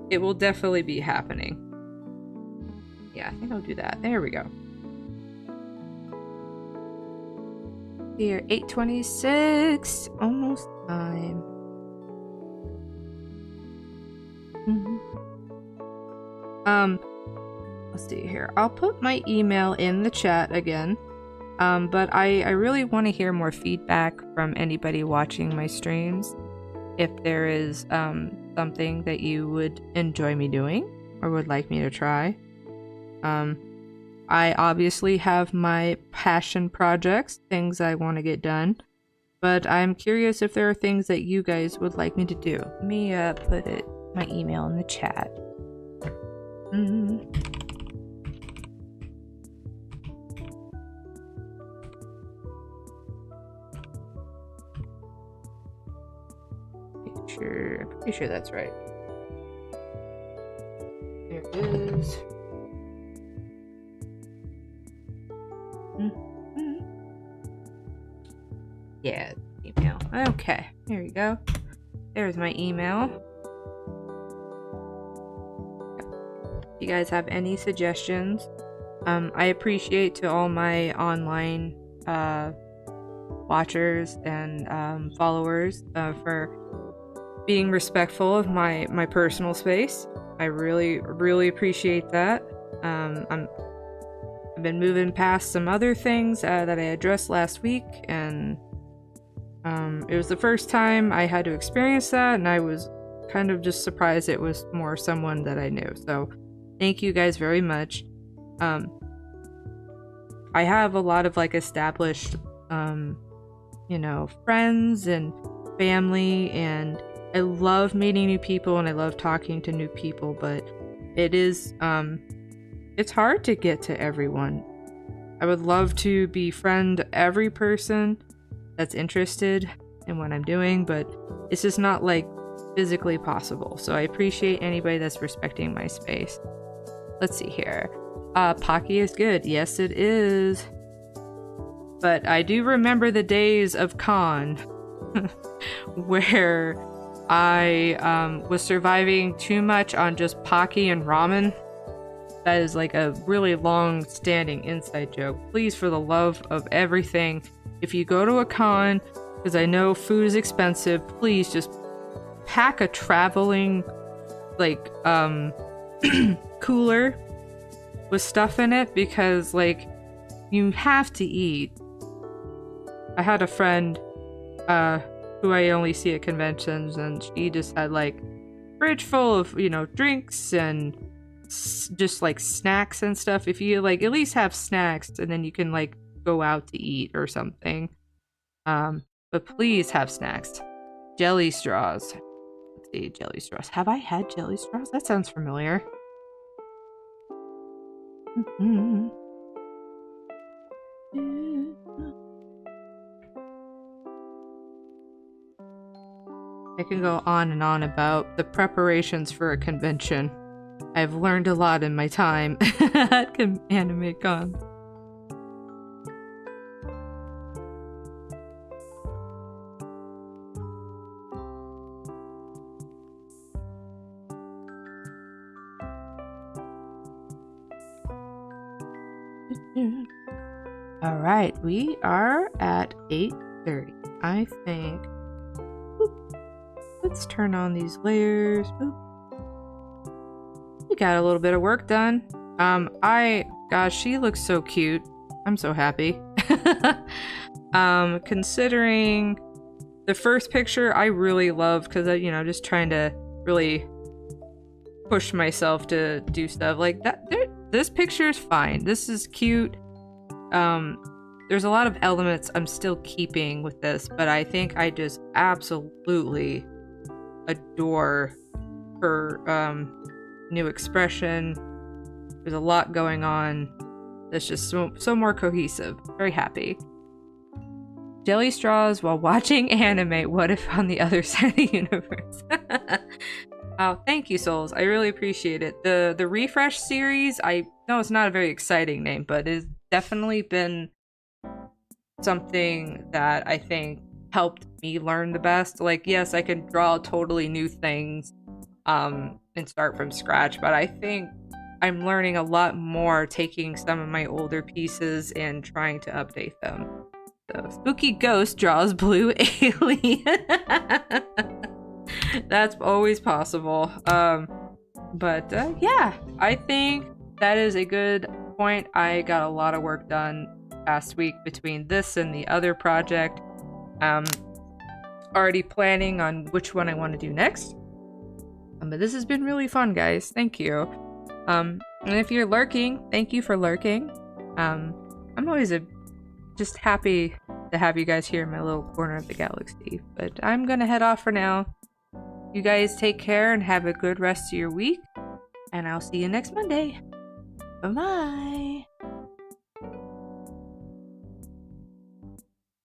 it will definitely be happening. Yeah, I think I'll do that. There we go. Here, 8:26. Almost time. Let's see here. I'll put my email in the chat again. But I really want to hear more feedback from anybody watching my streams. If there is something that you would enjoy me doing or would like me to try. I obviously have my passion projects, things I want to get done. But I'm curious if there are things that you guys would like me to do. Let me put my email in the chat. I'm pretty sure that's right. There it is. Yeah, email. Okay, here you go. There's my email. If you guys have any suggestions, I appreciate to all my online watchers and followers for being respectful of my personal space. I really appreciate that. I've been moving past some other things that I addressed last week, and it was the first time I had to experience that, and I was kind of just surprised it was more someone that I knew. So thank you guys very much. I have a lot of like established friends and family, and I love meeting new people and I love talking to new people, but it is it's hard to get to everyone. I would love to befriend every person that's interested in what I'm doing, but it's just not like physically possible. So I appreciate anybody that's respecting my space. Let's see here. Pocky is good. Yes, it is. But I do remember the days of con where I was surviving too much on just Pocky and ramen. That is like a really long-standing inside joke. Please, for the love of everything, if you go to a con, because I know food is expensive, please just pack a traveling, like, cooler with stuff in it, because, like, you have to eat. I had a friend, who I only see at conventions, and she just had, like, fridge full of, drinks and just like snacks and stuff. If you like at least have snacks, and then you can like go out to eat or something, but please have snacks. Jelly straws. Let's see, jelly straws. Have I had jelly straws? That sounds familiar. I can go on and on about the preparations for a convention. I've learned a lot in my time at anime cons. All right, we are at 8:30. I think. Boop. Let's turn on these layers. Boop. We got a little bit of work done. Gosh, she looks so cute. I'm so happy. Considering the first picture, I really love, because just trying to really push myself to do stuff like that. This picture is fine. This is cute. There's a lot of elements I'm still keeping with this, but I think I just absolutely adore her new expression. There's a lot going on that's just so more cohesive. Very happy. Jelly straws while watching anime. What if on the other side of the universe? Oh, thank you, Souls. I really appreciate it. The refresh series, I know it's not a very exciting name, but it's definitely been something that I think helped me learn the best. Like, yes, I can draw totally new things and start from scratch, but I think I'm learning a lot more taking some of my older pieces and trying to update them. So, Spooky Ghost draws blue alien. That's always possible. Yeah, I think that is a good point. I got a lot of work done past week between this and the other project. Already planning on which one I want to do next. But this has been really fun, guys. Thank you. And if you're lurking, thank you for lurking. I'm always just happy to have you guys here in my little corner of the galaxy. But I'm gonna head off for now. You guys take care and have a good rest of your week. And I'll see you next Monday. Bye-bye.